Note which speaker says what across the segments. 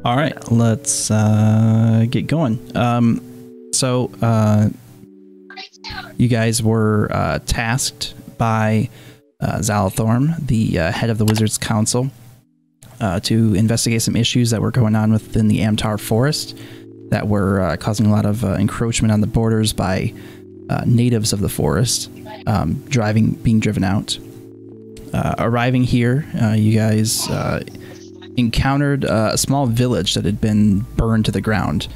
Speaker 1: All right, let's get going. So you guys were tasked by Zalathorn, the head of the Wizards Council, to investigate some issues that were going on within the Amtar Forest that were causing a lot of encroachment on the borders by natives of the forest, being driven out. Arriving here, you guys encountered a small village that had been burned to the ground,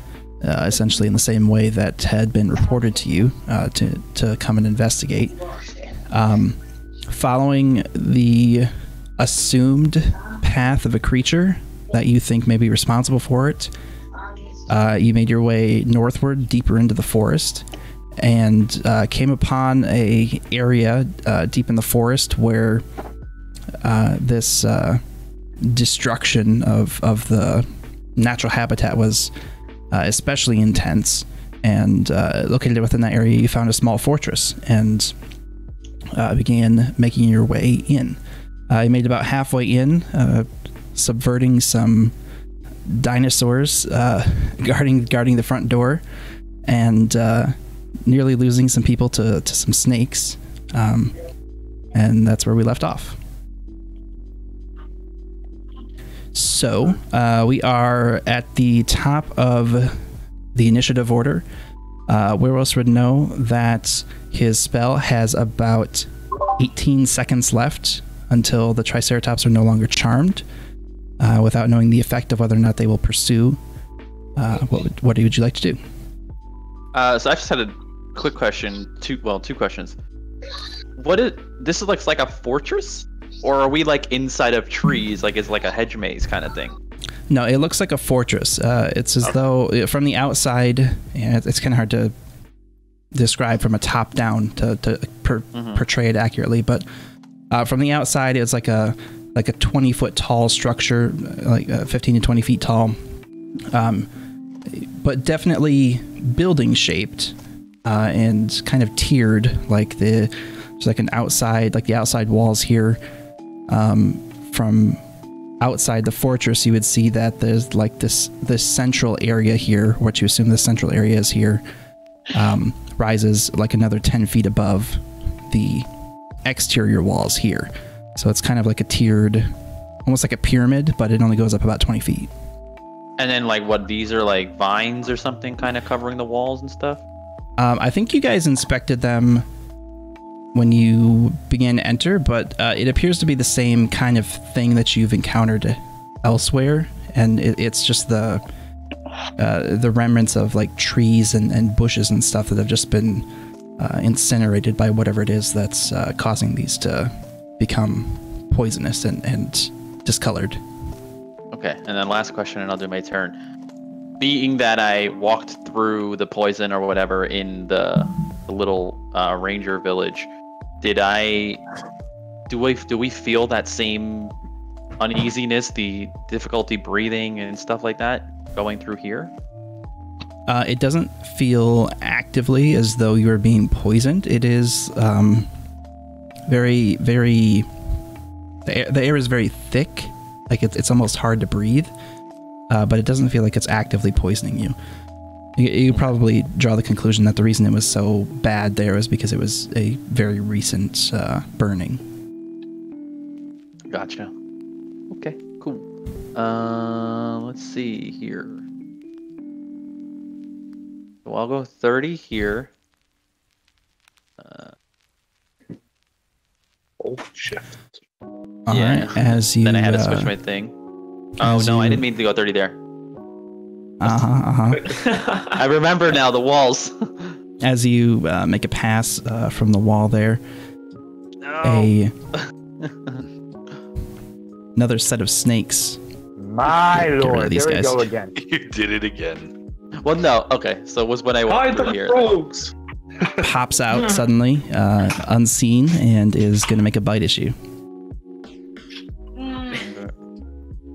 Speaker 1: essentially in the same way that had been reported to you to come and investigate. Following the assumed path of a creature that you think may be responsible for it, you made your way northward, deeper into the forest, and came upon a area deep in the forest where this destruction of the natural habitat was especially intense. And located within that area, you found a small fortress and began making your way in. You made about halfway in, subverting some dinosaurs guarding the front door, and nearly losing some people to some snakes. And that's where we left off. So we are at the top of the initiative order. Werewolf would know that his spell has about 18 seconds left until the Triceratops are no longer charmed, without knowing the effect of whether or not they will pursue. What would you like to do?
Speaker 2: So I just had a quick question. Two questions. This is like a fortress? Or are we like inside of trees, like it's like a hedge maze kind of thing?
Speaker 1: No, it looks like a fortress. It's as though from the outside, it's kind of hard to describe from a top down to portray it accurately. But from the outside, it's like a 20-foot tall structure, like 15 to 20 feet tall, but definitely building shaped and kind of tiered, like there's like an outside, like the outside walls here. From outside the fortress, you would see that there's like this central area here, what you assume the central area is here, rises like another 10 feet above the exterior walls here. So it's kind of like a tiered, almost like a pyramid, but it only goes up about 20 feet.
Speaker 2: And then these are like vines or something kind of covering the walls and stuff?
Speaker 1: I think you guys inspected them when you began to enter, but it appears to be the same kind of thing that you've encountered elsewhere, and it's just the remnants of like trees and bushes and stuff that have just been incinerated by whatever it is that's causing these to become poisonous and discolored.
Speaker 2: Okay, and then last question, and I'll do my turn. Being that I walked through the poison or whatever in the little ranger village, do we feel that same uneasiness, the difficulty breathing and stuff like that going through here?
Speaker 1: It doesn't feel actively as though you're being poisoned. It is very, very... The air is very thick. Like it's almost hard to breathe. But it doesn't feel like it's actively poisoning you. You probably draw the conclusion that the reason it was so bad there was because it was a very recent burning.
Speaker 2: Gotcha. Okay, cool. Let's see here. So I'll go 30 here.
Speaker 3: Oh, shit.
Speaker 1: Yeah. As you,
Speaker 2: then I had to switch my thing. Oh, no, I didn't mean to go 30 there. I remember now the walls.
Speaker 1: As you make a pass from the wall there, another set of snakes.
Speaker 3: My lord,
Speaker 1: these
Speaker 3: there we
Speaker 1: guys.
Speaker 3: go again.
Speaker 4: You did it again.
Speaker 2: Well, no, okay, so it was when I walked through here.
Speaker 3: Rogues!
Speaker 1: Pops out suddenly, unseen, and is going to make a bite at you.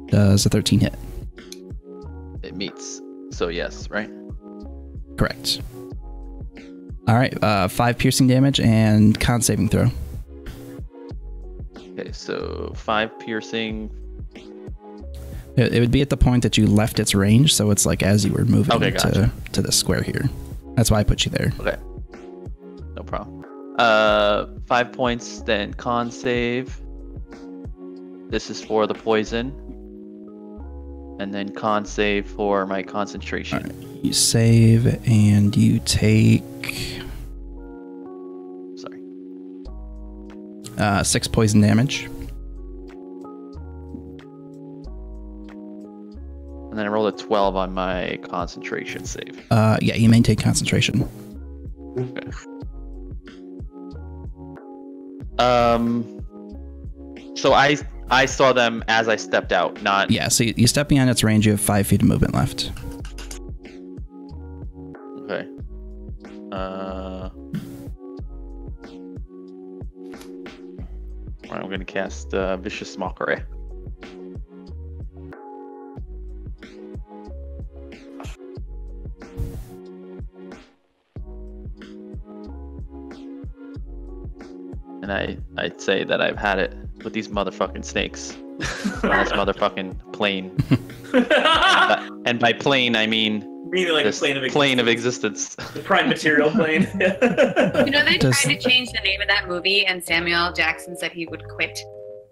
Speaker 1: Does a 13 hit?
Speaker 2: It meets. So yes, right?
Speaker 1: Correct. All right, 5 piercing damage and con saving throw.
Speaker 2: Okay, so 5 piercing.
Speaker 1: It would be at the point that you left its range, so it's like as you were moving
Speaker 2: Okay, gotcha.
Speaker 1: to the square here. That's why I put you there.
Speaker 2: Okay. No problem. 5 points, then con save. This is for the poison. And then con save for my concentration.
Speaker 1: Right. You save and you take
Speaker 2: Sorry.
Speaker 1: 6 poison damage.
Speaker 2: And then I rolled a 12 on my concentration save.
Speaker 1: Yeah, you maintain concentration.
Speaker 2: Okay. So I saw them as I stepped out, not...
Speaker 1: Yeah, so you step beyond its range, you have 5 feet of movement left.
Speaker 2: Okay. Alright, I'm gonna cast Vicious Mockery. And I'd say that I've had it with these motherfucking snakes on this motherfucking plane. And by plane, I mean
Speaker 4: Meaning like
Speaker 2: this
Speaker 4: a
Speaker 2: plane of existence.
Speaker 4: The prime material plane.
Speaker 5: You know, they
Speaker 1: Does-
Speaker 5: tried to change the name of that movie, and Samuel L. Jackson said he would quit.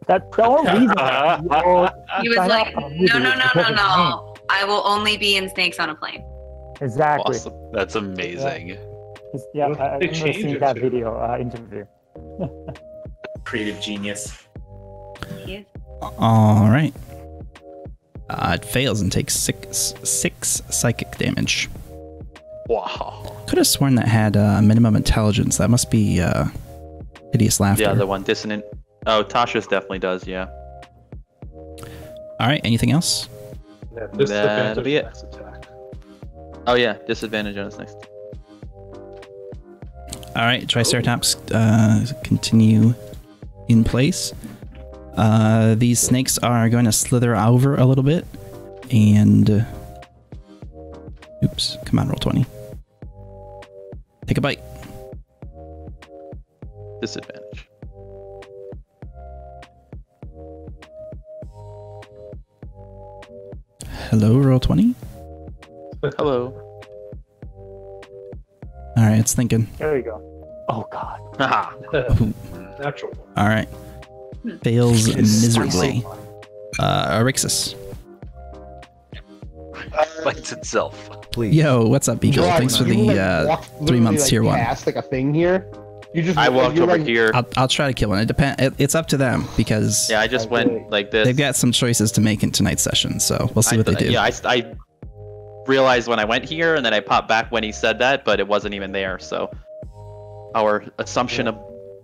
Speaker 3: That's the only reason.
Speaker 5: He was like, no. I will only be in Snakes on a Plane.
Speaker 3: Exactly.
Speaker 2: Awesome.
Speaker 6: That's amazing.
Speaker 3: Yeah, I
Speaker 7: They
Speaker 3: remember
Speaker 7: changed
Speaker 3: seeing
Speaker 7: it
Speaker 3: that
Speaker 7: to-
Speaker 3: video interview.
Speaker 4: Creative genius.
Speaker 5: He is.
Speaker 1: All right. It fails and takes six psychic damage.
Speaker 6: Wow.
Speaker 1: Could have sworn that had minimum intelligence. That must be hideous laughter.
Speaker 2: Yeah, the one dissonant. Oh, Tasha's definitely does, yeah.
Speaker 1: All right. Anything else?
Speaker 7: Yeah,
Speaker 2: That'll be it.
Speaker 7: next attack.
Speaker 2: Oh yeah, disadvantage on us next.
Speaker 1: All right. Triceratops continue in place. These snakes are going to slither over a little bit, and oops, come on, roll 20. Take a bite.
Speaker 2: Disadvantage.
Speaker 1: Hello, roll 20.
Speaker 2: Hello.
Speaker 1: All right, it's thinking.
Speaker 3: There you go. Oh God.
Speaker 2: Haha.
Speaker 7: Natural one.
Speaker 1: All right, fails miserably. Arixis.
Speaker 6: Fights itself.
Speaker 8: Please.
Speaker 1: Yo, what's up, Beagle?
Speaker 8: Right,
Speaker 1: Thanks for
Speaker 8: you,
Speaker 1: the
Speaker 8: like, walked
Speaker 1: 3
Speaker 8: literally,
Speaker 1: months
Speaker 8: like,
Speaker 1: tier 1.
Speaker 8: past, like a thing here. You just
Speaker 2: I walked
Speaker 8: you're
Speaker 2: over
Speaker 8: like-
Speaker 2: here.
Speaker 1: I'll try to kill one. It depends. It's up to them because
Speaker 2: Yeah, I just went like this.
Speaker 1: they've got some choices to make in tonight's session. So we'll see what they do.
Speaker 2: Yeah, I realized when I went here, and then I popped back when he said that, but it wasn't even there. So our assumption of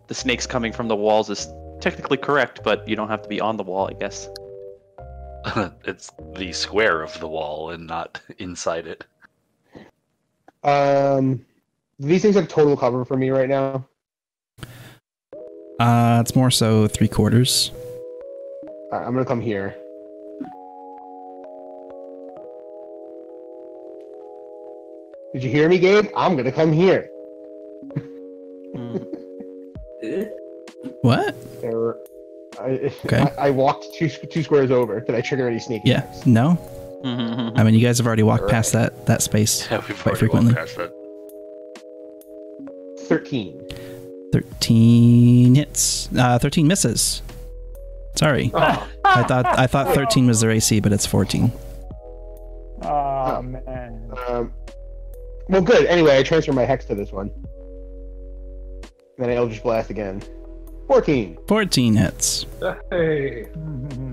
Speaker 2: the snakes coming from the walls is technically correct, but you don't have to be on the wall, I guess.
Speaker 6: It's the square of the wall and not inside it.
Speaker 8: These things have total cover for me right now.
Speaker 1: It's more so 3/4.
Speaker 8: I'm gonna come here. Did you hear me, Gabe? I'm gonna come here.
Speaker 1: What?
Speaker 8: There were,
Speaker 1: Okay.
Speaker 8: I walked two squares over. Did I trigger any sneak
Speaker 1: Yeah.
Speaker 8: attacks?
Speaker 1: No. I mean, you guys have already walked past that space
Speaker 6: Yeah, we've
Speaker 1: quite
Speaker 6: already
Speaker 1: frequently.
Speaker 6: walked past that.
Speaker 8: 13.
Speaker 1: 13 hits. 13 misses. Sorry.
Speaker 7: Oh,
Speaker 1: I thought 13 was their AC, but it's 14.
Speaker 3: Oh man.
Speaker 8: Well, good. Anyway, I transfer my hex to this one. Then I Eldritch Blast again. 14.
Speaker 1: 14 hits.
Speaker 7: hey.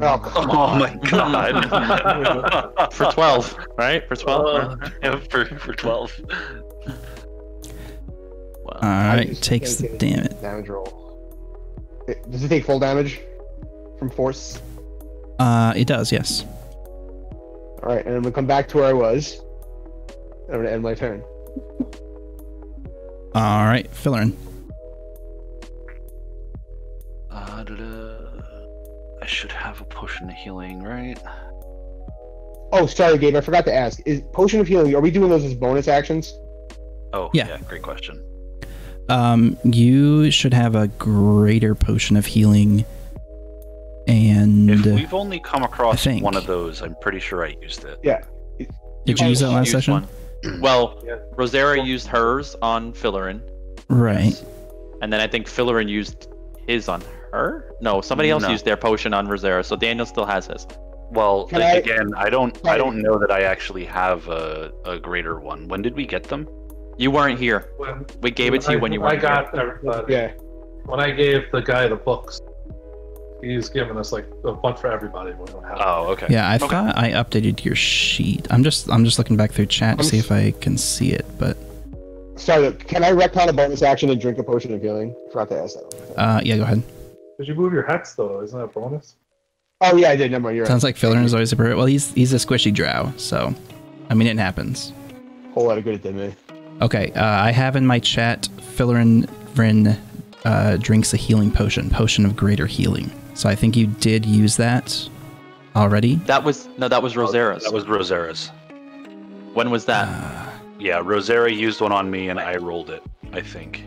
Speaker 8: Oh, come
Speaker 6: Oh
Speaker 8: on.
Speaker 6: my god.
Speaker 2: For 12, right? For 12?
Speaker 6: Yeah, for 12.
Speaker 1: All
Speaker 8: I
Speaker 1: right,
Speaker 8: just
Speaker 1: takes the
Speaker 8: take a
Speaker 1: damage.
Speaker 8: damage roll. Does it take full damage from force?
Speaker 1: It does, yes.
Speaker 8: All right, and I'm gonna come back to where I was. I'm gonna end my turn.
Speaker 1: All right, Fillerin.
Speaker 6: I should have a potion of healing, right?
Speaker 8: Oh, sorry, Gabe. I forgot to ask. Is Potion of Healing? Are we doing those as bonus actions?
Speaker 6: Oh,
Speaker 1: Yeah.
Speaker 6: yeah, great question.
Speaker 1: You should have a greater potion of healing And
Speaker 6: If we've only come across
Speaker 1: think-
Speaker 6: one of those, I'm pretty sure I used it.
Speaker 8: Yeah.
Speaker 1: did you use that last
Speaker 2: Used
Speaker 1: session?
Speaker 2: one. Well,
Speaker 7: Yeah.
Speaker 2: Rosera used hers on Fillarin,
Speaker 1: Right.
Speaker 2: and then I think Fillarin used his on her. No, somebody else
Speaker 6: No.
Speaker 2: used their potion on Rosera, so Daniel still has his.
Speaker 6: Well,
Speaker 8: Can I-
Speaker 6: again, I don't know that I actually have a greater one. When did we get them?
Speaker 2: You weren't here.
Speaker 7: When,
Speaker 2: We gave it to you when you weren't
Speaker 7: I got everybody.
Speaker 8: Yeah.
Speaker 7: When I gave the guy the books, he's given us like a bunch for everybody. We don't have.
Speaker 6: Oh, okay.
Speaker 1: Yeah, I
Speaker 6: Okay.
Speaker 1: thought I updated your sheet. I'm just looking back through chat to see if I can see it, but
Speaker 8: Sorry, can I retcon a bonus action and drink a potion of healing? Forgot to ask that.
Speaker 1: yeah, go ahead.
Speaker 7: Did you move your hex though? Isn't that a bonus?
Speaker 8: Oh yeah, I did. Never mind. You're
Speaker 1: Sounds
Speaker 8: right.
Speaker 1: like Fillarin is always a well. He's a squishy drow, so I mean it happens.
Speaker 8: Whole lot of good it did me.
Speaker 1: Okay, I have in my chat Fillarin drinks a healing potion of greater healing. So I think you did use that already.
Speaker 2: That was Rosera's.
Speaker 6: That was Rosera's.
Speaker 2: When was that?
Speaker 6: Yeah, Rosera used one on me and I rolled it, I think.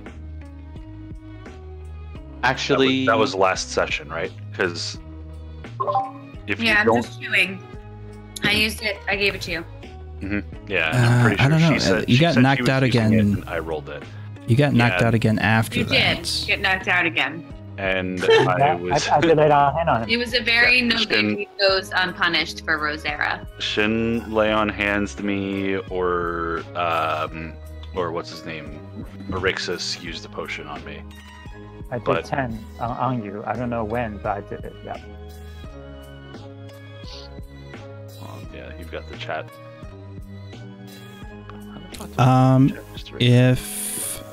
Speaker 2: Actually,
Speaker 6: That was last session, right? Because if
Speaker 5: Yeah,
Speaker 6: you
Speaker 5: I'm
Speaker 6: don't...
Speaker 5: just chewing. I used it. I gave it to you.
Speaker 6: Yeah, and I'm pretty
Speaker 1: I
Speaker 6: sure
Speaker 1: don't know.
Speaker 6: she said
Speaker 1: You
Speaker 6: she
Speaker 1: got
Speaker 6: said she
Speaker 1: knocked
Speaker 6: was
Speaker 1: out
Speaker 6: using it
Speaker 1: again.
Speaker 6: and I rolled it.
Speaker 1: You got knocked
Speaker 6: Yeah.
Speaker 1: out again after
Speaker 5: You
Speaker 1: that.
Speaker 5: did get knocked out again.
Speaker 6: And I was...
Speaker 3: I did lay down a hand on
Speaker 5: It
Speaker 3: it.
Speaker 5: was a very
Speaker 6: Yeah,
Speaker 5: no
Speaker 6: Shin-
Speaker 5: baby goes unpunished for Rosera.
Speaker 6: Shin lay on hands to me, or what's his name? Orixis used the potion on me.
Speaker 3: I did
Speaker 6: but-
Speaker 3: 10 on you. I don't know when, but I did it. Yeah.
Speaker 6: Yeah, you've got the chat.
Speaker 1: If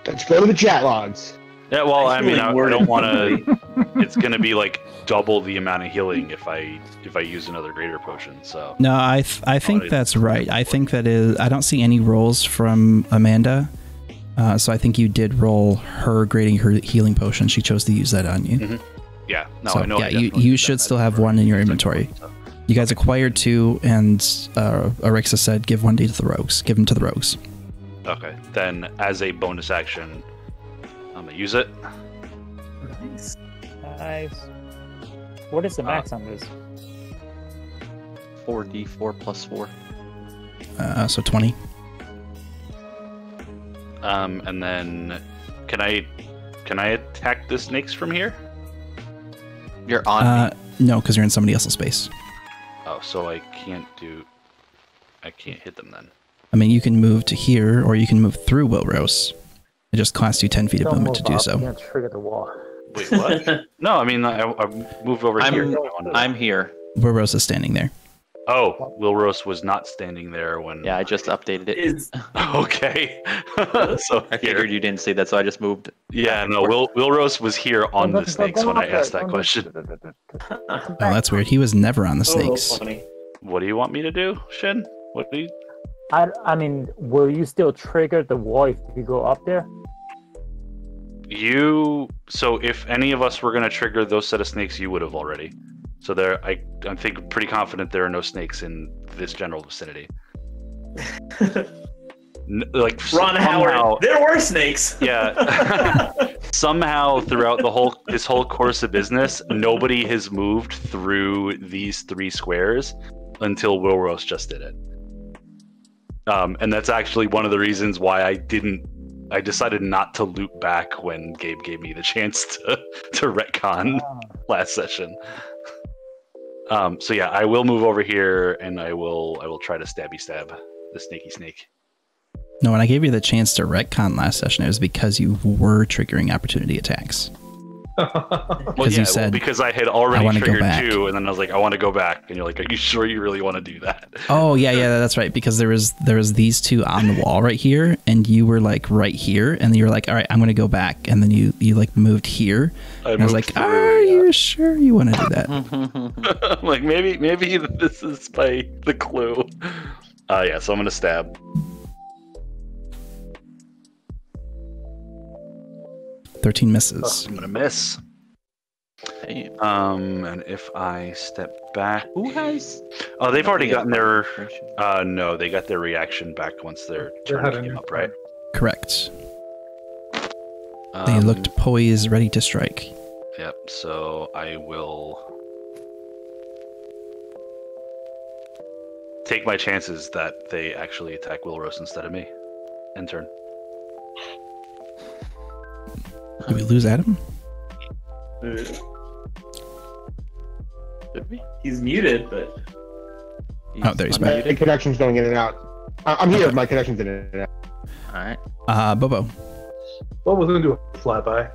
Speaker 8: Let's go to the chat logs.
Speaker 6: Yeah, well, I mean,
Speaker 4: really
Speaker 6: I
Speaker 4: worded
Speaker 6: don't want to. It's gonna be like double the amount of healing if I use another greater potion. So
Speaker 1: no, I think that's right. I think that is. I don't see any rolls from Amanda, so I think you did roll her grading her healing potion. She chose to use that on you.
Speaker 6: yeah, no,
Speaker 1: So,
Speaker 6: I know.
Speaker 1: yeah,
Speaker 6: I
Speaker 1: you
Speaker 6: definitely did
Speaker 1: should
Speaker 6: that.
Speaker 1: still have one in your inventory. You guys acquired 2, and Arixa said give 1 to the rogues. Give them to the rogues.
Speaker 6: Okay, then as a bonus action, I'm gonna use it.
Speaker 3: Nice. What is the max on this?
Speaker 2: 4d4 plus 4.
Speaker 1: So 20.
Speaker 6: And then can I attack the snakes from here?
Speaker 2: You're on me.
Speaker 1: No, because you're in somebody else's space.
Speaker 6: Oh, so I can't hit them then.
Speaker 1: I mean, you can move to here, or you can move through Wilrose. It just costs you 10 feet of
Speaker 3: Don't
Speaker 1: movement to
Speaker 3: move
Speaker 1: do
Speaker 3: up,
Speaker 1: so.
Speaker 3: you're gonna trigger the wall.
Speaker 6: Wait, what? No, I mean I moved over here.
Speaker 2: I'm here.
Speaker 1: Wilrose is standing there.
Speaker 6: Oh, Wilrose was not standing there when.
Speaker 2: Yeah, I just updated it.
Speaker 4: Is
Speaker 6: Okay. So
Speaker 2: I
Speaker 6: here.
Speaker 2: figured you didn't see that, so I just moved.
Speaker 6: Yeah, no, Wilrose was here on the snakes when I asked that question.
Speaker 1: Oh, that's weird. He was never on the snakes.
Speaker 4: funny.
Speaker 6: What do you want me to do, Shin? What do you?
Speaker 3: I mean, will you still trigger the wall if you go up there?
Speaker 6: So if any of us were going to trigger those set of snakes, you would have already. So I'm think pretty confident there are no snakes in this general vicinity. Like
Speaker 4: Ron
Speaker 6: somehow,
Speaker 4: Howard. There were snakes.
Speaker 6: yeah. Somehow throughout this whole course of business, nobody has moved through these 3 squares until Wilrose just did it. And that's actually one of the reasons why I decided not to loop back when Gabe gave me the chance to retcon last session. So yeah, I will move over here and I will try to stab the snaky snake.
Speaker 1: No, when I gave you the chance to retcon last session, it was because you were triggering opportunity attacks.
Speaker 6: Well,
Speaker 1: you said,
Speaker 6: because I had
Speaker 1: "I
Speaker 6: already
Speaker 1: wanna go
Speaker 6: triggered
Speaker 1: back."
Speaker 6: 2, and then I was like, I want to go back, and you're like, are you sure you really want to do that?
Speaker 1: Oh yeah, that's right. Because there was these 2 on the wall right here, and you were like right here, and then you were like, all right, I'm gonna go back, and then you like moved here. And I was like, are you sure you want to do that?
Speaker 6: I'm like, maybe this is the clue. Yeah, so I'm gonna stab.
Speaker 1: 13 misses.
Speaker 6: I'm gonna miss.
Speaker 2: Hey,
Speaker 6: And if I step back,
Speaker 2: who has?
Speaker 6: oh, they've already gotten their.
Speaker 2: concentration?
Speaker 6: No, they got their reaction back once their
Speaker 7: They're
Speaker 6: turn
Speaker 7: having
Speaker 6: came
Speaker 7: their
Speaker 6: up, right?
Speaker 1: Correct. They looked poised, ready to strike.
Speaker 6: Yep. So I will take my chances that they actually attack Wilros instead of me. End turn.
Speaker 1: Do we lose Adam?
Speaker 2: Did we?
Speaker 4: He's muted, but
Speaker 1: Oh, there he's back.
Speaker 8: The connection's going in and out. I'm here. My connection's in and out.
Speaker 2: All right.
Speaker 1: Bobo.
Speaker 7: What was going to do a flyby?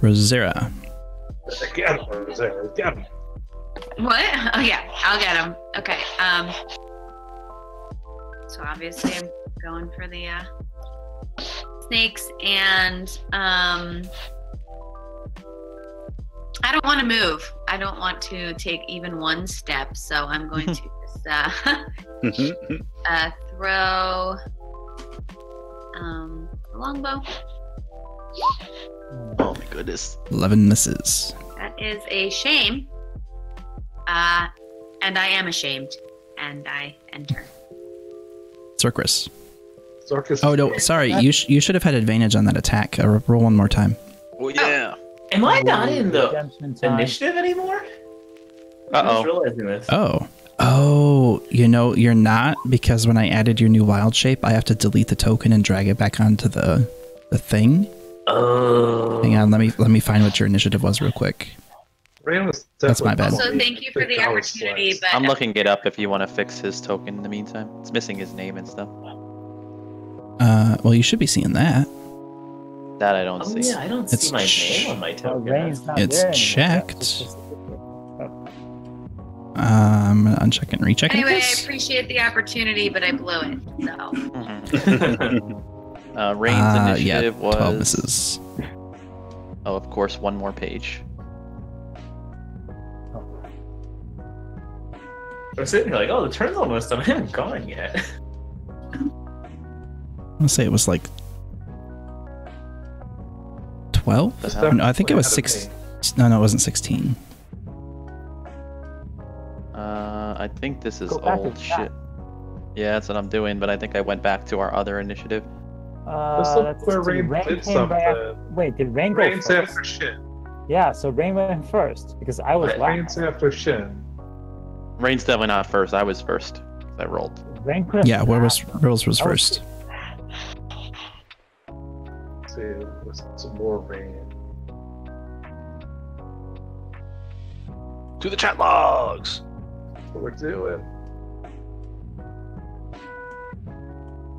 Speaker 1: Rosera.
Speaker 7: Again, again.
Speaker 5: What? Oh yeah, I'll get him. Okay. So obviously I'm going for the snakes, and I don't want to move. I don't want to take even one step, so I'm going to just throw a longbow.
Speaker 2: Oh my goodness.
Speaker 1: 11 misses.
Speaker 5: That is a shame. And I am ashamed. And I enter.
Speaker 1: Circus.
Speaker 7: Zorkus.
Speaker 1: Oh, no, sorry. You should have had advantage on that attack. Roll one more time.
Speaker 2: Oh yeah.
Speaker 4: am I not in the
Speaker 3: Redemption time.
Speaker 4: initiative anymore? I
Speaker 2: Uh
Speaker 4: was
Speaker 2: oh.
Speaker 4: realizing this.
Speaker 1: Oh, you know, you're not, because when I added your new wild shape, I have to delete the token and drag it back onto the thing.
Speaker 4: Oh.
Speaker 1: Hang on, let me find what your initiative was real quick. That's my bad.
Speaker 5: Also, thank you for the opportunity, but
Speaker 2: I'm looking it up if you want to fix his token in the meantime. It's missing his name and stuff.
Speaker 1: Well, you should be seeing that.
Speaker 2: That I don't
Speaker 4: Oh
Speaker 2: see.
Speaker 4: yeah, I don't
Speaker 1: It's
Speaker 4: see my name on my token.
Speaker 3: Rain's not
Speaker 1: It's
Speaker 3: there anymore.
Speaker 1: checked.
Speaker 3: It's just-
Speaker 1: I'm gonna uncheck and recheck
Speaker 5: anyway, I
Speaker 1: this.
Speaker 5: appreciate the opportunity, but I blew it. So
Speaker 2: Rain's
Speaker 1: Yeah,
Speaker 2: initiative
Speaker 1: 12
Speaker 2: was.
Speaker 1: misses.
Speaker 2: Oh, of course, one more page.
Speaker 4: I'm sitting here like, oh, the turn's almost done. I haven't gone yet.
Speaker 1: I'll say it was like 12?
Speaker 2: That's
Speaker 1: No, I think it was 6. No, it wasn't 16.
Speaker 2: I think this is
Speaker 3: Go back
Speaker 2: old
Speaker 3: to chat.
Speaker 2: shit. Yeah, that's what I'm doing, but I think I went back to our other initiative.
Speaker 7: Let's look
Speaker 3: let's
Speaker 7: where
Speaker 3: see,
Speaker 7: Rain did
Speaker 3: came back.
Speaker 7: something.
Speaker 3: Wait, did Rain go
Speaker 7: Rain's
Speaker 3: first?
Speaker 7: after Shin.
Speaker 3: Yeah, so Rain went first because I was
Speaker 7: Rain's
Speaker 3: last.
Speaker 7: after Shin.
Speaker 2: Rain's definitely not first. I was first. I rolled.
Speaker 3: Rain could have
Speaker 1: Yeah, where was
Speaker 3: last.
Speaker 1: Rose was
Speaker 3: I was-
Speaker 1: first.
Speaker 7: Let's see, with some more rain.
Speaker 6: To the chat logs.
Speaker 7: That's what we're doing.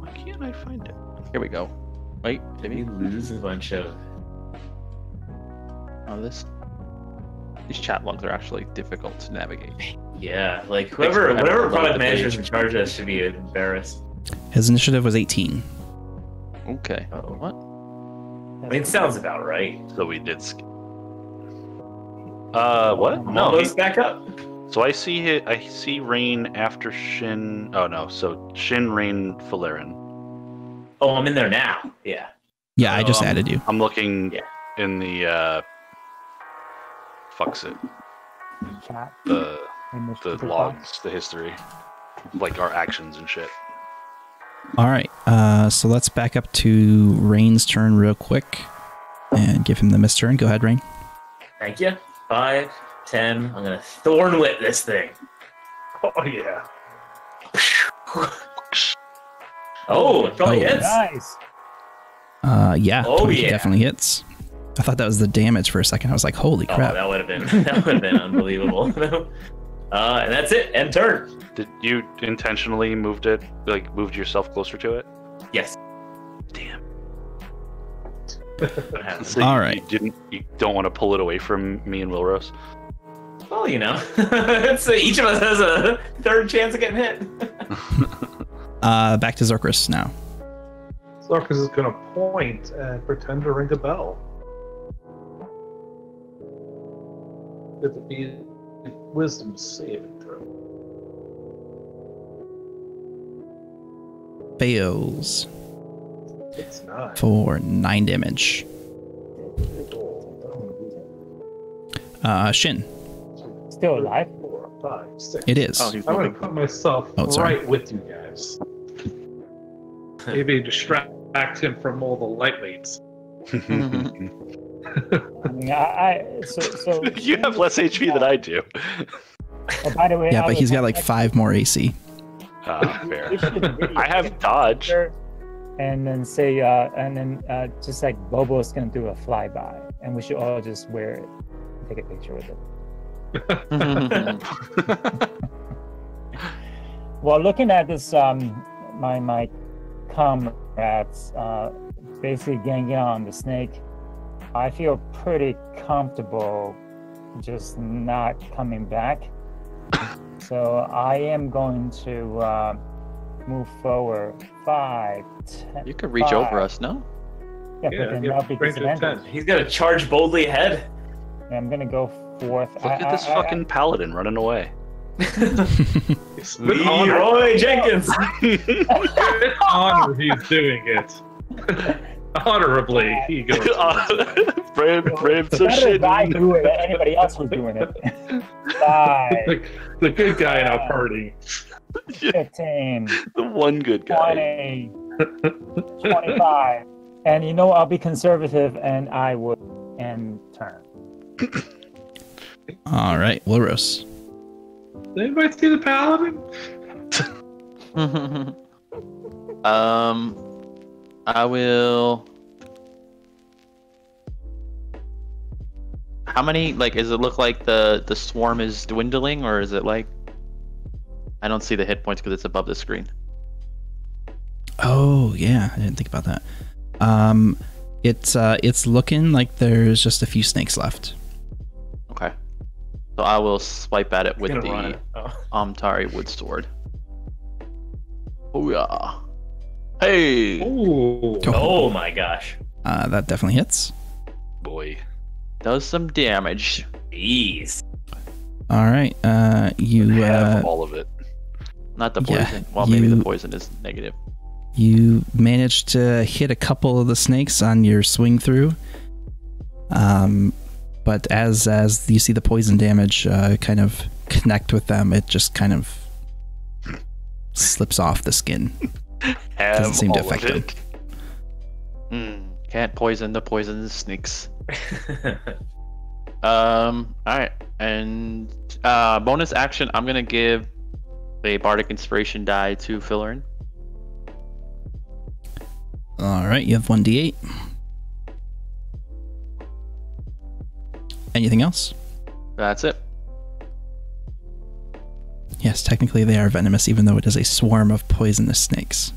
Speaker 2: Why can't I find it? Here we go. Wait, did
Speaker 4: We
Speaker 2: we?
Speaker 4: lose a bunch of.
Speaker 2: Oh, these chat logs are actually difficult to navigate.
Speaker 4: Yeah, like
Speaker 2: for having
Speaker 4: whatever
Speaker 2: to load
Speaker 4: product
Speaker 2: the
Speaker 4: manager's
Speaker 2: page.
Speaker 4: in charge of us should be embarrassed.
Speaker 1: His initiative was 18.
Speaker 2: Okay.
Speaker 4: Uh-oh.
Speaker 2: What?
Speaker 4: I mean, it sounds about right.
Speaker 6: So we did. What? No.
Speaker 4: Almost back up.
Speaker 6: So I see Rain after Shin. Oh no. So Shin, Rain, Falarin.
Speaker 4: Oh, I'm in there now. Yeah.
Speaker 1: Yeah, I just
Speaker 6: Um,
Speaker 1: added you.
Speaker 6: I'm looking
Speaker 4: Yeah.
Speaker 6: in the fucks it.
Speaker 3: Chat
Speaker 6: The
Speaker 3: initiative
Speaker 6: logs, the history, like our actions and shit.
Speaker 1: All right, so let's back up to Rain's turn real quick and give him the miss turn. Go ahead, Rain.
Speaker 4: Thank you. 5, 10. I'm gonna thorn whip this thing.
Speaker 7: Oh yeah.
Speaker 4: Oh, it probably
Speaker 1: Oh.
Speaker 4: hits.
Speaker 3: Nice.
Speaker 1: Yeah,
Speaker 4: Oh,
Speaker 1: 20
Speaker 4: yeah.
Speaker 1: definitely hits. I thought that was the damage for a second. I was like, holy
Speaker 4: Oh,
Speaker 1: crap.
Speaker 4: that would have been unbelievable. And that's it. End turn.
Speaker 6: Did you intentionally moved yourself closer to it?
Speaker 4: Yes.
Speaker 6: Damn.
Speaker 4: What happened?
Speaker 6: So
Speaker 1: All
Speaker 6: you,
Speaker 1: right.
Speaker 6: you don't want to pull it away from me and Wilrose?
Speaker 4: Well, you know, each of us has a third chance of getting hit.
Speaker 1: Back to Zorkris now.
Speaker 7: Zorkus is gonna point and pretend to ring a bell. It would be wisdom saving throw.
Speaker 1: Fails
Speaker 7: It's 9.
Speaker 1: for 9 damage. Shin,
Speaker 3: Still alive?
Speaker 7: 4, 5, 6.
Speaker 1: it is.
Speaker 2: Oh, he's
Speaker 7: I'm gonna
Speaker 2: moving.
Speaker 7: put myself
Speaker 1: Oh, sorry.
Speaker 7: right with you guys. Maybe distract him from all the lightweights.
Speaker 3: I mean, so
Speaker 6: You have less HP than I do.
Speaker 3: Oh, by the way,
Speaker 1: Yeah,
Speaker 3: I
Speaker 1: but he's
Speaker 3: was
Speaker 1: got like 5 more AC.
Speaker 6: Fair.
Speaker 3: we should really
Speaker 6: I have dodge.
Speaker 3: and then say, just like Bobo's gonna do a flyby, and we should all just wear it, and take a picture with it. Well, looking at this, my comrades basically ganging on the snake, I feel pretty comfortable just not coming back. So I am going to move forward 5, 10.
Speaker 2: You could reach over us, no?
Speaker 3: Yeah, but then that'll be
Speaker 7: range of 10.
Speaker 3: disadvantage.
Speaker 4: He's gonna charge boldly ahead.
Speaker 3: And I'm gonna go 4th.
Speaker 6: Look at this fucking paladin running away.
Speaker 7: With honor,
Speaker 4: Leroy Jenkins.
Speaker 7: with honor, he's doing it. Honorably, he goes.
Speaker 6: brave so
Speaker 3: Better
Speaker 6: shit.
Speaker 3: I do it than anybody else was doing it. 5,
Speaker 7: The good guy in our party.
Speaker 3: 15,
Speaker 6: The one good guy.
Speaker 3: 20, 25. And you know, I'll be conservative and I would end turn.
Speaker 1: All right, Wilros.
Speaker 7: Did anybody see the paladin?
Speaker 2: I will. How many? Like, does it look like the swarm is dwindling, or is it like? I don't see the hit points because it's above the screen.
Speaker 1: Oh yeah, I didn't think about that. It's looking like there's just a few snakes left.
Speaker 2: Okay. So I will swipe at it with
Speaker 4: Gonna run
Speaker 2: the
Speaker 4: it. Oh.
Speaker 2: Amtari wood sword. Oh yeah. Hey.
Speaker 7: Ooh.
Speaker 4: Oh my gosh.
Speaker 1: That definitely hits.
Speaker 6: Boy.
Speaker 2: Does some damage.
Speaker 4: Jeez.
Speaker 1: All right, you
Speaker 6: Have all of it.
Speaker 2: Not the
Speaker 1: Yeah,
Speaker 2: poison. Well, maybe the
Speaker 1: you-
Speaker 2: poison is negative.
Speaker 1: you managed to hit a couple of the snakes on your swing through. But as you see the poison damage kind of connect with them, it just kind of slips off the skin.
Speaker 6: Have
Speaker 1: Doesn't seem to
Speaker 6: all of
Speaker 1: affect
Speaker 6: it.
Speaker 2: Can't poison the poisonous snakes. Alright. And bonus action, I'm gonna give a bardic inspiration die to Fillarin.
Speaker 1: All right, you have 1d8. Anything else?
Speaker 2: That's it.
Speaker 1: Yes, technically they are venomous, even though it is a swarm of poisonous snakes.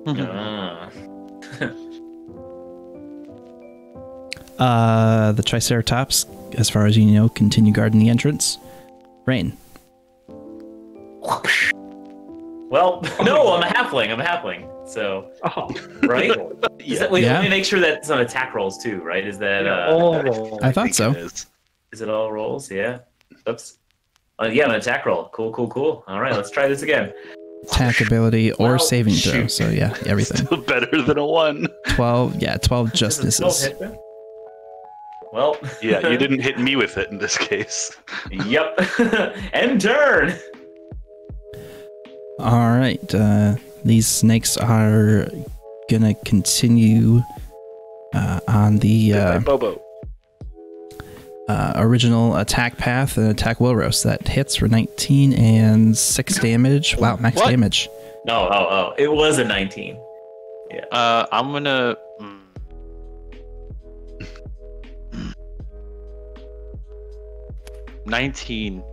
Speaker 4: Ah.
Speaker 1: The Triceratops, as far as you know, continue guarding the entrance. Rain.
Speaker 4: Well, no, I'm a halfling. So,
Speaker 7: Oh,
Speaker 4: right? Is that, wait,
Speaker 1: Yeah.
Speaker 4: let me make sure that it's on attack rolls too, right? Is that
Speaker 7: oh.
Speaker 1: I thought so.
Speaker 4: is it all rolls? Yeah. Oops. Yeah, an attack roll. Cool. All right, let's try this again.
Speaker 1: Attack ability or
Speaker 4: Well,
Speaker 1: saving throw.
Speaker 4: shoot.
Speaker 1: So yeah, everything.
Speaker 6: Still better than a 1.
Speaker 1: 12. Yeah, 12 just
Speaker 4: Does it still
Speaker 1: misses.
Speaker 4: hit them? Well.
Speaker 6: Yeah, you didn't hit me with it in this case.
Speaker 4: Yep. End turn.
Speaker 1: All right. These snakes are gonna continue on the
Speaker 6: Bobo.
Speaker 1: original attack path and attack Wilros. That hits for 19 and 6 damage. Wow, max
Speaker 2: What?
Speaker 1: damage.
Speaker 4: No, oh, it was a 19.
Speaker 2: I'm gonna. 19.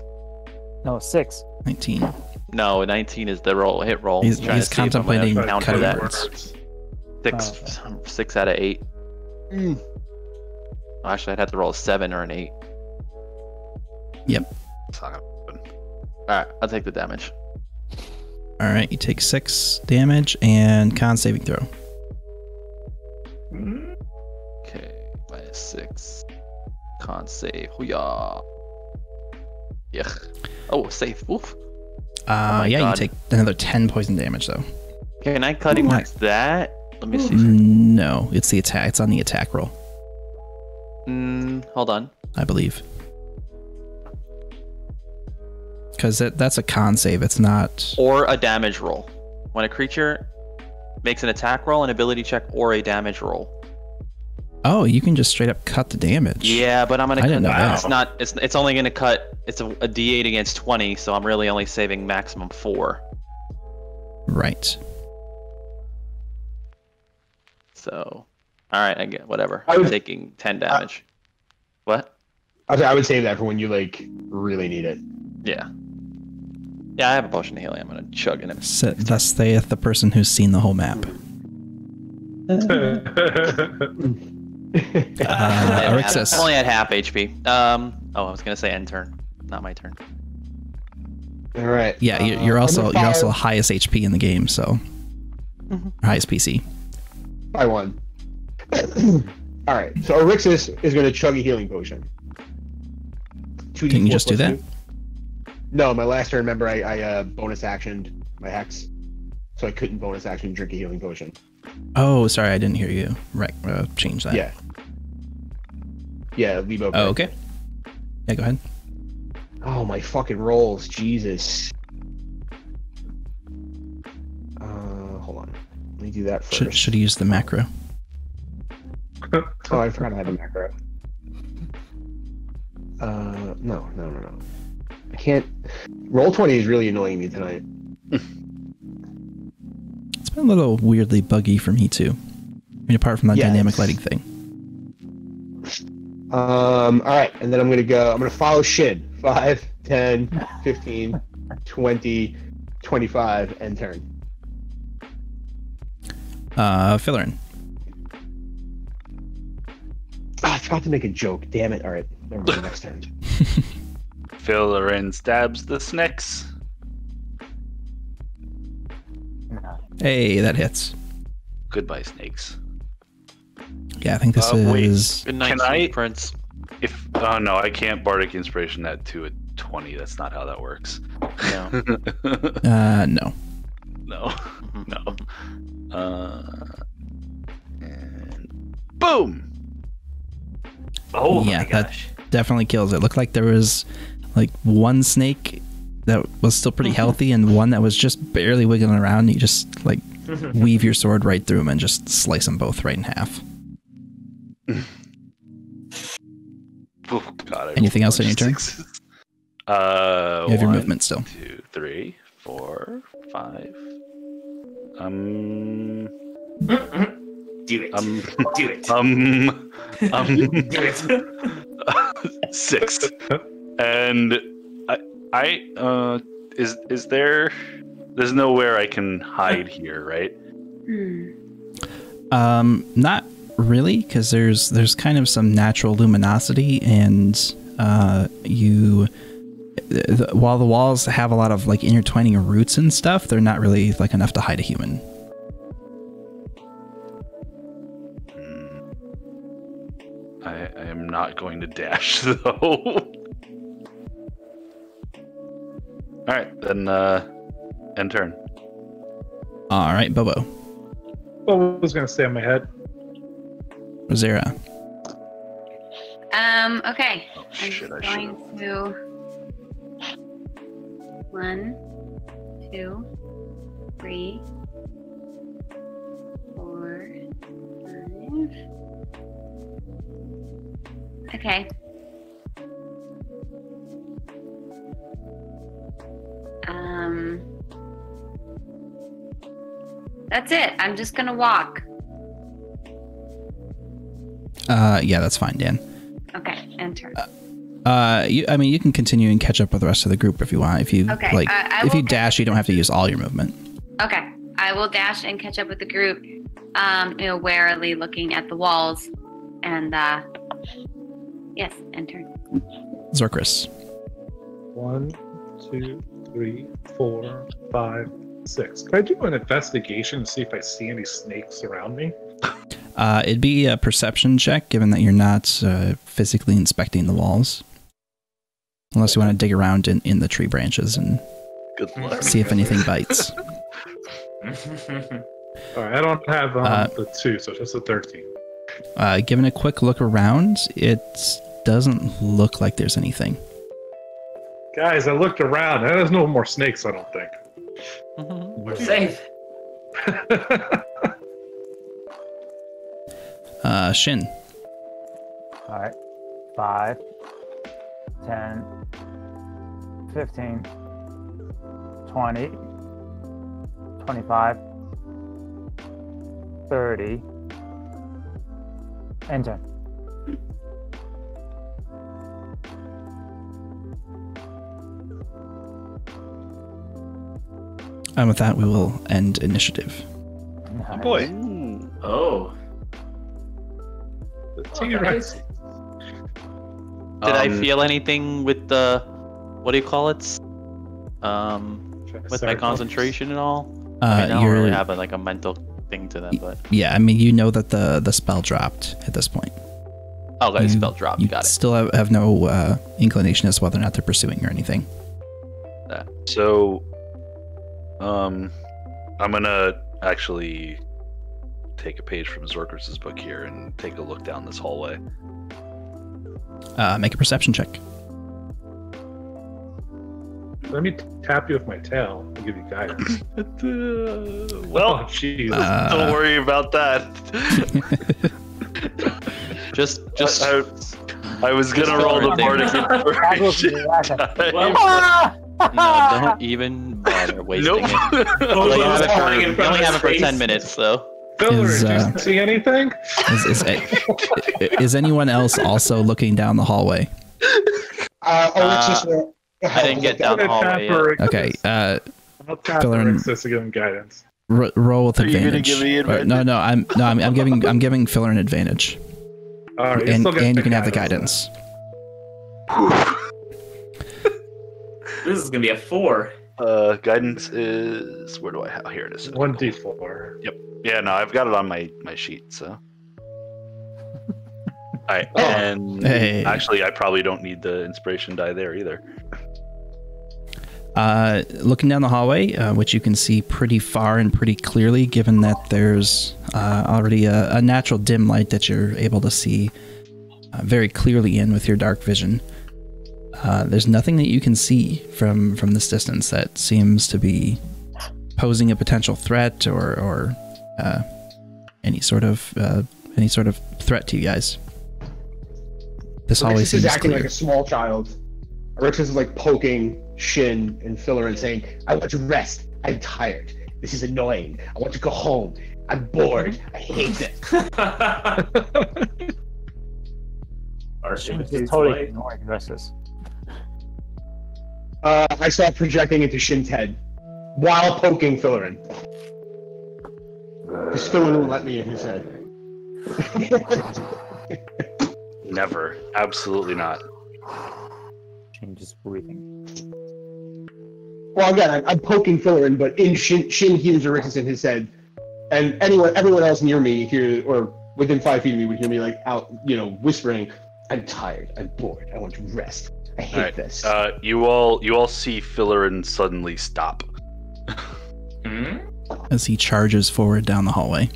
Speaker 3: No, 6.
Speaker 1: 19.
Speaker 2: No, 19 is the hit roll.
Speaker 1: He's-
Speaker 2: I'm trying
Speaker 1: he's
Speaker 2: to see if I'm gonna
Speaker 1: contemplating
Speaker 2: counter
Speaker 1: cutting
Speaker 2: that.
Speaker 1: words.
Speaker 2: Six out of 8. Actually, I'd have to roll a 7 or an 8.
Speaker 1: Yep.
Speaker 6: It's not gonna happen.
Speaker 2: Alright, I'll take the damage.
Speaker 1: All right, you take 6 damage and con saving throw.
Speaker 2: Okay, minus 6. Con save. Hoo-yah. Yeah. Oh, safe. Oof. my
Speaker 1: Yeah,
Speaker 2: God.
Speaker 1: you take another 10 poison damage though.
Speaker 2: Can I cutting
Speaker 1: Ooh.
Speaker 2: marks that? Let me see.
Speaker 1: No, it's the attack. It's on the attack roll,
Speaker 2: Hold on.
Speaker 1: I believe. Because that's a con save. It's not.
Speaker 2: Or a damage roll. When a creature makes an attack roll, an ability check, or a damage roll.
Speaker 1: Oh, you can just straight up cut the damage.
Speaker 2: Yeah, but I'm gonna.
Speaker 1: I didn't know that.
Speaker 2: It's not. It's only gonna cut. It's a D8 against 20, so I'm really only saving maximum 4.
Speaker 1: Right.
Speaker 2: So, all right, I get whatever.
Speaker 8: I
Speaker 2: I'm
Speaker 8: would-
Speaker 2: taking 10 damage. What?
Speaker 8: I would save that for when you like really need it.
Speaker 2: Yeah. Yeah, I have a potion of healing. I'm gonna chug in it.
Speaker 1: Thus saith the person who's seen the whole map. Arixis.
Speaker 2: I'm only at half HP. Oh, I was gonna say end turn, not my turn.
Speaker 8: All right.
Speaker 1: Yeah, you're also the highest HP in the game, so highest PC.
Speaker 8: By 1. All right. So Arixis is going to chug a healing potion. 2d4
Speaker 1: Can you just do
Speaker 8: plus
Speaker 1: that?
Speaker 8: 2. No, my last turn. Remember, I bonus actioned my hex, so I couldn't bonus action drink a healing potion.
Speaker 1: Oh, sorry, I didn't hear you. Right, change that.
Speaker 8: Yeah. Yeah, Lebo.
Speaker 1: Oh, okay. Yeah, go ahead.
Speaker 8: Oh, my fucking rolls. Jesus. Hold on. Let me do that first.
Speaker 1: Should have used the macro.
Speaker 8: Oh, I forgot I have a macro. No. I can't. Roll 20 is really annoying me tonight.
Speaker 1: It's been a little weirdly buggy for me too. I mean, apart from that
Speaker 8: Yes.
Speaker 1: dynamic lighting thing.
Speaker 8: All right, and then I'm gonna follow Shin. 5, 10, 15, 20, 25, and turn.
Speaker 1: Fillerin.
Speaker 8: Oh, I forgot to make a joke. Damn it. All right, never mind. Next turn.
Speaker 6: Fillerin stabs the snakes.
Speaker 3: No.
Speaker 1: Hey, that hits.
Speaker 6: Goodbye, snakes.
Speaker 1: Yeah, I think this
Speaker 6: Wait.
Speaker 1: is.
Speaker 2: Good night,
Speaker 6: Can I-
Speaker 2: sweet prince.
Speaker 6: If oh no, I can't bardic inspiration that to a 20. That's not how that works.
Speaker 2: No.
Speaker 1: No.
Speaker 6: No. No. And boom.
Speaker 4: Oh
Speaker 1: Yeah,
Speaker 4: my
Speaker 1: that-
Speaker 4: gosh.
Speaker 1: Definitely kills it. Looked like there was like one snake that was still pretty healthy and one that was just barely wiggling around. And you just like weave your sword right through them and just slice them both right in half.
Speaker 6: Oh god. I
Speaker 1: Anything
Speaker 6: rolled
Speaker 1: else on your turn?
Speaker 6: sixes.
Speaker 1: You have your
Speaker 6: 1,
Speaker 1: movement still.
Speaker 6: 2, 3, 4, 5.
Speaker 4: Do it. Do it. Do it.
Speaker 6: 6. And is there? There's nowhere I can hide here, right?
Speaker 1: Not really, because there's kind of some natural luminosity, and while the walls have a lot of like intertwining roots and stuff, they're not really like enough to hide a human.
Speaker 6: I am not going to dash though. All right, then end turn.
Speaker 1: All right, Bobo.
Speaker 7: What was going to stay on my head?
Speaker 1: Rosera.
Speaker 5: Okay.
Speaker 6: Oh
Speaker 5: I'm
Speaker 6: shit! I
Speaker 5: going
Speaker 6: should.
Speaker 5: to 1, 2, 3, 4, 5. Okay. That's it. I'm just gonna walk.
Speaker 1: Yeah, that's fine, Dan.
Speaker 5: Okay, enter.
Speaker 1: You can continue and catch up with the rest of the group if you want. If you
Speaker 5: Okay,
Speaker 1: like,
Speaker 5: I
Speaker 1: if you
Speaker 5: will
Speaker 1: dash, you don't have to use all your movement.
Speaker 5: Okay, I will dash and catch up with the group, warily looking at the walls, and yes, enter.
Speaker 1: Zorkris.
Speaker 7: 1, 2, 3, 4, 5, 6. Can I do an investigation to see if I see any snakes around me?
Speaker 1: It'd be a perception check, given that you're not physically inspecting the walls. Unless you want to dig around in the tree branches and
Speaker 6: Good luck.
Speaker 1: see if anything bites.
Speaker 7: All right, I don't have the 2, so it's just a 13.
Speaker 1: Given a quick look around, it doesn't look like there's anything.
Speaker 7: Guys, I looked around. There's no more snakes, I don't think.
Speaker 4: We're safe.
Speaker 1: Shin.
Speaker 3: All right. 5, 10, 15, 20, 25, 30. Enter.
Speaker 1: And with that, we will end initiative.
Speaker 6: Oh boy.
Speaker 4: Oh.
Speaker 7: T-Rex.
Speaker 2: Did I feel anything with the, what do you call it? With my concentration and all? I don't
Speaker 1: You're,
Speaker 2: really have a mental thing to them, but
Speaker 1: yeah, I mean, you know that the spell dropped at this point.
Speaker 2: okay, the spell dropped.
Speaker 1: You
Speaker 2: Got it.
Speaker 1: still have no inclination as to whether or not they're pursuing or anything.
Speaker 6: So, I'm gonna actually take a page from Zorkers' book here and take a look down this hallway.
Speaker 1: Make a perception check.
Speaker 7: Let me tap you with my tail and give you guidance.
Speaker 6: Well,
Speaker 7: Oh, jeez.
Speaker 6: don't worry about that.
Speaker 2: Just
Speaker 6: I was gonna roll the bardic inspiration.
Speaker 2: no, don't even bother wasting
Speaker 6: Nope.
Speaker 2: it. You only have it for 10 minutes, so.
Speaker 7: Filler,
Speaker 1: Is,
Speaker 7: did you see anything?
Speaker 1: Is anyone else also looking down the hallway?
Speaker 2: I didn't get down the hallway yet.
Speaker 1: Okay.
Speaker 7: I'll tap
Speaker 1: Filler and-
Speaker 7: Alexis to give him guidance.
Speaker 1: Roll with
Speaker 6: Are you gonna
Speaker 1: advantage.
Speaker 6: give me
Speaker 1: Or-
Speaker 6: advantage?
Speaker 1: I'm giving Filler an advantage,
Speaker 7: All right, you
Speaker 1: and
Speaker 7: still get
Speaker 1: you can have the guidance.
Speaker 4: This is gonna be a 4.
Speaker 6: Guidance is where do I have? Here it is.
Speaker 7: 1d4.
Speaker 6: Yeah, no, I've got it on my sheet. So. Alright,
Speaker 1: Oh.
Speaker 6: and
Speaker 1: Hey.
Speaker 6: actually, I probably don't need the inspiration die there either.
Speaker 1: Looking down the hallway, which you can see pretty far and pretty clearly, given that there's already a natural dim light that you're able to see very clearly in with your dark vision. There's nothing that you can see from this distance that seems to be posing a potential threat or any sort of threat to you guys. This hallway
Speaker 8: Alexis is
Speaker 1: seems
Speaker 8: acting
Speaker 1: clear.
Speaker 8: like a small child. Alexis is like poking Shin and Filler and saying, I want to rest. I'm tired. This is annoying. I want to go home. I'm bored. I hate this.
Speaker 3: She's just totally ignoring Restless.
Speaker 8: I start projecting into Shin's head while poking Fillerin. Because Fillerin won't let me in his head.
Speaker 6: Never, absolutely not.
Speaker 3: Changes breathing.
Speaker 8: Well, again, I'm poking Fillerin, but Shin hears Ericus in his head, and everyone else near me here, or within 5 feet of me, would hear me like out, whispering, "I'm tired. I'm bored. I want to rest. I hate
Speaker 6: Alright,
Speaker 8: this."
Speaker 6: you all see Fillerin suddenly stop.
Speaker 1: As he charges forward down the hallway.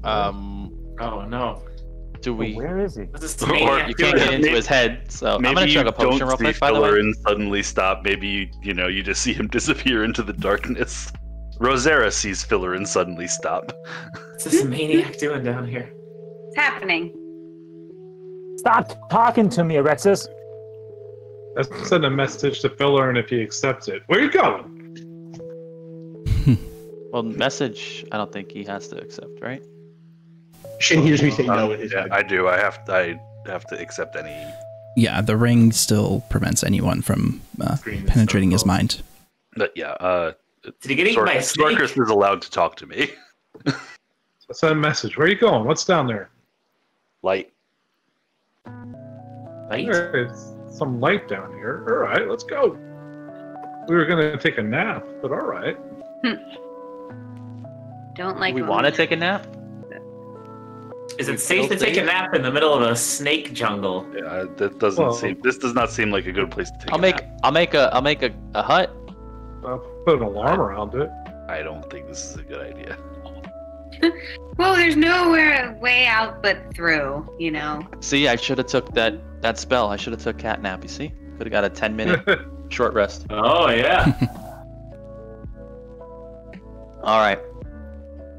Speaker 4: Oh no.
Speaker 2: Do we?
Speaker 3: Where is he?
Speaker 4: What's this
Speaker 6: Or
Speaker 4: maniac
Speaker 2: You can't get
Speaker 4: doing?
Speaker 2: into his head, so I'm
Speaker 6: Maybe
Speaker 2: gonna chug
Speaker 6: you
Speaker 2: a potion
Speaker 6: don't
Speaker 2: real
Speaker 6: see
Speaker 2: quick. By the way,
Speaker 6: Fillerin suddenly stop. Maybe you just see him disappear into the darkness. Rosera sees Fillerin suddenly stop.
Speaker 4: What's this maniac doing down here?
Speaker 5: It's happening.
Speaker 3: Stop talking to me, Alexis.
Speaker 7: Let's send a message to Filler, and if he accepts it, where are you going?
Speaker 2: well, message. I don't think he has to accept, right?
Speaker 8: Shin hears me say no in his
Speaker 6: Yeah,
Speaker 8: head.
Speaker 6: I do. I have to accept any.
Speaker 1: Yeah, the ring still prevents anyone from
Speaker 4: Screen is
Speaker 1: penetrating
Speaker 4: so
Speaker 1: his
Speaker 4: cool.
Speaker 1: mind.
Speaker 6: But yeah,
Speaker 4: Did he get eaten by a snake?
Speaker 6: Zorkers is allowed to talk to me.
Speaker 7: Send a message. Where are you going? What's down there?
Speaker 6: Light.
Speaker 4: Right?
Speaker 7: There's some light down here. All right, let's go. We were gonna take a nap, but all right.
Speaker 5: Don't like.
Speaker 2: we
Speaker 5: when
Speaker 2: want to take a nap.
Speaker 4: Is it safe to take a nap in the middle of a snake jungle?
Speaker 6: Yeah, that doesn't
Speaker 7: Well-
Speaker 6: seem. This does not seem like a good place to take.
Speaker 2: I'll make a hut.
Speaker 7: I'll put an alarm around it.
Speaker 6: I don't think this is a good idea.
Speaker 5: Well, there's nowhere way out but through.
Speaker 2: See, I should have took that spell. I should have took cat nap. You see, could have got a 10-minute short rest.
Speaker 4: Oh yeah.
Speaker 2: All right,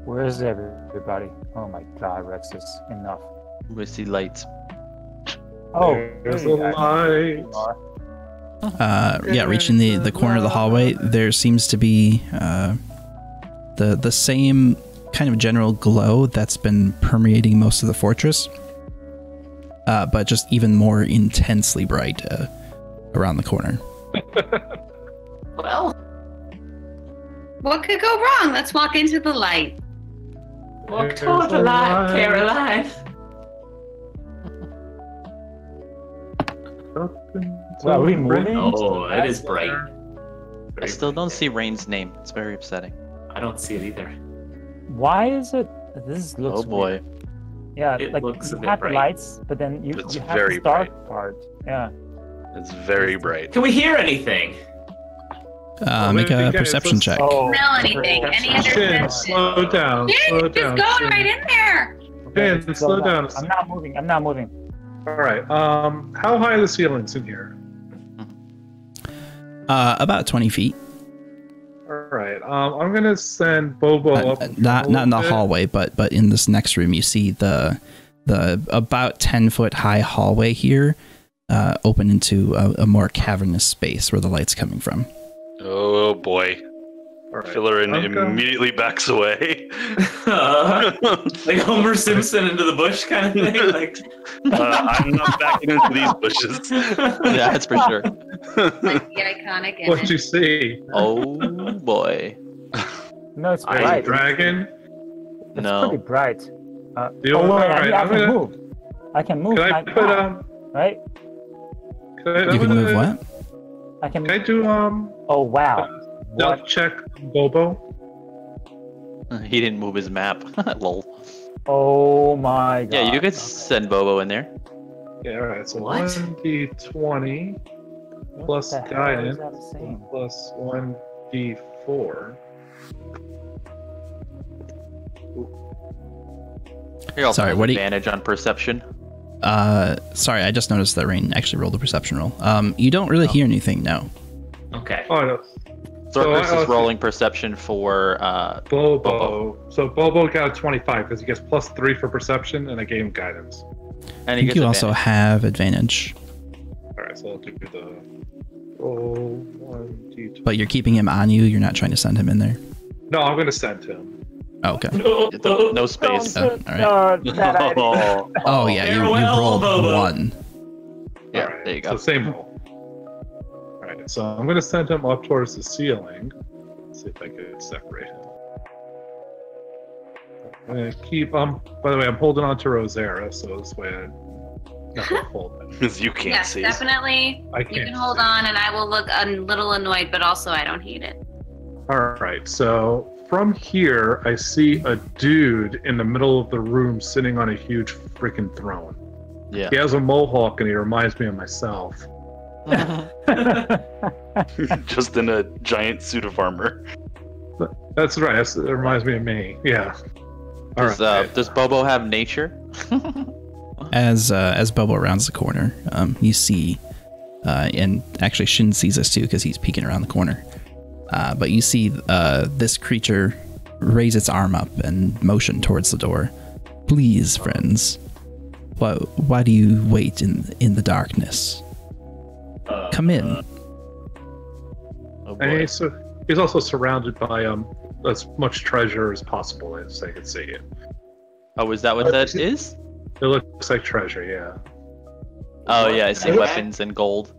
Speaker 3: Where is everybody? Oh my God, Rexus, enough.
Speaker 2: we see lights.
Speaker 3: Oh,
Speaker 7: There's a
Speaker 3: there
Speaker 7: light.
Speaker 3: you are.
Speaker 1: Yeah, reaching the corner of the hallway, there seems to be the same kind of general glow that's been permeating most of the fortress, but just even more intensely bright around the corner.
Speaker 4: Well,
Speaker 5: What could go wrong? Let's walk into the light.
Speaker 4: walk toward the light, Caroline.
Speaker 3: Well, are we moving?
Speaker 4: Oh, it is bright.
Speaker 2: I still don't see Rain's name. It's very upsetting.
Speaker 4: I don't see it either.
Speaker 3: Why is it? This looks.
Speaker 2: Oh boy.
Speaker 3: weird. Yeah,
Speaker 4: It
Speaker 3: like
Speaker 4: looks a
Speaker 3: you
Speaker 4: bit
Speaker 3: have the
Speaker 4: bright.
Speaker 3: lights, but then you
Speaker 6: It's
Speaker 3: have
Speaker 6: very
Speaker 3: the dark part. Yeah.
Speaker 6: It's very bright.
Speaker 4: Can we hear anything?
Speaker 1: Make a
Speaker 7: Okay,
Speaker 1: perception
Speaker 7: let's-
Speaker 1: check.
Speaker 3: Oh,
Speaker 5: Smell anything? Any other
Speaker 7: Shin,
Speaker 5: senses?
Speaker 7: slow down. Slow
Speaker 5: Just
Speaker 7: down.
Speaker 5: going
Speaker 7: Shin.
Speaker 5: right in there.
Speaker 7: Shin, slow down.
Speaker 3: I'm not moving. I'm not moving.
Speaker 7: All right. How high are the ceilings in here?
Speaker 1: About 20 feet.
Speaker 7: All right. I'm gonna send Bobo up.
Speaker 1: Not in the
Speaker 7: a little bit.
Speaker 1: hallway, but in this next room, you see the about 10-foot high hallway here, open into a more cavernous space where the light's coming from.
Speaker 6: Oh boy.
Speaker 7: All right.
Speaker 6: Fillerin
Speaker 7: I'm going-
Speaker 6: immediately backs away.
Speaker 4: Like Homer Simpson into the bush kind of thing. Like,
Speaker 6: I'm not backing into these bushes.
Speaker 2: Yeah, that's for sure.
Speaker 5: Like the iconic
Speaker 7: What'd
Speaker 5: image.
Speaker 7: you see?
Speaker 2: Oh boy.
Speaker 3: No, it's
Speaker 4: I-
Speaker 3: bright.
Speaker 7: Dragon?
Speaker 3: It's
Speaker 2: No.
Speaker 3: pretty bright.
Speaker 7: You
Speaker 3: Oh wait,
Speaker 7: all
Speaker 3: I
Speaker 7: right,
Speaker 3: I
Speaker 7: I'm
Speaker 3: can
Speaker 7: gonna-
Speaker 3: move. I can move.
Speaker 7: Can I
Speaker 3: my
Speaker 7: put
Speaker 3: path, right?
Speaker 1: You can move what?
Speaker 3: I can.
Speaker 7: Can I do
Speaker 3: Oh wow.
Speaker 7: stealth
Speaker 3: What?
Speaker 7: check Bobo?
Speaker 2: He didn't move his map. Lol.
Speaker 3: Oh my god.
Speaker 2: Yeah, you could send Bobo in there.
Speaker 7: Yeah, all right. So
Speaker 4: What?
Speaker 7: 1d20 plus
Speaker 3: What the hell is
Speaker 7: guidance
Speaker 3: that saying?
Speaker 7: plus 1d4.
Speaker 2: He also
Speaker 1: Sorry,
Speaker 2: has
Speaker 1: what do you-
Speaker 2: advantage on perception.
Speaker 1: Sorry, I just noticed that Rain actually rolled a perception roll. You don't really hear anything, no.
Speaker 4: okay.
Speaker 7: Oh no,
Speaker 2: Thorkus
Speaker 7: I-
Speaker 2: is rolling perception for
Speaker 7: Bobo. So Bobo got a 25 because he gets plus 3 for perception, and I gave him guidance.
Speaker 2: and
Speaker 1: I
Speaker 2: he
Speaker 1: think
Speaker 2: gets
Speaker 1: you also
Speaker 2: advantage.
Speaker 1: have advantage,
Speaker 7: All right, so I'll do the roll 1d20.
Speaker 1: but you're keeping him on you. You're not trying to send him in there.
Speaker 7: No, I'm gonna send him.
Speaker 1: Oh, okay.
Speaker 2: No space.
Speaker 1: Oh, all right.
Speaker 3: Bad idea.
Speaker 6: Oh,
Speaker 1: Oh yeah, you
Speaker 4: Farewell,
Speaker 1: rolled
Speaker 4: Bobo.
Speaker 1: 1.
Speaker 2: Yeah,
Speaker 7: All right,
Speaker 2: there you
Speaker 7: So
Speaker 2: go.
Speaker 7: same roll. All right, so I'm gonna send him up towards the ceiling. Let's see if I can separate him. I'm gonna keep. By the way, I'm holding on to Rosera, so this way I'm not gonna hold it.
Speaker 6: because you can't
Speaker 5: Yes,
Speaker 6: see.
Speaker 5: definitely.
Speaker 7: I
Speaker 5: You
Speaker 7: can't.
Speaker 5: can hold
Speaker 7: see.
Speaker 5: on, and I will look a little annoyed, but also I don't hate it.
Speaker 7: All right, so from here, I see a dude in the middle of the room sitting on a huge freaking throne.
Speaker 2: Yeah.
Speaker 7: He has a mohawk, and he reminds me of myself.
Speaker 6: Just in a giant suit of armor.
Speaker 7: That's right. It reminds me of me. Yeah. All
Speaker 2: Does,
Speaker 7: right.
Speaker 2: does Bobo have nature?
Speaker 1: As Bobo rounds the corner, you see, and actually Shin sees this too because he's peeking around the corner. But you see this creature raise its arm up and motion towards the door. Please, friends, why do you wait in the darkness? Come in.
Speaker 2: Oh
Speaker 7: And
Speaker 2: boy.
Speaker 7: he's also surrounded by as much treasure as possible, as they can see it.
Speaker 2: Oh, is that what that is?
Speaker 7: It looks like treasure, yeah.
Speaker 2: Oh yeah, I see
Speaker 8: What?
Speaker 2: weapons and gold.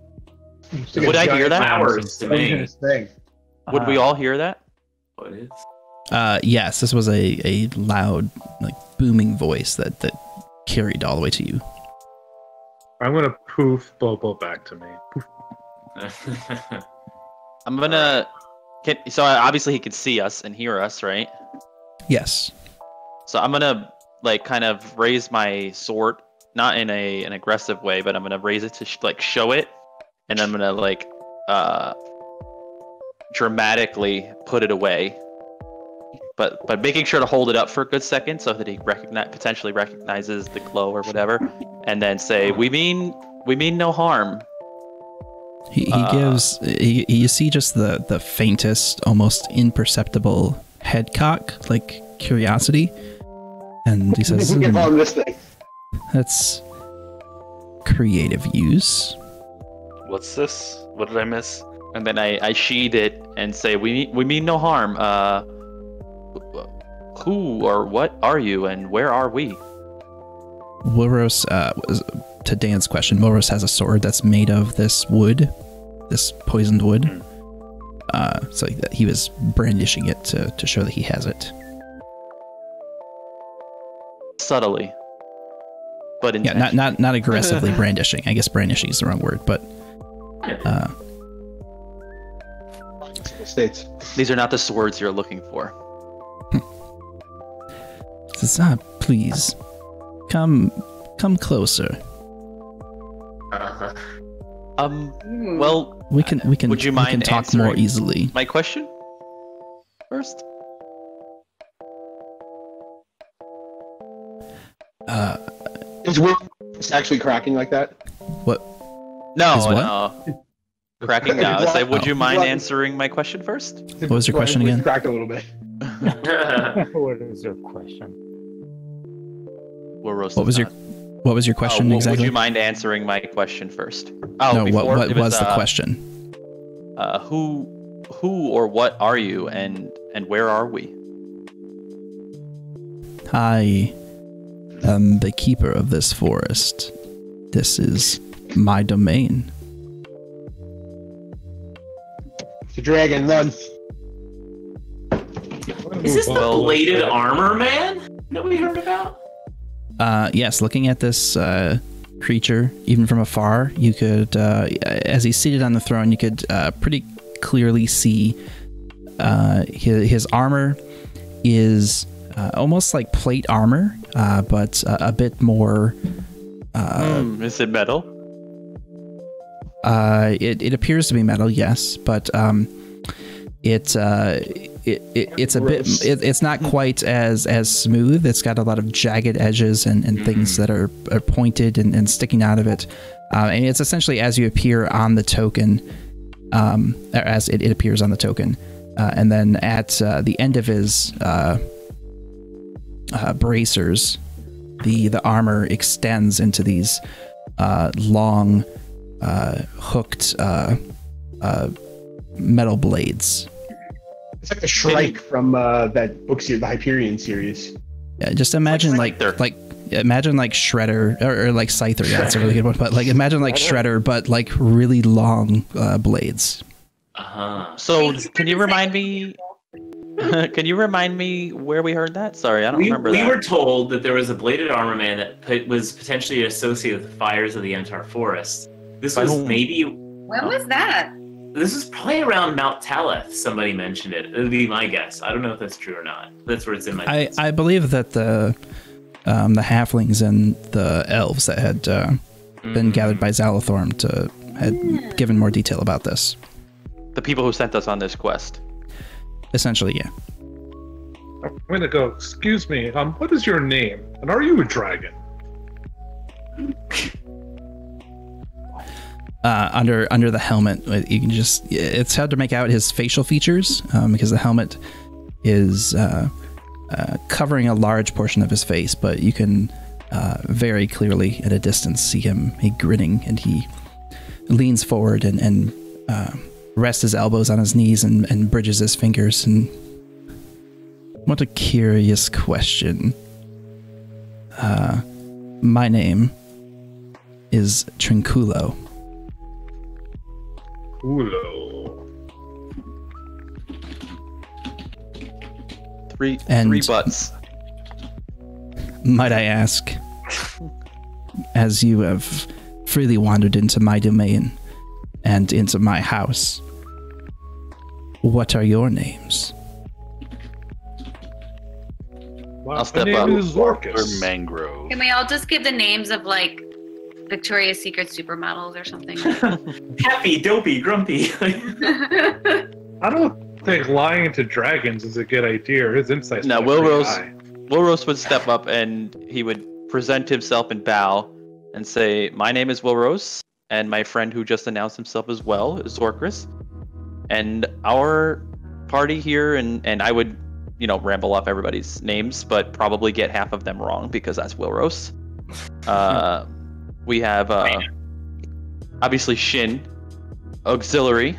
Speaker 8: It's like
Speaker 2: Would
Speaker 8: a
Speaker 2: I hear
Speaker 8: giant
Speaker 2: that?
Speaker 4: Flowers to me.
Speaker 8: poisonous thing.
Speaker 2: Would we all hear that?
Speaker 4: What is?
Speaker 1: Yes, this was a loud, like booming voice that carried all the way to you.
Speaker 7: I'm gonna poof Bobo back to me.
Speaker 2: I'm gonna. So obviously he can see us and hear us, right?
Speaker 1: Yes.
Speaker 2: So I'm gonna like kind of raise my sword, not in an aggressive way, but I'm gonna raise it to show it, and I'm gonna like dramatically put it away, but making sure to hold it up for a good second so that he potentially recognizes the glow or whatever, and then say, "We mean no harm."
Speaker 1: He gives. You see just the faintest, almost imperceptible head cock, like curiosity, and he says,
Speaker 8: We can harm this thing.
Speaker 1: "That's creative use.
Speaker 6: What's this? What did I miss?
Speaker 2: And then I sheathe it and say, we mean no harm. Who or what are you, and where are we?
Speaker 1: Wilros, to Dan's question, Wilros has a sword that's made of this wood, this poisoned wood. So he was brandishing it to show that he has it.
Speaker 2: Subtly, but
Speaker 1: yeah, not aggressively brandishing. I guess brandishing is the wrong word, but
Speaker 8: States.
Speaker 2: These are not the swords you're looking for.
Speaker 1: Says, please, come closer.
Speaker 2: Well,
Speaker 1: we can
Speaker 2: would you mind
Speaker 1: talk more
Speaker 2: answering
Speaker 1: easily.
Speaker 2: my question first?
Speaker 8: Is Will actually cracking like that?
Speaker 1: What?
Speaker 2: No,
Speaker 1: Is what?
Speaker 2: no. Cracking now. I say, would you mind answering my question first?
Speaker 1: What was your question again?
Speaker 8: Cracked a little bit.
Speaker 3: What is your question?
Speaker 2: What
Speaker 1: was your question exactly?
Speaker 2: Would you mind answering my question first? Oh,
Speaker 1: no.
Speaker 2: before,
Speaker 1: What was the question?
Speaker 2: Who or what are you, and where are we?
Speaker 1: I am the keeper of this forest. This is my domain.
Speaker 8: The dragon, run.
Speaker 4: Is this the bladed armor man that we heard about?
Speaker 1: Yes, looking at this creature, even from afar, you could, as he's seated on the throne, you could pretty clearly see his armor is almost like plate armor, but a bit more.
Speaker 2: Is it metal?
Speaker 1: It appears to be metal, yes, but it's a bit. It's not quite as smooth. It's got a lot of jagged edges and things that are pointed and sticking out of it. And it's essentially as you appear on the token, as it appears on the token, and then at the end of his bracers, the armor extends into these long hooked metal blades.
Speaker 8: It's like the Shrike from that book series, the Hyperion series.
Speaker 1: Yeah, just imagine imagine like Shredder or like Scyther. Yeah, that's a really good one. But like imagine like Shredder, but like really long blades.
Speaker 2: So can you remind me? Can you remind me where we heard that? Sorry, I don't remember that.
Speaker 4: We were told that there was a bladed armor man that was potentially associated with the fires of the Antar Forest. This was maybe...
Speaker 5: When was that?
Speaker 4: This was probably around Mount Talith. Somebody mentioned it. It would be my guess. I don't know if that's true or not. That's where it's in my notes.
Speaker 1: I believe that the halflings and the elves that had been gathered by Zalathorn had given more detail about this.
Speaker 2: The people who sent us on this quest.
Speaker 1: Essentially, yeah.
Speaker 7: I'm going to go, excuse me, what is your name? And are you a dragon?
Speaker 1: Under the helmet, you can it's hard to make out his facial features because the helmet is covering a large portion of his face, but you can very clearly at a distance see him grinning, and he leans forward and rests his elbows on his knees and bridges his fingers. And what a curious question. My name is Trinculo.
Speaker 2: Three butts.
Speaker 1: Might I ask, as you have freely wandered into my domain and into my house, what are your names?
Speaker 2: I'll step
Speaker 7: My
Speaker 2: up.
Speaker 7: name is
Speaker 6: Or
Speaker 7: Zorkus.
Speaker 6: mangrove.
Speaker 5: Can we all just give the names of like Victoria's Secret supermodels or something?
Speaker 4: Happy, dopey, grumpy.
Speaker 7: I don't think lying to dragons is a good idea. His insight's
Speaker 2: No,
Speaker 7: not pretty
Speaker 2: Will
Speaker 7: high.
Speaker 2: Rose would step up and he would present himself and bow and say, "My name is Will Rose, and my friend who just announced himself as well is Zorkus. And our party here," and I would, ramble off everybody's names, but probably get half of them wrong because that's Will Rose. We have obviously Shin, Auxiliary.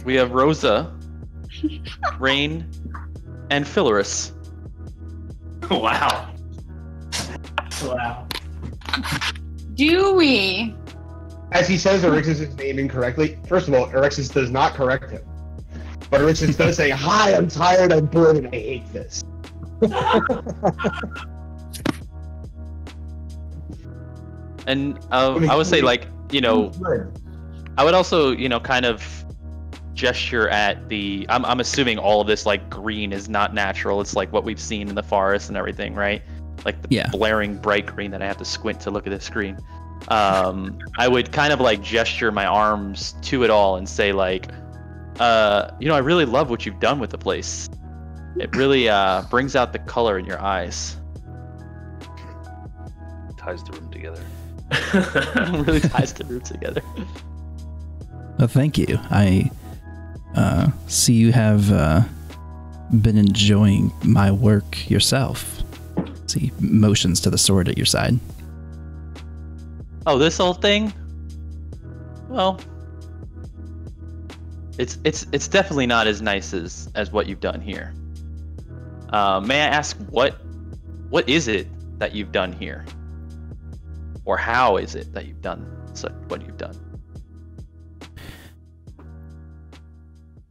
Speaker 2: We have Rosa, Rain, and Philorus.
Speaker 4: Wow. Wow.
Speaker 9: Do we?
Speaker 8: As he says Erixus' name incorrectly, first of all, Erixus does not correct him. But Erixus does say, "Hi, I'm tired, I'm bored, and I hate this."
Speaker 2: And I would say, like, you know, I would also, you know, kind of gesture at the. I'm assuming all of this, like, green is not natural. It's like what we've seen in the forest and everything, right? Like the blaring bright green that I have to squint to look at the screen. I would kind of like gesture my arms to it all and say, like, you know, I really love what you've done with the place. It really brings out the color in your eyes.
Speaker 6: Ties the room together.
Speaker 2: Really ties the room together.
Speaker 1: Well, thank you. I see you have been enjoying my work yourself. See motions to the sword at your side.
Speaker 2: Oh, this whole thing? Well, it's definitely not as nice as what you've done here. May I ask what is it that you've done here? Or how is it that you've done what you've done?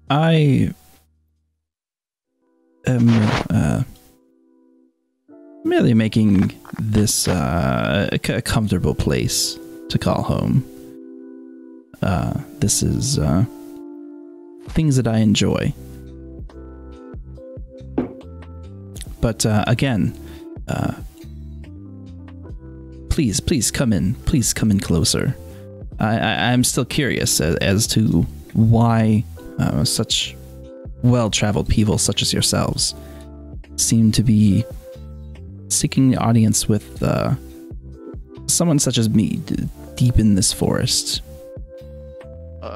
Speaker 1: I am merely making this a comfortable place to call home. This is things that I enjoy. But again, please come in. Please come in closer. I'm still curious as to why such well-traveled people such as yourselves seem to be seeking the audience with someone such as me deep in this forest.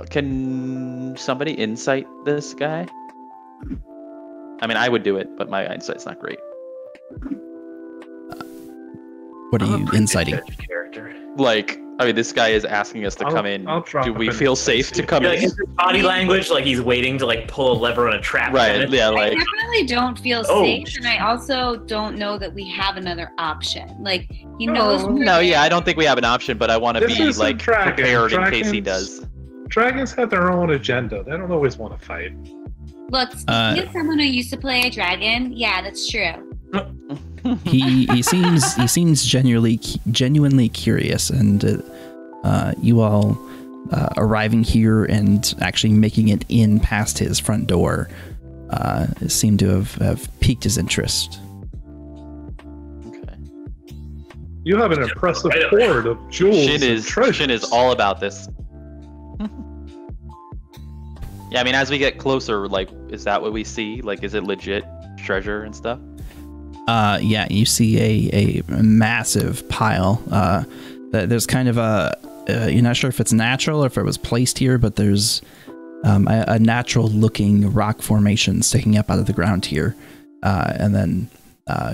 Speaker 2: Can somebody insight this guy? I mean, I would do it, but my insight's not great.
Speaker 1: What are you inciting?
Speaker 4: Character.
Speaker 2: Like, I mean, this guy is asking us to come in. Do we feel safe to come
Speaker 4: Yeah,
Speaker 2: in?
Speaker 4: like his body language, like he's waiting to like pull a lever on a trap.
Speaker 2: Right, yeah,
Speaker 9: I
Speaker 2: like,
Speaker 9: definitely don't feel
Speaker 4: Oh.
Speaker 9: safe, and I also don't know that we have another option. Like, he knows. we're
Speaker 2: no, yeah,
Speaker 9: there.
Speaker 2: I don't think we have an option, but I want to
Speaker 7: This
Speaker 2: be,
Speaker 7: isn't
Speaker 2: like,
Speaker 7: Dragon.
Speaker 2: prepared in case he
Speaker 7: Dragons-
Speaker 2: does.
Speaker 7: Dragons have their own agenda. They don't always want to fight.
Speaker 9: Look, speaking of someone who used to play a dragon, yeah, that's true.
Speaker 1: he seems genuinely curious, and you all arriving here and actually making it in past his front door seem to have piqued his interest.
Speaker 2: Okay.
Speaker 7: You have an impressive hoard of jewels
Speaker 2: Shin
Speaker 7: and
Speaker 2: is
Speaker 7: treasures.
Speaker 2: all about this. Yeah, I mean, as we get closer, like, is that what we see? Like, is it legit treasure and stuff?
Speaker 1: Yeah, you see a massive pile. There's kind of you're not sure if it's natural or if it was placed here, but there's a natural-looking rock formation sticking up out of the ground here, and then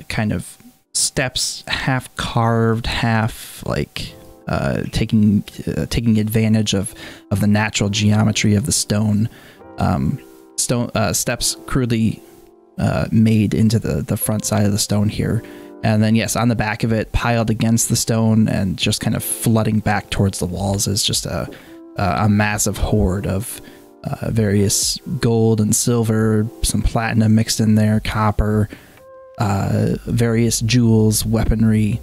Speaker 1: kind of steps, half carved, half like taking advantage of the natural geometry of the stone. Steps crudely made into the front side of the stone here, and then yes, on the back of it, piled against the stone and just kind of flooding back towards the walls, is just a massive hoard of various gold and silver, some platinum mixed in there, copper, various jewels, weaponry,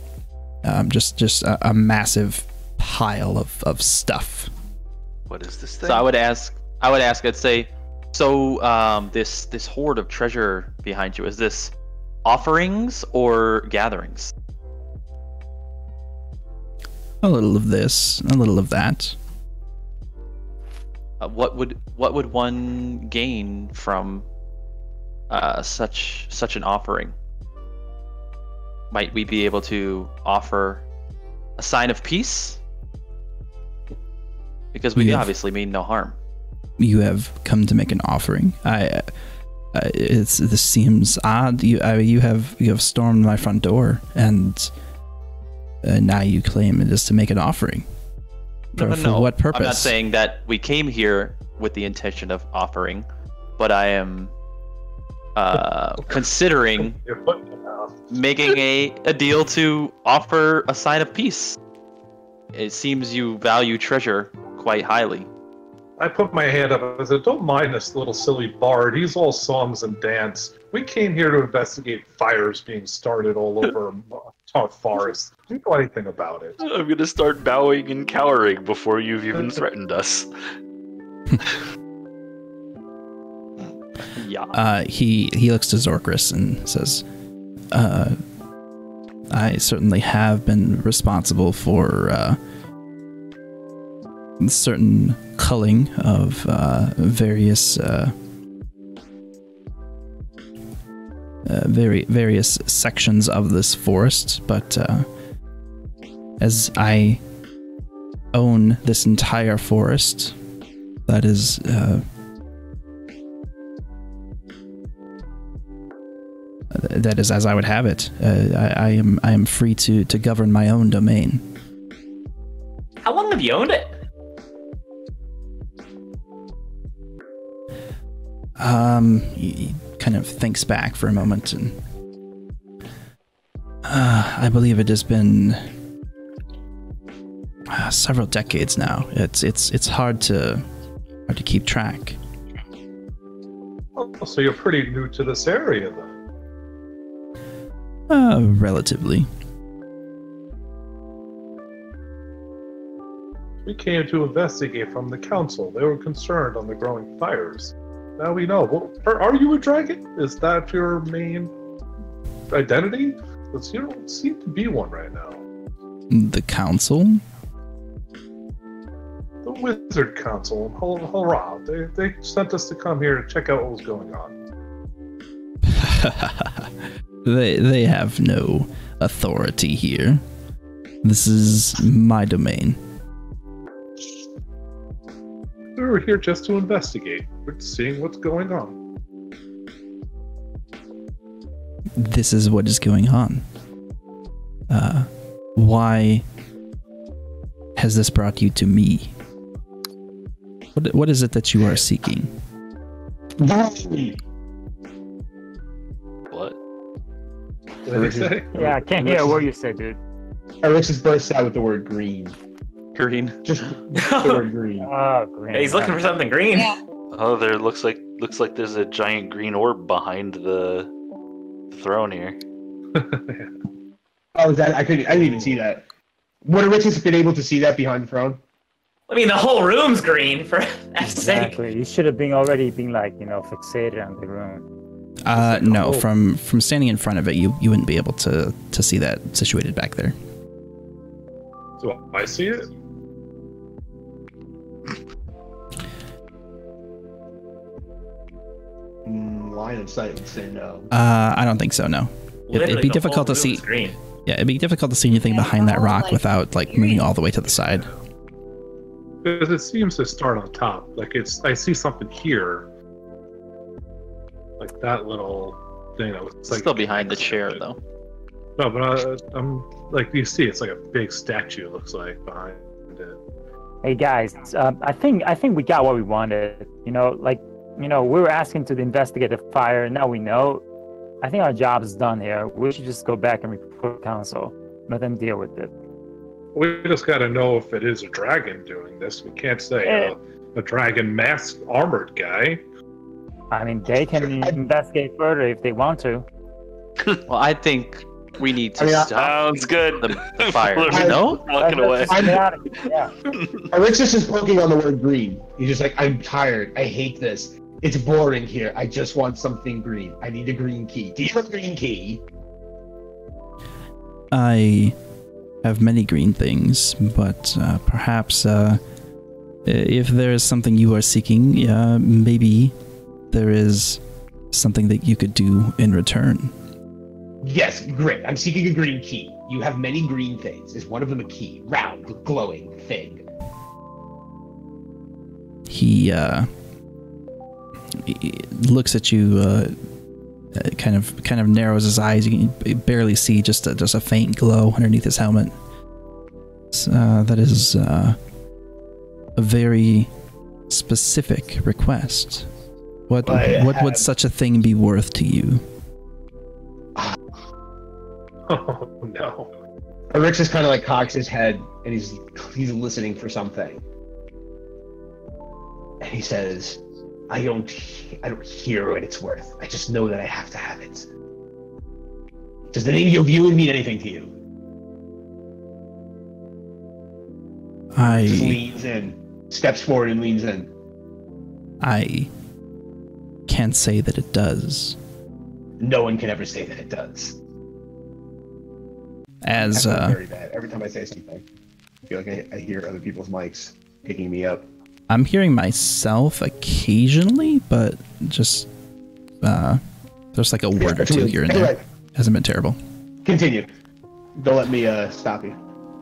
Speaker 1: just a massive pile of stuff.
Speaker 6: What is this thing?
Speaker 2: So I would ask, I'd say, so this hoard of treasure behind you, is this offerings or gatherings?
Speaker 1: A little of this, a little of that.
Speaker 2: What would one gain from such an offering? Might we be able to offer a sign of peace? Because we obviously mean no harm.
Speaker 1: You have come to make an offering. This seems odd. You have stormed my front door, and now you claim it is to make an offering.
Speaker 2: No.
Speaker 1: For what purpose?
Speaker 2: I'm not saying that we came here with the intention of offering, but I am considering
Speaker 7: You're putting them out.
Speaker 2: making a deal to offer a sign of peace. It seems you value treasure quite highly.
Speaker 7: I put my hand up. I said, "Don't mind this little silly bard. He's all songs and dance. We came here to investigate fires being started all over our forest. Do you know anything about it?"
Speaker 6: I'm gonna start bowing and cowering before you've even threatened us.
Speaker 2: Yeah.
Speaker 1: He looks to Zorkris and says, I certainly have been responsible for certain culling of various various sections of this forest, but as I own this entire forest, that is as I would have it. I am free to govern my own domain.
Speaker 4: How long have you owned it?
Speaker 1: He kind of thinks back for a moment, and I believe it has been several decades now. It's hard to keep track.
Speaker 7: Oh, so you're pretty new to this area, then.
Speaker 1: Relatively.
Speaker 7: We came to investigate from the council. They were concerned on the growing fires. Now we know. Well, are you a dragon? Is that your main identity? Because you don't seem to be one right now.
Speaker 1: The council?
Speaker 7: The Wizard Council. Hurrah. They sent us to come here to check out what was going on.
Speaker 1: They have no authority here. This is my domain.
Speaker 7: We were here just to investigate. We're seeing what's going on.
Speaker 1: This is what is going on. Why has this brought you to me? What is it that you are seeking?
Speaker 6: What?
Speaker 7: What did he say?
Speaker 3: Yeah, I can't hear what you said, dude.
Speaker 8: Alexis bursts out with the word green.
Speaker 2: Green.
Speaker 8: Just the word green.
Speaker 3: Oh, great.
Speaker 4: Hey, he's looking for something green.
Speaker 9: Yeah.
Speaker 6: Oh, there looks like there's a giant green orb behind the throne here.
Speaker 8: Oh, is that I didn't even see that. Would Alexis have been able to see that behind the throne?
Speaker 4: I mean, the whole room's green, for F's sake.
Speaker 3: Exactly. You should have already been fixated on the room.
Speaker 1: No, from standing in front of it, you wouldn't be able to see that situated back there.
Speaker 7: Do I see it?
Speaker 8: Line of sight would say no.
Speaker 1: I don't think so. No, it'd be
Speaker 4: the
Speaker 1: difficult
Speaker 4: whole
Speaker 1: to see.
Speaker 4: room's green.
Speaker 1: Yeah, it'd be difficult to see anything behind that rock without moving all the way to the side.
Speaker 7: Because it seems to start on top. I see something here. Like that little thing that was
Speaker 2: Still behind the chair, though.
Speaker 7: No, but I'm you see, it's like a big statue. It looks like behind it.
Speaker 3: Hey guys, I think we got what we wanted. We were asking to investigate the fire. Now we know. I think our job is done here. We should just go back and report to council. Let them deal with it.
Speaker 7: We just got to know if it is a dragon doing this. We can't say a dragon masked armored guy.
Speaker 3: I mean, they can investigate further if they want to.
Speaker 2: Well, I think we need to stop
Speaker 6: Sounds good.
Speaker 2: the fire. No?
Speaker 6: Walking away.
Speaker 3: Yeah.
Speaker 8: Alexis is poking on the word green. He's just like, I'm tired. I hate this. It's boring here. I just want something green. I need a green key. Do you have a green key?
Speaker 1: I have many green things, but perhaps if there is something you are seeking, maybe there is something that you could do in return.
Speaker 8: Yes, great. I'm seeking a green key. You have many green things. Is one of them a key? Round, glowing thing.
Speaker 1: He looks at you, kind of narrows his eyes. You can barely see just a faint glow underneath his helmet. That is a very specific request. What would such a thing be worth to you?
Speaker 7: Oh no.
Speaker 8: Rix is kind of like cocks his head and he's listening for something. And he says, I don't hear what it's worth. I just know that I have to have it. Does the name of you mean anything to you? Just leans in, steps forward and leans in.
Speaker 1: I can't say that it does.
Speaker 8: No one can ever say that it does.
Speaker 1: As
Speaker 8: very bad. Every time I say something, I feel like I hear other people's mics picking me up.
Speaker 1: I'm hearing myself occasionally, but just there's like a word or two here and there. Hasn't been terrible.
Speaker 8: Continue. Don't let me stop you.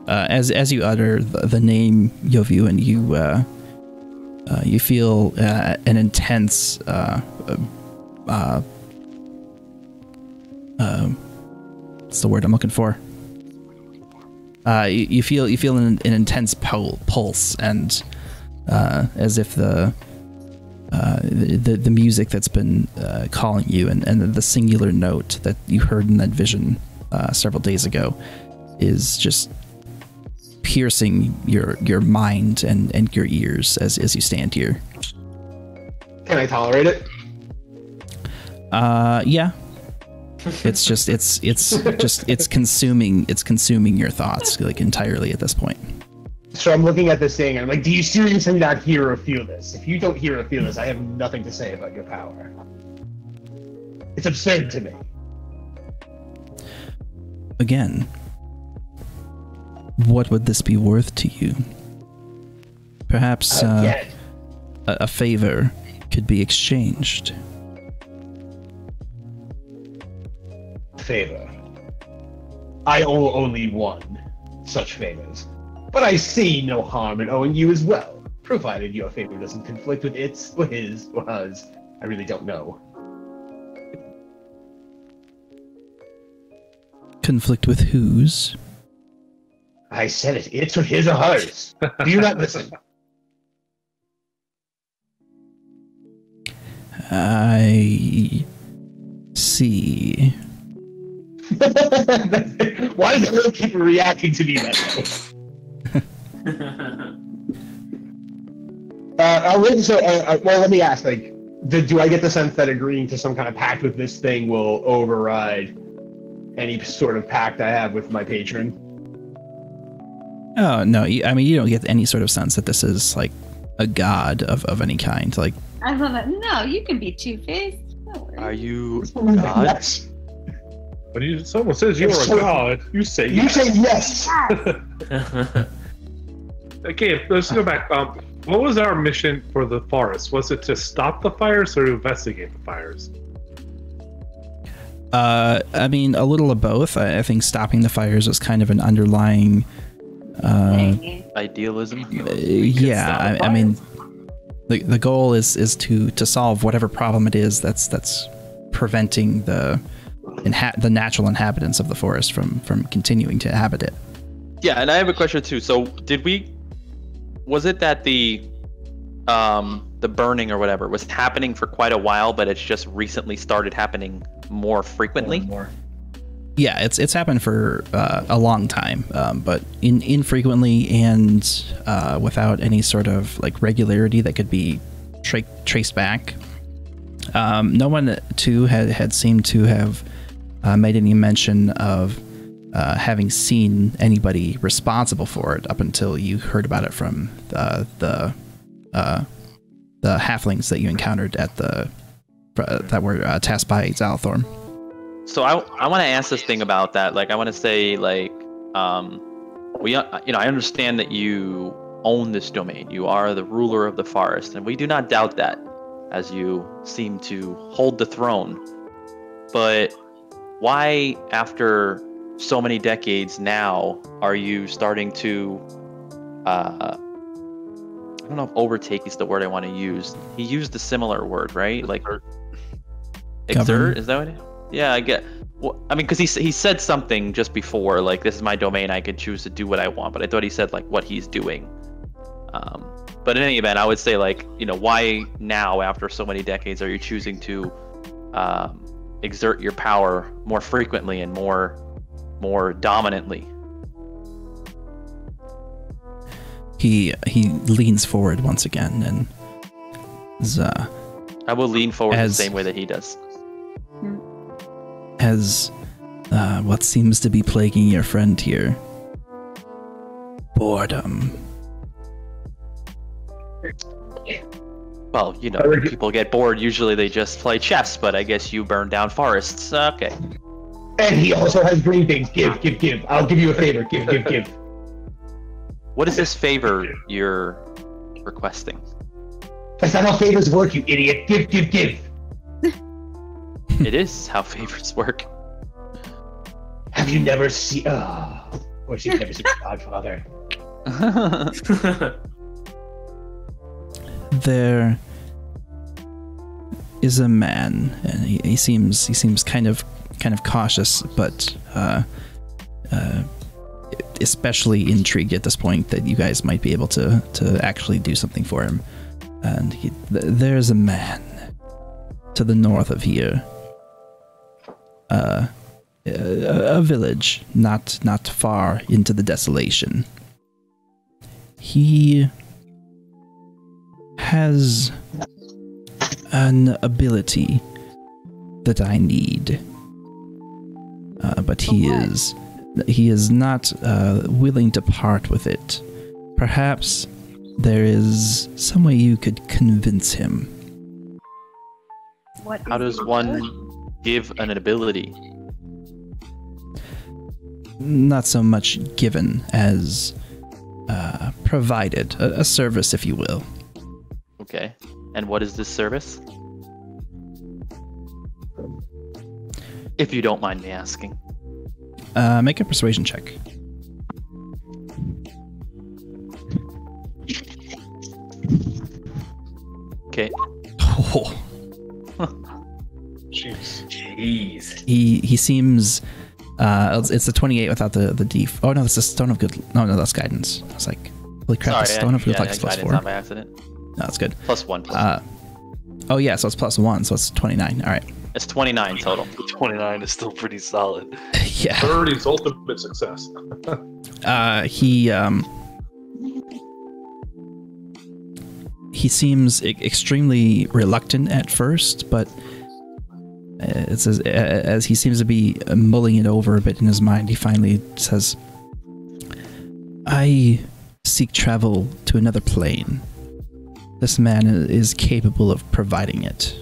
Speaker 1: As you utter the name Yovu, and you feel an intense what's the word I'm looking for? You feel an intense pulse, and as if the music that's been calling you, and the singular note that you heard in that vision several days ago is just piercing your mind and your ears as you stand here.
Speaker 8: Can I tolerate it?
Speaker 1: Yeah. It's consuming your thoughts like entirely at this point.
Speaker 8: So I'm looking at this thing and I'm like, do you seriously not hear or feel this? If you don't hear or feel this, I have nothing to say about your power. It's absurd to me.
Speaker 1: Again, what would this be worth to you? Perhaps a favor could be exchanged.
Speaker 8: Favor. I owe only one such favors, but I see no harm in owing you as well, provided your favor doesn't conflict with its or his or hers. I really don't know.
Speaker 1: Conflict with whose?
Speaker 8: I said it. It's or his or hers. Do you not listen?
Speaker 1: I see.
Speaker 8: Why does everyone keep reacting to me that way? Well, let me ask, like, do I get the sense that agreeing to some kind of pact with this thing will override any sort of pact I have with my patron?
Speaker 1: Oh, no, I mean, you don't get any sort of sense that this is, like, a god of any kind. Like,
Speaker 9: I love it. No, you can be two-faced.
Speaker 2: Are you
Speaker 8: God? Yes.
Speaker 7: When someone says you are a god, you say
Speaker 8: you
Speaker 7: yes.
Speaker 8: say yes.
Speaker 7: Okay, let's go back. What was our mission for the forest? Was it to stop the fires or to investigate the fires?
Speaker 1: I mean, a little of both. I think stopping the fires was kind of an underlying
Speaker 2: idealism.
Speaker 1: Yeah, I mean, the goal is to solve whatever problem it is that's preventing the natural inhabitants of the forest from continuing to inhabit it.
Speaker 2: Yeah, and I have a question too. So, was it that the burning or whatever was happening for quite a while, but it's just recently started happening more frequently?
Speaker 1: Yeah, it's happened for a long time, but infrequently and without any sort of like regularity that could be traced back. No one too had seemed to have made any mention of having seen anybody responsible for it up until you heard about it from the halflings that you encountered at that were tasked by Zalthorn.
Speaker 2: So I want to ask this thing about that. Like, I want to say, like, I understand that you own this domain. You are the ruler of the forest, and we do not doubt that, as you seem to hold the throne. But why, after so many decades now, are you starting to, I don't know if overtake is the word I want to use. He used a similar word, right? Like, exert, is that what it is? Yeah, I get. Well, I mean, because he said something just before, like, this is my domain, I can choose to do what I want, but I thought he said, like, what he's doing. But in any event, I would say, like, you know, why now, after so many decades, are you choosing to exert your power more frequently and more dominantly?
Speaker 1: He leans forward once again and
Speaker 2: I will lean forward the same way that he does.
Speaker 1: As what seems to be plaguing your friend here? Boredom.
Speaker 2: Well, you know, people get bored. Usually they just play chess, but I guess you burn down forests. Okay.
Speaker 8: And he also has green things. Give. I'll give you a favor. Give.
Speaker 2: What is this favor you're requesting?
Speaker 8: That's not how favors work, you idiot. Give.
Speaker 2: It is how favors work.
Speaker 8: Have you never seen... Oh, or she's never seen Godfather.
Speaker 1: There is a man, and he seems kind of cautious, but especially intrigued at this point that you guys might be able to actually do something for him. And there's a man to the north of here, a village not far into the desolation. He has an ability that I need, but he is not willing to part with it. Perhaps there is some way you could convince him.
Speaker 2: How does one give an ability?
Speaker 1: Not so much given as provided, a service, if you will.
Speaker 2: Okay. And what is this service? If you don't mind me asking.
Speaker 1: Make a persuasion check.
Speaker 2: Okay.
Speaker 1: Oh.
Speaker 4: Jeez.
Speaker 1: He seems... it's a 28 without the D. Oh no, that's a Stone of Good... No, that's Guidance. I was like, holy crap, the Stone of Good Luck is plus 4.
Speaker 2: Not by accident.
Speaker 1: No, that's good.
Speaker 2: +1.
Speaker 1: Oh yeah, so it's +1, so it's 29. All right.
Speaker 2: It's 29 total.
Speaker 6: 29 is still pretty solid.
Speaker 1: Yeah.
Speaker 7: 30's ultimate success.
Speaker 1: He seems extremely reluctant at first, but it's as he seems to be mulling it over a bit in his mind, he finally says, I seek travel to another plane. This man is capable of providing it.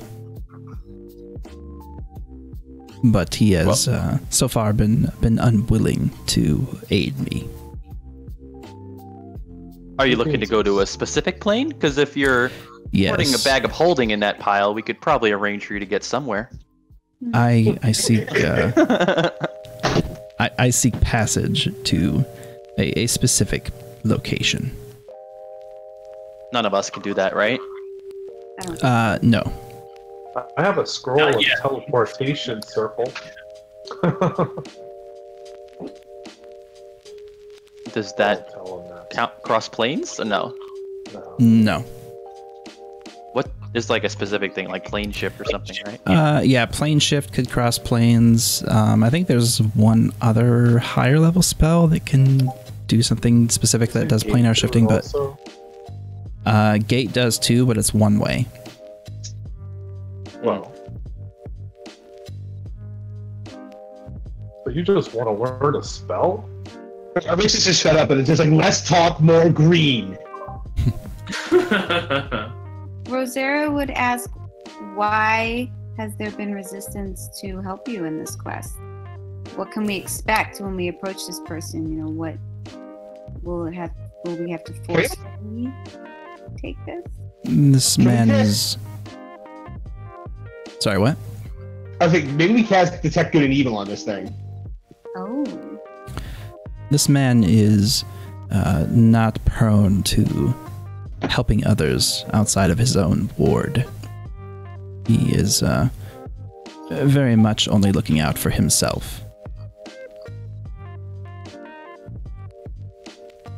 Speaker 1: But he has so far been unwilling to aid me.
Speaker 2: Are you looking to go to a specific plane? Because if you're putting a bag of holding in that pile, we could probably arrange for you to get somewhere.
Speaker 1: I seek I seek passage to a specific location.
Speaker 2: None of us can do that, right?
Speaker 1: No.
Speaker 7: I have a scroll of teleportation circle.
Speaker 2: Does that count cross planes? Or no.
Speaker 1: No.
Speaker 2: What is like a specific thing, like plane shift or something, right?
Speaker 1: Yeah, plane shift could cross planes. I think there's one other higher level spell that can do something specific that does planar shifting, but Gate does too, but it's one way.
Speaker 7: Well, but you just want to learn a spell?
Speaker 8: Our missus is fed up, and it's just like, less talk, more green.
Speaker 9: Rosera would ask, why has there been resistance to help you in this quest? What can we expect when we approach this person? You know, what will we have to forcefully take this?
Speaker 1: This man is... Sorry, what?
Speaker 8: I think maybe we cast Detect Good and Evil on this thing.
Speaker 9: Oh.
Speaker 1: This man is not prone to helping others outside of his own ward. He is very much only looking out for himself.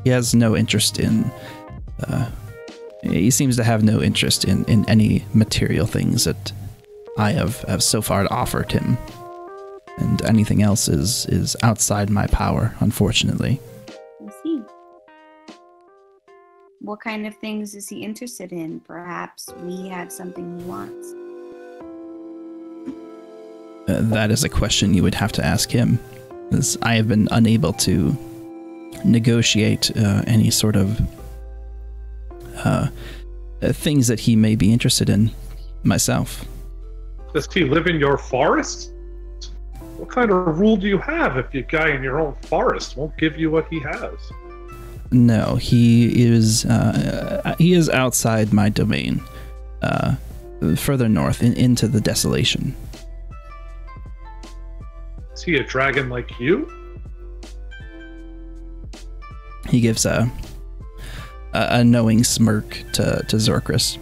Speaker 1: He has no interest in, he seems to have no interest in any material things that I have so far offered him. And anything else is outside my power, unfortunately.
Speaker 9: I see. What kind of things is he interested in? Perhaps we have something he wants.
Speaker 1: That is a question you would have to ask him, as I have been unable to negotiate any sort of things that he may be interested in myself.
Speaker 7: Does he live in your forest? What kind of rule do you have if your guy in your own forest won't give you what he has?
Speaker 1: No, he is outside my domain, further north into the desolation.
Speaker 7: Is he a dragon like you?
Speaker 1: He gives a knowing smirk to Zorkris.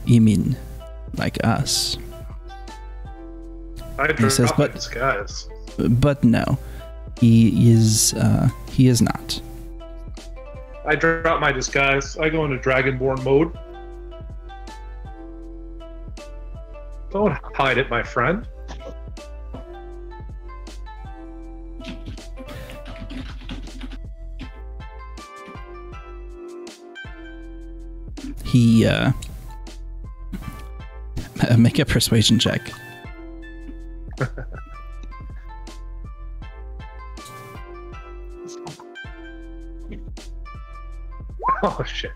Speaker 1: You mean like us?
Speaker 7: He
Speaker 1: says,
Speaker 7: my disguise.
Speaker 1: But no, he is not.
Speaker 7: I drop my disguise. I go into Dragonborn mode. Don't hide it, my friend.
Speaker 1: He make a persuasion check.
Speaker 7: Oh shit.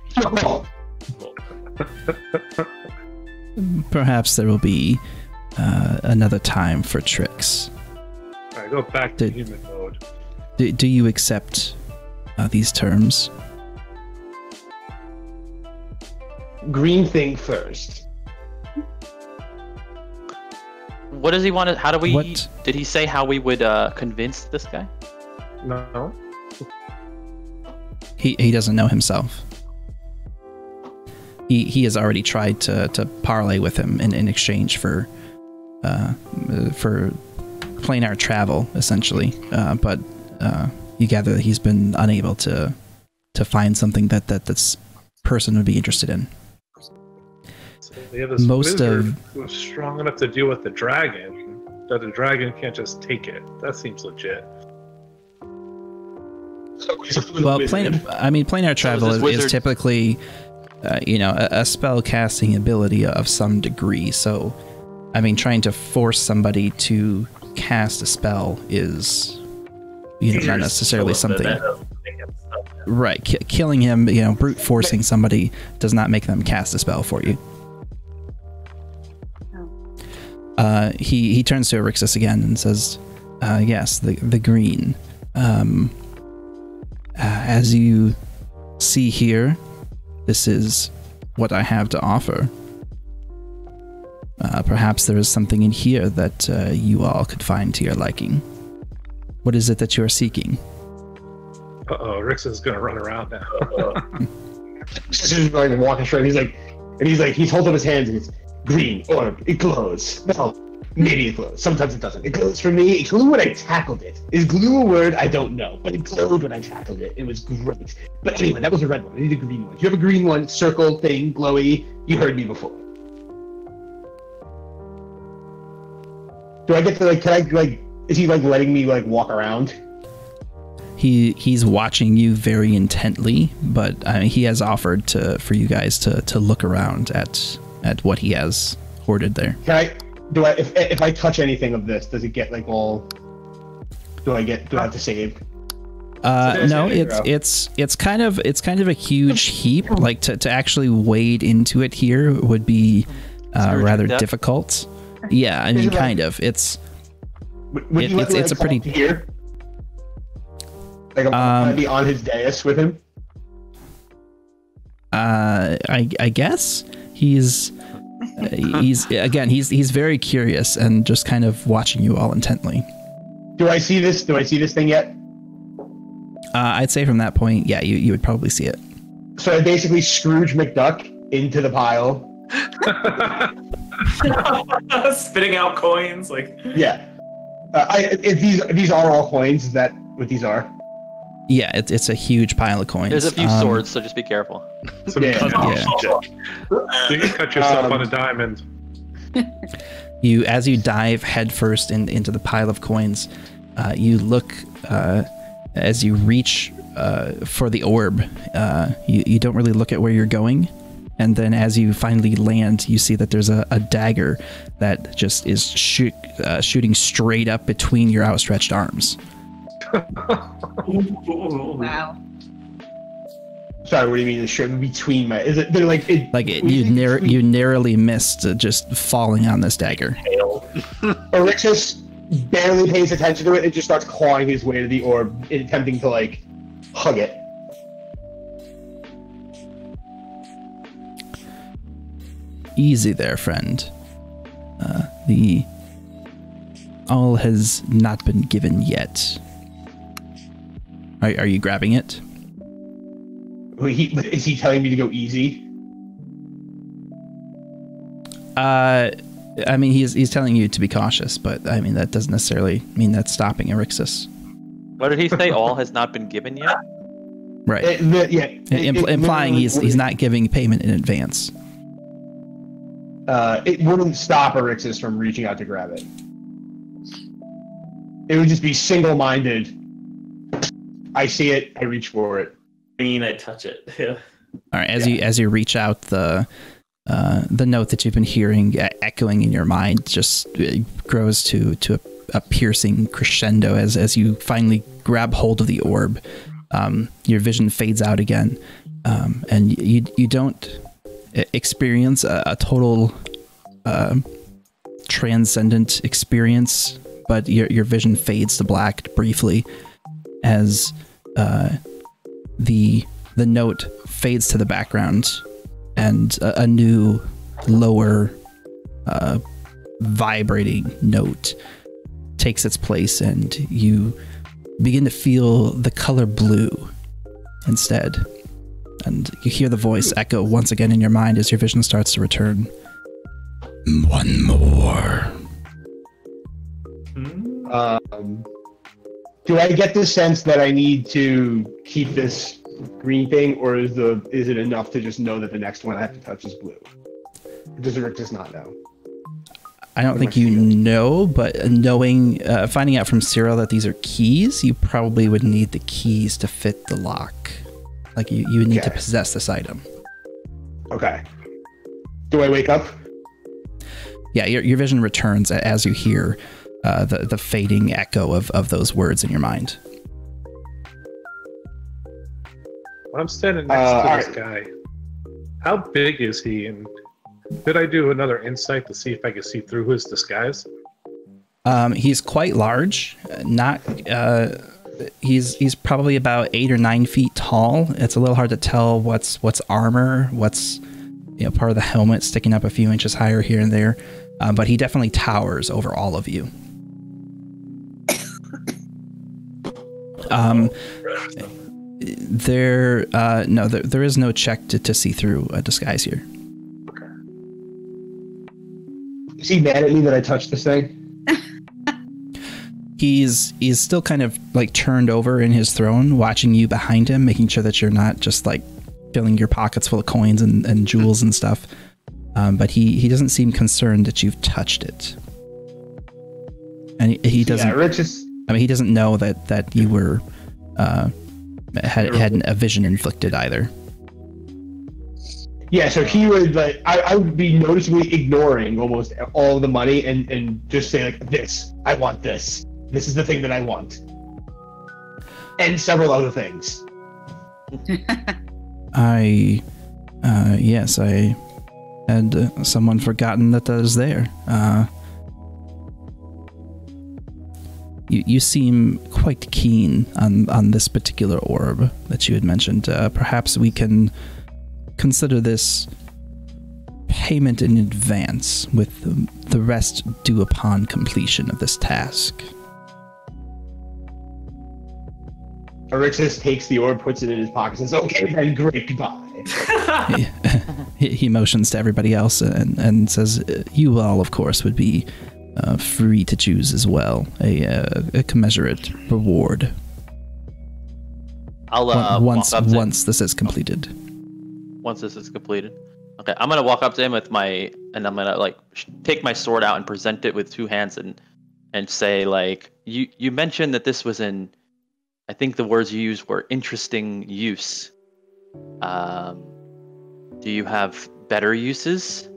Speaker 1: Perhaps there will be another time for tricks.
Speaker 7: Alright, go back to human mode.
Speaker 1: Do you accept these terms?
Speaker 8: Green thing first.
Speaker 2: What does he want to? How do we?
Speaker 1: What?
Speaker 2: Did he say how we would convince this guy?
Speaker 7: No.
Speaker 1: He doesn't know himself. He has already tried to parlay with him in exchange for planar travel, essentially. But you gather that he's been unable to find something that this person would be interested in.
Speaker 7: So we have this wizard who's strong enough to deal with the dragon, that the dragon can't just take it. That seems legit.
Speaker 1: Well, planar travel is typically, a spell casting ability of some degree. So, trying to force somebody to cast a spell is, not necessarily something. Right, killing him, brute forcing somebody does not make them cast a spell for you. He turns to Erixus again and says, "Yes, the green. As you see here, this is what I have to offer. Perhaps there is something in here that you all could find to your liking. What is it that you are seeking?"
Speaker 7: Uh-oh, Rix is gonna run around now.
Speaker 8: He's going walking straight. He's holding up his hands and it's green orb. It glows. Well, maybe it glows. Sometimes it doesn't. It glows for me. It glowed when I tackled it. Is glue a word? I don't know. But it glowed when I tackled it. It was great. But anyway, that was a red one. I need a green one. If you have a green one, circle thing, glowy, you heard me before. Do I get to is he letting me walk around?
Speaker 1: He's watching you very intently, but he has offered for you guys to look around at what he has hoarded there.
Speaker 8: If I touch anything of this, does it get all? Do I have to save?
Speaker 1: No, it's kind of a huge heap. To actually wade into it here would be rather difficult. Yeah, kind of. It's a pretty.
Speaker 8: Here? I'm gonna be on his dais with him.
Speaker 1: I guess he's very curious and just kind of watching you all intently.
Speaker 8: Do I see this thing yet?
Speaker 1: I'd say from that point, yeah, you would probably see it.
Speaker 8: So I basically Scrooge McDuck into the pile.
Speaker 4: Spitting out coins, like.
Speaker 8: Yeah. If these are all coins, is that what these are?
Speaker 1: Yeah, it's a huge pile of coins.
Speaker 2: There's a few swords, so just be careful.
Speaker 7: So
Speaker 8: Yeah.
Speaker 7: you can cut yourself on a diamond.
Speaker 1: As you dive headfirst into the pile of coins, you look as you reach for the orb. You don't really look at where you're going, and then as you finally land, you see that there's a dagger that just is shooting straight up between your outstretched arms.
Speaker 9: Wow.
Speaker 8: Sorry, what do you mean? It's straight between my? Is it? They're like it.
Speaker 1: You narrowly missed just falling on this dagger.
Speaker 8: Erixus barely pays attention to it and just starts clawing his way to the orb, attempting to like hug it.
Speaker 1: Easy there, friend. The all has not been given yet. Are you grabbing it?
Speaker 8: Is he telling me to go easy?
Speaker 1: I mean, he's telling you to be cautious, but I mean that doesn't necessarily mean that's stopping Erixus.
Speaker 2: What did he say? All has not been given yet?
Speaker 1: Right. Implying he's not giving payment in advance.
Speaker 8: It wouldn't stop Erixus from reaching out to grab it. It would just be single-minded. I see it, I reach for it.
Speaker 4: I touch it. Yeah.
Speaker 1: All right. As you reach out, the note that you've been hearing echoing in your mind just grows to a piercing crescendo as you finally grab hold of the orb. Your vision fades out again, and you don't experience a total transcendent experience, but your vision fades to black briefly as the note fades to the background, and a new, lower, vibrating note takes its place, and you begin to feel the color blue instead. And you hear the voice echo once again in your mind as your vision starts to return. One more.
Speaker 8: Do I get the sense that I need to keep this green thing, or is it enough to just know that the next one I have to touch is blue? Or does Rick just not know?
Speaker 1: I don't think you know, but finding out from Cyril that these are keys, you probably would need the keys to fit the lock. Like you would need to possess this item.
Speaker 8: Okay. Do I wake up?
Speaker 1: Yeah, your vision returns as you hear the fading echo of those words in your mind.
Speaker 7: I'm standing next to this guy. How big is he? And did I do another insight to see if I could see through his disguise?
Speaker 1: He's quite large. He's probably about 8 or 9 feet tall. It's a little hard to tell what's armor, what's part of the helmet sticking up a few inches higher here and there. But he definitely towers over all of you. There is no check to see through a disguise here.
Speaker 8: Is he mad at me that I touched this thing?
Speaker 1: He's still kind of like turned over in his throne, watching you behind him, making sure that you're not just like filling your pockets full of coins and jewels and stuff. But he doesn't seem concerned that you've touched it. And he doesn't. I mean, he doesn't know that you were had a vision inflicted either.
Speaker 8: Yeah, so he would like I would be noticeably ignoring almost all of the money and just say like, this, I want this. This is the thing that I want. And several other things.
Speaker 1: Yes, I had someone forgotten that was there. You seem quite keen on this particular orb that you had mentioned. Perhaps we can consider this payment in advance, with the rest due upon completion of this task.
Speaker 8: Erixus takes the orb, puts it in his pocket, and says, okay, then great, goodbye.
Speaker 1: he motions to everybody else and says, "You all, of course, would be free to choose as well a commensurate reward."
Speaker 2: I'll
Speaker 1: once this is completed.
Speaker 2: Once this is completed. Okay, I'm gonna walk up to him with I'm gonna take my sword out and present it with two hands and say you mentioned that this was I think the words you used were interesting use. Do you have better uses?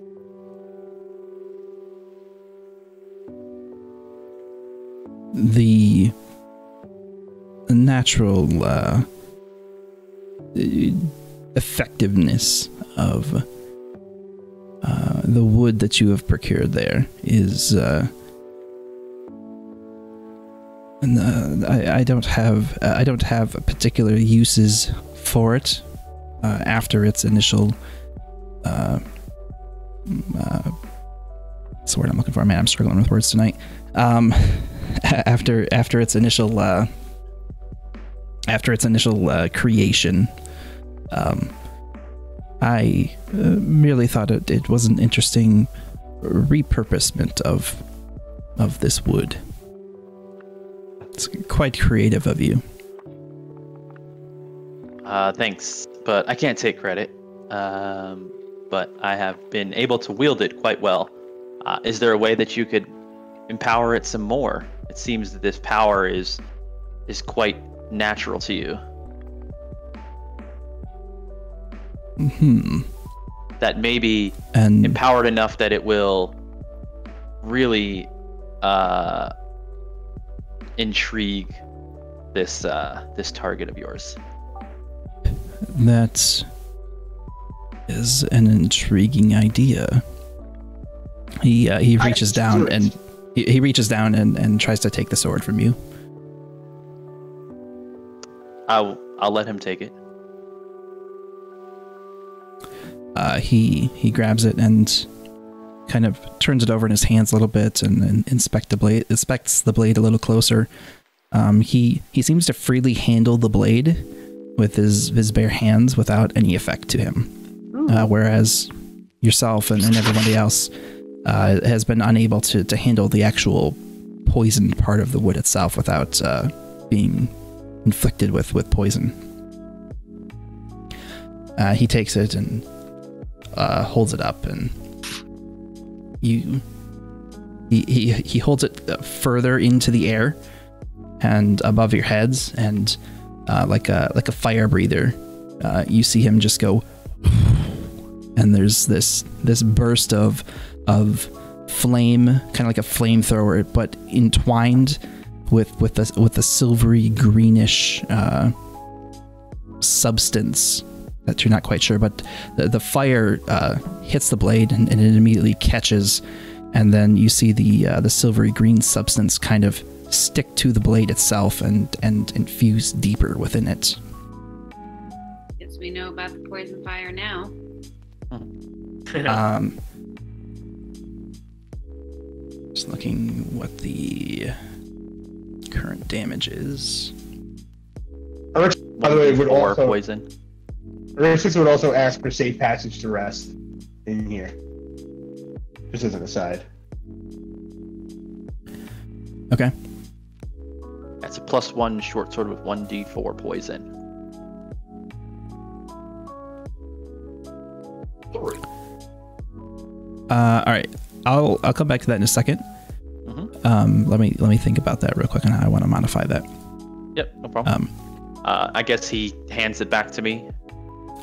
Speaker 1: The natural effectiveness of the wood that you have procured there is I don't have particular uses for it after its initial that's the word I'm looking for. Man, I'm struggling with words tonight. After its initial creation, I merely thought it was an interesting repurposement of this wood. It's quite creative of you.
Speaker 2: Thanks, but I can't take credit. But I have been able to wield it quite well. Is there a way that you could empower it some more? It seems that this power is quite natural to you. That may be empowered enough that it will really intrigue this target of yours.
Speaker 1: That is an intriguing idea. He reaches down and he reaches down and tries to take the sword from you.
Speaker 2: I'll let him take it.
Speaker 1: He grabs it and kind of turns it over in his hands a little bit and inspects the blade a little closer. He seems to freely handle the blade with his bare hands without any effect to him, whereas yourself and everybody else has been unable to handle the actual poisoned part of the wood itself without being inflicted with poison. He takes it and holds it up, and he holds it further into the air and above your heads, and like a fire breather, you see him just go, and there's this burst of flame, kind of like a flamethrower, but entwined with a silvery greenish substance that you're not quite sure, but the fire hits the blade and it immediately catches, and then you see the silvery green substance kind of stick to the blade itself and infuse deeper within it.
Speaker 9: Guess we know about the poison fire now.
Speaker 1: Just looking what the current damage is.
Speaker 8: By the way, would also
Speaker 2: poison.
Speaker 8: Alexis would also ask for safe passage to rest in here. Just as an aside.
Speaker 1: Okay.
Speaker 2: That's a +1 short sword with 1d4 poison.
Speaker 7: 3.
Speaker 1: All right. I'll come back to that in a second. Let me think about that real quick, and I want to modify that.
Speaker 2: Yep, no problem. I guess he hands it back to me.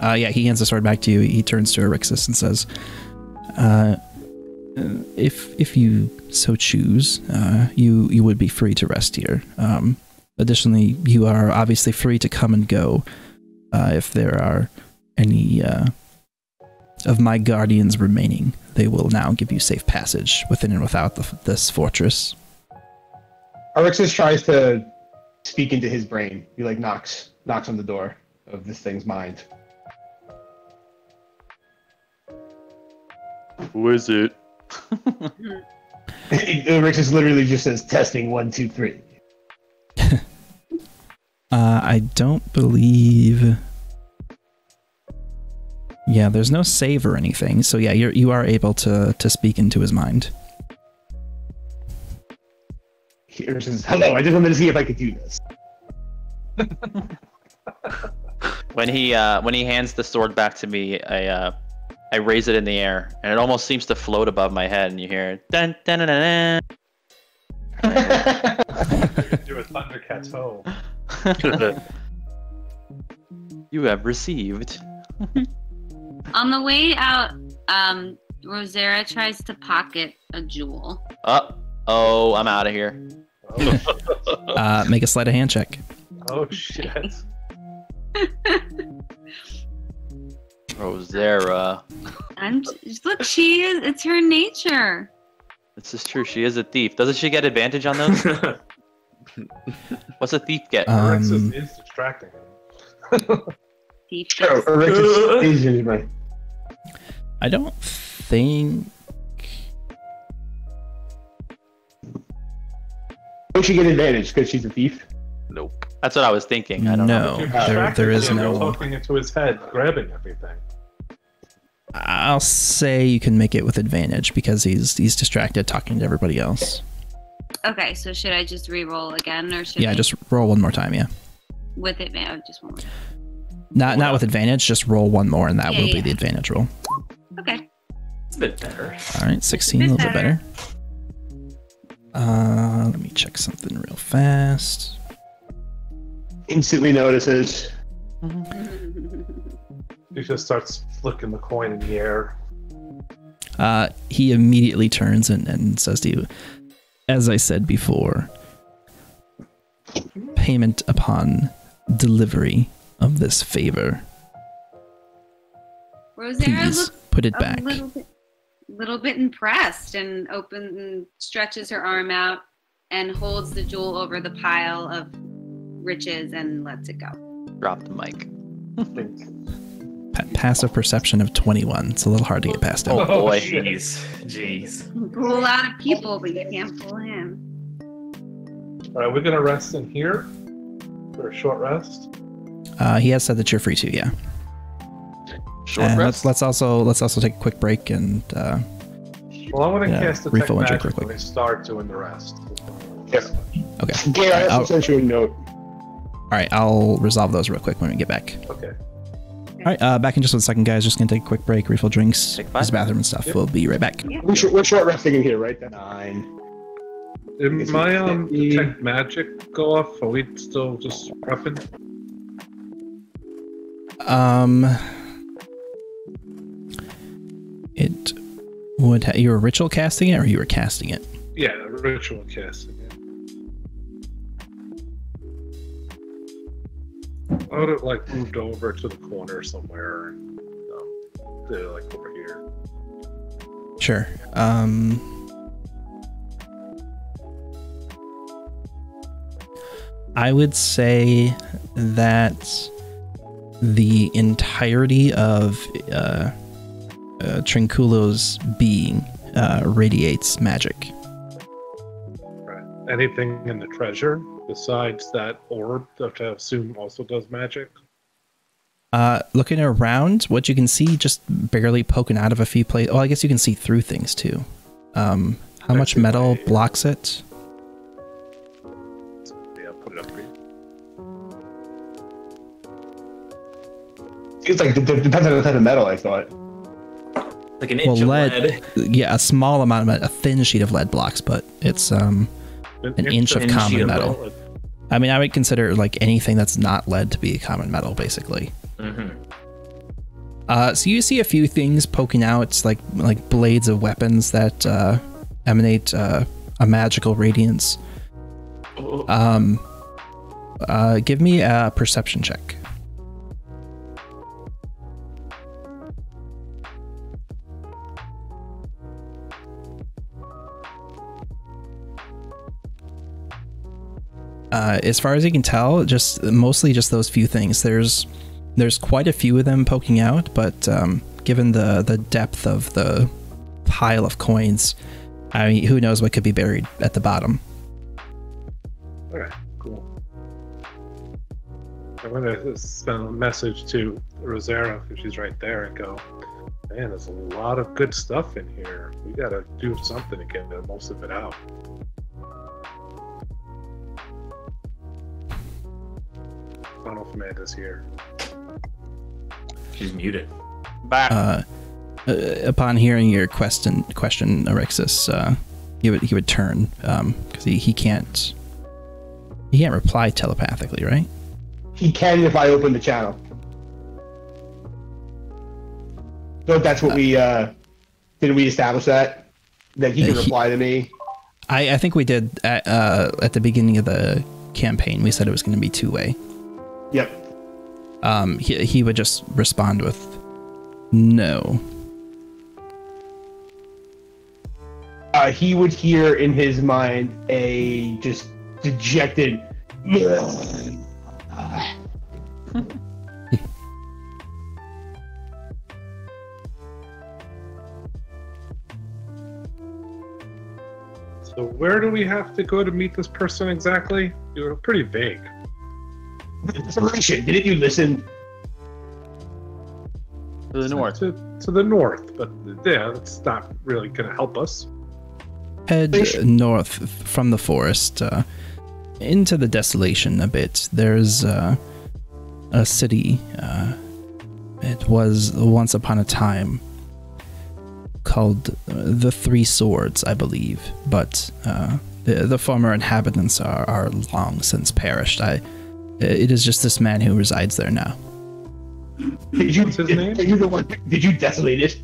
Speaker 1: Yeah, he hands the sword back to you. He turns to Erixus and says, if you so choose, you would be free to rest here. Additionally, you are obviously free to come and go if there are any of my guardians remaining. They will now give you safe passage within and without this fortress.
Speaker 8: Alexis tries to speak into his brain. He knocks on the door of this thing's mind.
Speaker 2: Who is it?
Speaker 8: Alexis literally just says, testing 1, 2, 3.
Speaker 1: I don't believe Yeah, there's no save or anything, so yeah, you are able to speak into his mind.
Speaker 8: He says, "Hello, I just wanted to see if I could do this."
Speaker 2: When he hands the sword back to me, I raise it in the air, and it almost seems to float above my head, and you hear dun dun dun dun.
Speaker 7: You can do a Thundercats ho.
Speaker 2: You have received.
Speaker 5: On the way out, Rosera tries to pocket a jewel.
Speaker 2: Oh, I'm out of here.
Speaker 1: Make a sleight of hand check.
Speaker 7: Oh shit.
Speaker 2: Rosera.
Speaker 5: Look, she is. It's her nature.
Speaker 2: This is true. She is a thief. Doesn't she get advantage on those? What's a thief get?
Speaker 7: Rexus is distracting him.
Speaker 5: Thief.
Speaker 8: Sure, Rexus is in his mind.
Speaker 1: I don't think.
Speaker 8: Will she get advantage because she's a thief?
Speaker 6: Nope.
Speaker 2: That's what I was thinking. I don't know.
Speaker 1: No, there is
Speaker 7: You're
Speaker 1: no.
Speaker 7: talking into his head, grabbing everything.
Speaker 1: I'll say you can make it with advantage because he's distracted talking to everybody else.
Speaker 5: Okay, so should I just re-roll again, or should
Speaker 1: Yeah,
Speaker 5: I
Speaker 1: just roll one more time. Yeah,
Speaker 5: with advantage? Just one more.
Speaker 1: not with advantage. Just roll one more, and that
Speaker 5: Yeah,
Speaker 1: will be
Speaker 5: yeah.
Speaker 1: the advantage roll.
Speaker 5: Okay.
Speaker 4: It's a bit better.
Speaker 1: All right, 16, a little bit better. Let me check something real fast.
Speaker 8: Instantly notices.
Speaker 7: He just starts flicking the coin in the air.
Speaker 1: He immediately turns and says to you, as I said before, payment upon delivery of this favor.
Speaker 5: Rosera
Speaker 1: Please
Speaker 5: looks
Speaker 1: put it
Speaker 5: a
Speaker 1: back.
Speaker 5: little bit impressed and stretches her arm out and holds the jewel over the pile of riches and lets it go.
Speaker 2: Drop the mic.
Speaker 1: Passive perception of 21. It's a little hard to get past him.
Speaker 2: Oh boy.
Speaker 4: Jeez.
Speaker 5: You pull a lot of people, but you can't pull him.
Speaker 7: Alright, we're gonna rest in here for a short rest.
Speaker 1: He has said that you're free to, yeah.
Speaker 2: Short
Speaker 1: And
Speaker 2: rest.
Speaker 1: let's also take a quick break and
Speaker 7: Well, I want to
Speaker 1: Yeah,
Speaker 7: cast Detect
Speaker 1: refill and drink
Speaker 7: Magic
Speaker 1: real
Speaker 7: when
Speaker 1: quick.
Speaker 7: we start doing the rest.
Speaker 8: Yes.
Speaker 1: okay.
Speaker 8: Gary, I
Speaker 1: I'll-
Speaker 8: also sent you a note.
Speaker 1: All right, I'll resolve those real quick when we get back.
Speaker 7: Okay.
Speaker 1: All right, back in just 1 second, guys. Just gonna take a quick break, refill drinks,
Speaker 2: Take
Speaker 1: use
Speaker 2: 5.
Speaker 1: the bathroom and stuff.
Speaker 7: Yep.
Speaker 1: We'll be right back.
Speaker 8: We're short resting in here, right? 9.
Speaker 7: Did my Detect Magic go off? Are we still just roughing?
Speaker 1: It would you were ritual casting it, or you were casting it?
Speaker 7: Yeah, ritual casting it. I would have like moved over to the corner somewhere and to like over here.
Speaker 1: Sure. I would say that the entirety of Trinculo's being radiates magic.
Speaker 7: Right. Anything in the treasure besides that orb that I assume also does magic?
Speaker 1: Looking around, what you can see just barely poking out of a few places. Oh, I guess you can see through things too. How much metal blocks it?
Speaker 7: Yeah, put it up here.
Speaker 8: Seems like it depends on the type of metal, I thought.
Speaker 4: Like an
Speaker 1: Well,
Speaker 4: inch of
Speaker 1: lead. Yeah, a small amount of a thin sheet of lead blocks, but it's an inch of common metal. I mean, I would consider like anything that's not lead to be a common metal, basically.
Speaker 4: Mm-hmm.
Speaker 1: So you see a few things poking out, like blades of weapons that emanate a magical radiance. Give me a perception check. As far as you can tell, mostly just those few things. There's quite a few of them poking out, but given the depth of the pile of coins, I mean, who knows what could be buried at the bottom.
Speaker 7: Okay, cool. I'm gonna send a message to Rosera, because she's right there, and go, man, there's a lot of good stuff in here. We gotta do something to get most of it out. I don't know if Amanda's here.
Speaker 4: She's muted.
Speaker 2: Back.
Speaker 1: Upon hearing your question, Erixus, he would turn because he can't reply telepathically, right?
Speaker 8: He can if I open the channel. So that's what we did. We establish that he can reply to me.
Speaker 1: I think we did at the beginning of the campaign. We said it was going to be two-way.
Speaker 8: Yep.
Speaker 1: He would just respond with no.
Speaker 8: He would hear in his mind a just dejected.
Speaker 7: So where do we have to go to meet this person exactly? You were pretty vague.
Speaker 8: Didn't you listen?
Speaker 2: To the north.
Speaker 7: To the north, but yeah, that's not really going to help us.
Speaker 1: Head north from the forest into the desolation a bit. There's a city. It was once upon a time called the Three Swords, I believe, but the former inhabitants are long since perished. It is just this man who resides there now.
Speaker 7: What's his name?
Speaker 8: Did you desolate it?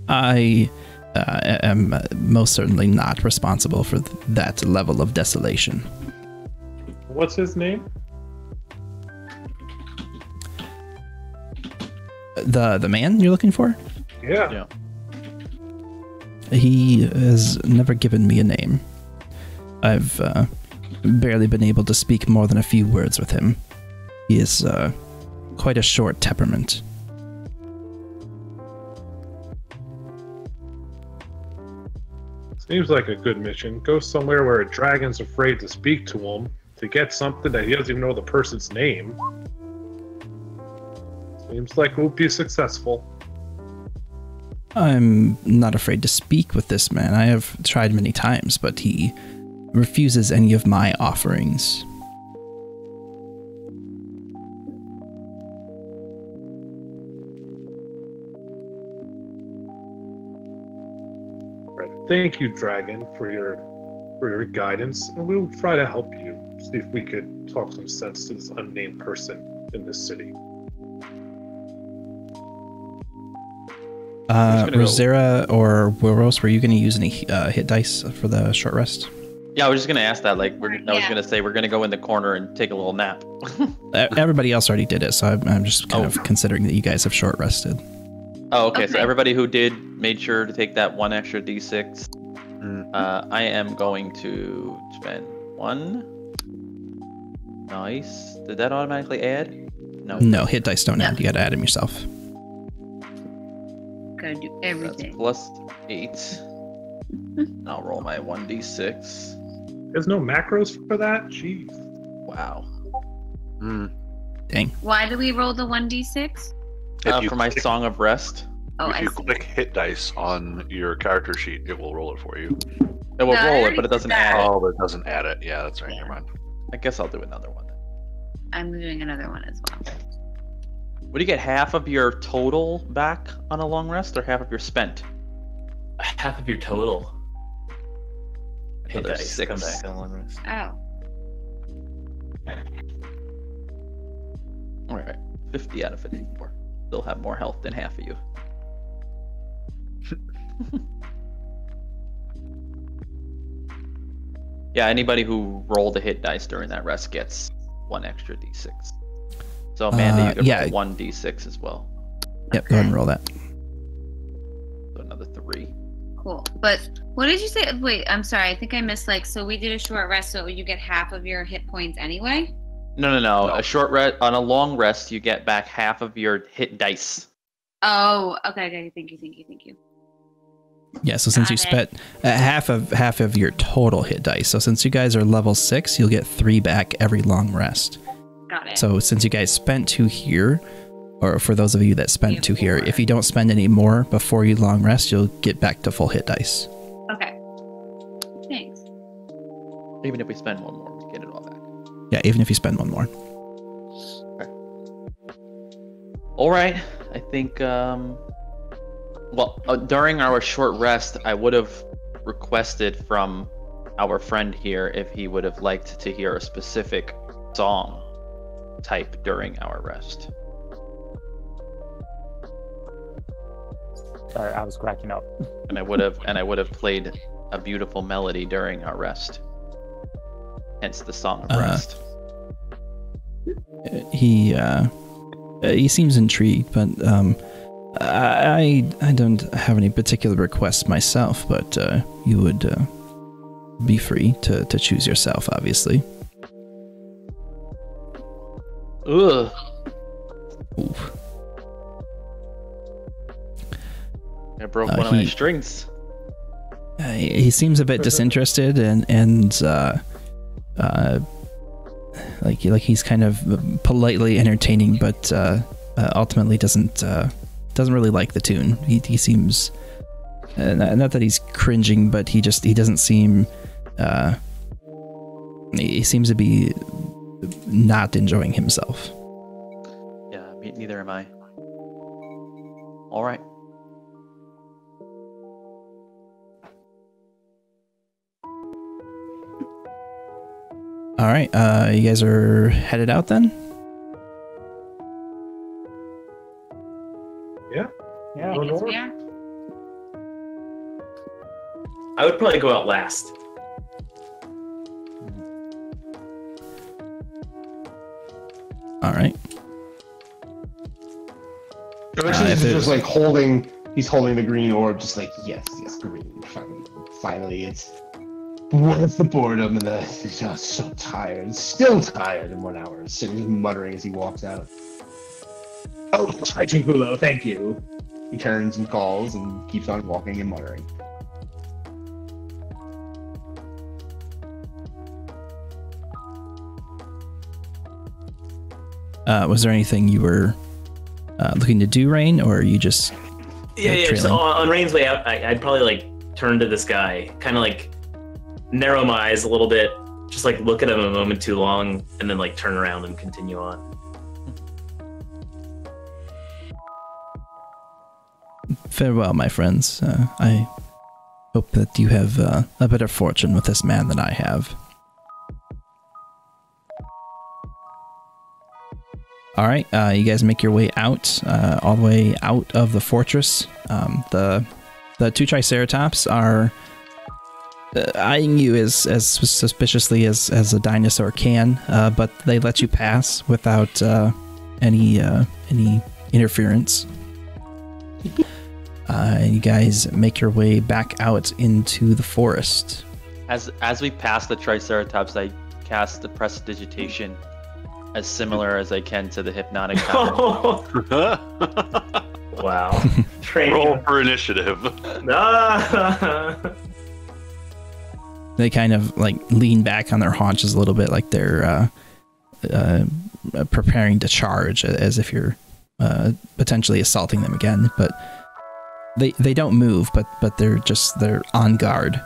Speaker 1: I am most certainly not responsible for that level of desolation.
Speaker 7: What's his name?
Speaker 1: The man you're looking for?
Speaker 7: Yeah.
Speaker 1: He has never given me a name. I've barely been able to speak more than a few words with him. He is quite a short temperament.
Speaker 7: Seems like a good mission. Go somewhere where a dragon's afraid to speak to him to get something that he doesn't even know the person's name. Seems like we'll be successful.
Speaker 1: I'm not afraid to speak with this man. I have tried many times, but he refuses any of my offerings.
Speaker 7: Right. Thank you, Dragon, for your guidance, and we'll try to help you. See if we could talk some sense to this unnamed person in this city.
Speaker 1: Rosera or Wilros, were you going to use any hit dice for the short rest?
Speaker 2: Yeah, I was just gonna ask that. Like, I was gonna say we're gonna go in the corner and take a little nap.
Speaker 1: Everybody else already did it, so I'm just kind of considering that you guys have short rested.
Speaker 2: Oh, okay. So everybody who did made sure to take that one extra d6. I am going to spend one. Nice. Did that automatically add? No.
Speaker 1: No, hit dice don't add. You got to add them yourself.
Speaker 9: Gotta do everything.
Speaker 2: That's plus 8. I'll roll my 1d6.
Speaker 7: There's no macros for that? Jeez.
Speaker 2: Wow.
Speaker 1: Dang.
Speaker 9: Why do we roll the 1d6?
Speaker 2: For my Song of Rest.
Speaker 9: Oh,
Speaker 6: If you click hit dice on your character sheet, it will roll it for you.
Speaker 2: It will
Speaker 9: No, I
Speaker 2: roll it,
Speaker 9: already
Speaker 2: but it doesn't
Speaker 9: did that.
Speaker 2: add it.
Speaker 6: Oh, but it doesn't add it. Yeah, that's right. Never mind.
Speaker 2: I guess I'll do another one.
Speaker 9: I'm doing another one as well.
Speaker 2: Would you get half of your total back on a long rest, or half of your spent?
Speaker 4: Half of your total.
Speaker 2: So there's 6.
Speaker 4: Come back on long rest.
Speaker 9: Oh.
Speaker 2: Alright. 50 out of 54. Still have more health than half of you. Yeah, anybody who rolled a hit dice during that rest gets 1 extra d6. So Amanda, you can roll 1 d6 as well.
Speaker 1: Yep, go ahead and roll that.
Speaker 2: So another 3.
Speaker 9: Cool. But what did you say? Wait, I'm sorry. I think I missed so we did a short rest, so you get half of your hit points anyway?
Speaker 2: No. A short rest on a long rest, you get back half of your hit dice.
Speaker 9: Oh, okay. Thank you.
Speaker 1: Yeah, so since you spent half of your total hit dice, so since you guys are level 6, you'll get 3 back every long rest.
Speaker 5: Got it.
Speaker 1: So since you guys spent 2 here, or for those of you that spent 2 here, if you don't spend any more before you long rest, you'll get back to full hit dice.
Speaker 5: Okay. Thanks.
Speaker 2: Even if we spend one more, we get it all back.
Speaker 1: Yeah, even if you spend 1 more.
Speaker 2: All right. I think, during our short rest, I would have requested from our friend here if he would have liked to hear a specific song type during our rest.
Speaker 3: Sorry, I was cracking up.
Speaker 2: And I would have played a beautiful melody during our rest. Hence the song of rest.
Speaker 1: He seems intrigued, but I don't have any particular requests myself, but you would be free to choose yourself, obviously.
Speaker 2: Ugh.
Speaker 1: Oof.
Speaker 2: I broke one of my strings.
Speaker 1: He seems a bit disinterested and like he's kind of politely entertaining, but ultimately doesn't really like the tune. He seems not that he's cringing, but he doesn't seem he seems to be not enjoying himself.
Speaker 2: Yeah, neither am I. All right.
Speaker 1: All right, you guys are headed out then?
Speaker 7: Yeah.
Speaker 3: Yeah.
Speaker 5: I guess we are.
Speaker 4: I would probably go out last.
Speaker 1: All right.
Speaker 8: He's just like he's holding the green orb, just like, yes, green. Finally, it's worth the boredom and he's just so tired, still tired in 1 hour, sitting muttering as he walks out. Oh, hi, Jinkulo, thank you. He turns and calls and keeps on walking and muttering.
Speaker 1: Was there anything you were looking to do, Rain, or are you just
Speaker 4: Yeah. So on Rain's way out, I'd probably like turn to this guy, kind of like narrow my eyes a little bit, just like look at him a moment too long, and then like turn around and continue on.
Speaker 1: Farewell, my friends. I hope that you have a better fortune with this man than I have. All right, you guys make your way out, all the way out of the fortress. The 2 Triceratops are eyeing you as suspiciously as a dinosaur can, but they let you pass without any interference. You guys make your way back out into the forest.
Speaker 2: As we pass the Triceratops, I cast the prestidigitation as similar as I can to the hypnotic power.
Speaker 4: Wow.
Speaker 6: Roll for initiative.
Speaker 1: They kind of like lean back on their haunches a little bit, like they're preparing to charge, as if you're potentially assaulting them again. But they don't move, but they're on guard.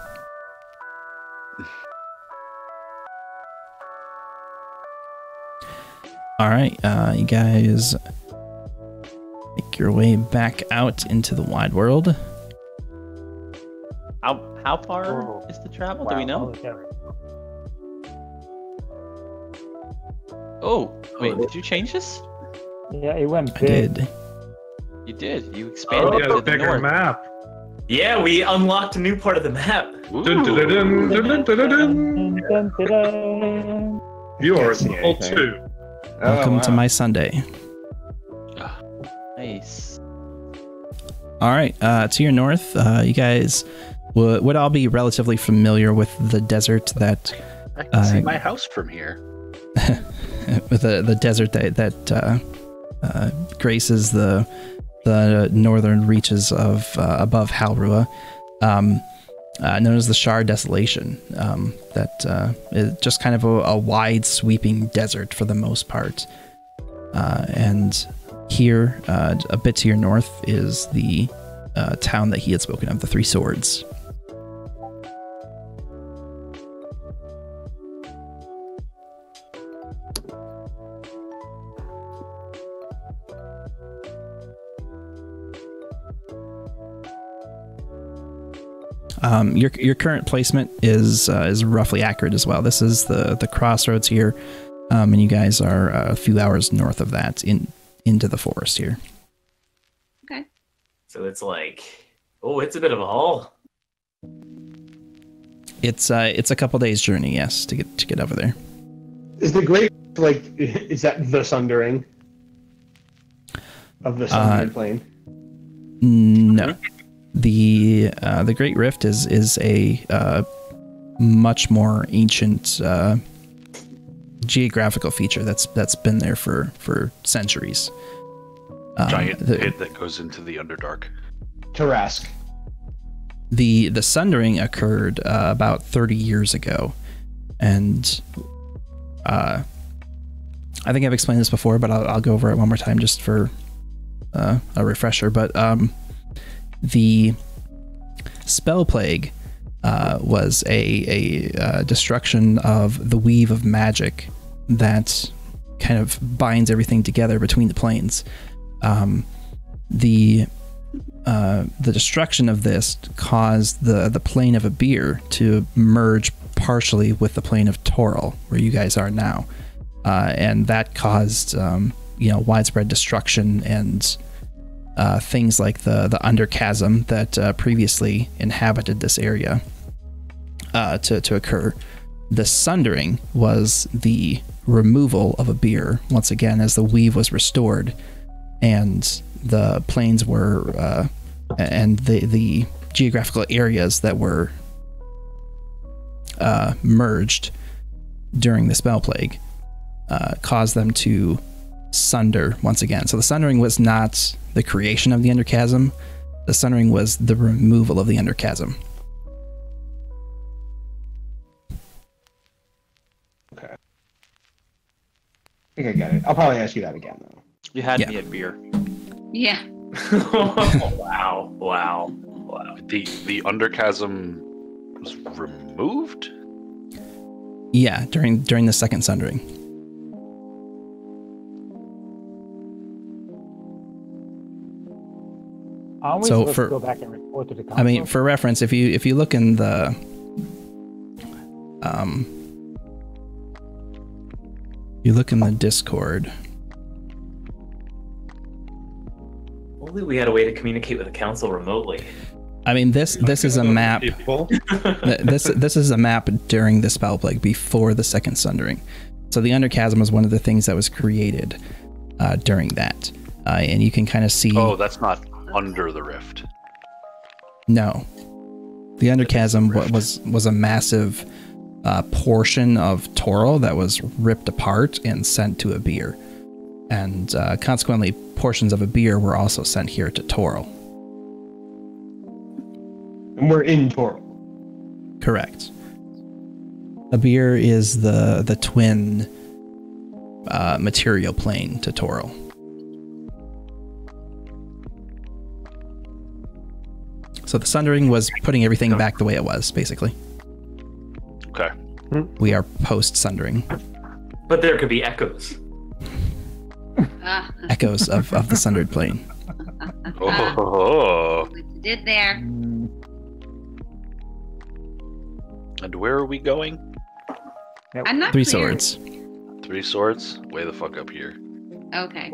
Speaker 1: All right, you guys make your way back out into the wide world.
Speaker 2: How far is the travel? Do we know? Oh, wait, did you change this?
Speaker 3: Yeah, it went
Speaker 1: I
Speaker 3: big.
Speaker 1: did.
Speaker 2: You did. You expanded
Speaker 7: Yeah,
Speaker 2: to
Speaker 7: the
Speaker 2: the
Speaker 7: bigger
Speaker 2: north.
Speaker 7: map.
Speaker 4: Yeah, we unlocked a new part of the map.
Speaker 7: Dun, dun, dun, dun, dun, dun, dun, dun.
Speaker 3: Dun, dun, dun.
Speaker 7: You are
Speaker 8: see
Speaker 7: level
Speaker 8: anything.
Speaker 7: 2.
Speaker 1: Welcome to my Sunday.
Speaker 2: Nice.
Speaker 1: All right, to your north, you guys would all be relatively familiar with the desert that
Speaker 6: I can see my house from here.
Speaker 1: with the desert that graces the northern reaches of above Halrua. known as the Shar Desolation. That is just kind of a wide, sweeping desert for the most part. And here, a bit to your north, is the town that he had spoken of, the Three Swords. Your current placement is roughly accurate as well. This is the crossroads here, and you guys are a few hours north of that into the forest here.
Speaker 5: Okay.
Speaker 4: So it's like, it's a bit of a haul.
Speaker 1: It's a couple days journey, yes, to get over there.
Speaker 8: Is the great is that the sundering of the Sundered Plain?
Speaker 1: No. The Great Rift is a much more ancient geographical feature that's been there for centuries.
Speaker 6: Giant pit that goes into the Underdark.
Speaker 8: Tarask.
Speaker 1: The Sundering occurred about 30 years ago, and I think I've explained this before, but I'll go over it one more time just for a refresher. But the Spell Plague was a destruction of the weave of magic that kind of binds everything together between the planes. The destruction of this caused the plane of Abir to merge partially with the plane of Toril, where you guys are now, and that caused widespread destruction and things like the underchasm that previously inhabited this area to occur. The Sundering was the removal of Abir once again as the weave was restored, and the planes were and the geographical areas that were merged during the Spell Plague caused them to sunder once again. So the Sundering was not the creation of the underchasm. The Sundering was the removal of the underchasm.
Speaker 8: Okay. I think I get it. I'll probably ask you that again, though.
Speaker 2: You had me at beer.
Speaker 5: Yeah.
Speaker 4: Wow.
Speaker 6: The underchasm was removed?
Speaker 1: Yeah, during the second Sundering.
Speaker 3: Aren't we supposed to go back and report to the council?
Speaker 1: I mean, for reference, if you look in the Discord.
Speaker 4: Only we had a way to communicate with the council remotely.
Speaker 1: I mean, this is a map. This is a map during the Spell Plague, before the second Sundering. So the underchasm was one of the things that was created during that, and you can kind of see.
Speaker 6: Oh, that's not under the rift.
Speaker 1: No, the underchasm was a massive portion of Toril that was ripped apart and sent to Abir, and consequently, portions of Abir were also sent here to Toril.
Speaker 8: And we're in Toril.
Speaker 1: Correct. Abir is the twin material plane to Toril. So the Sundering was putting everything back the way it was, basically.
Speaker 6: Okay.
Speaker 1: We are post-Sundering.
Speaker 4: But there could be echoes.
Speaker 1: Echoes of the Sundered plane.
Speaker 6: Oh.
Speaker 5: What you did there.
Speaker 6: And where are we going?
Speaker 5: I'm not
Speaker 1: Three
Speaker 5: clear.
Speaker 1: Swords.
Speaker 6: Three Swords? Way the fuck up here.
Speaker 5: Okay.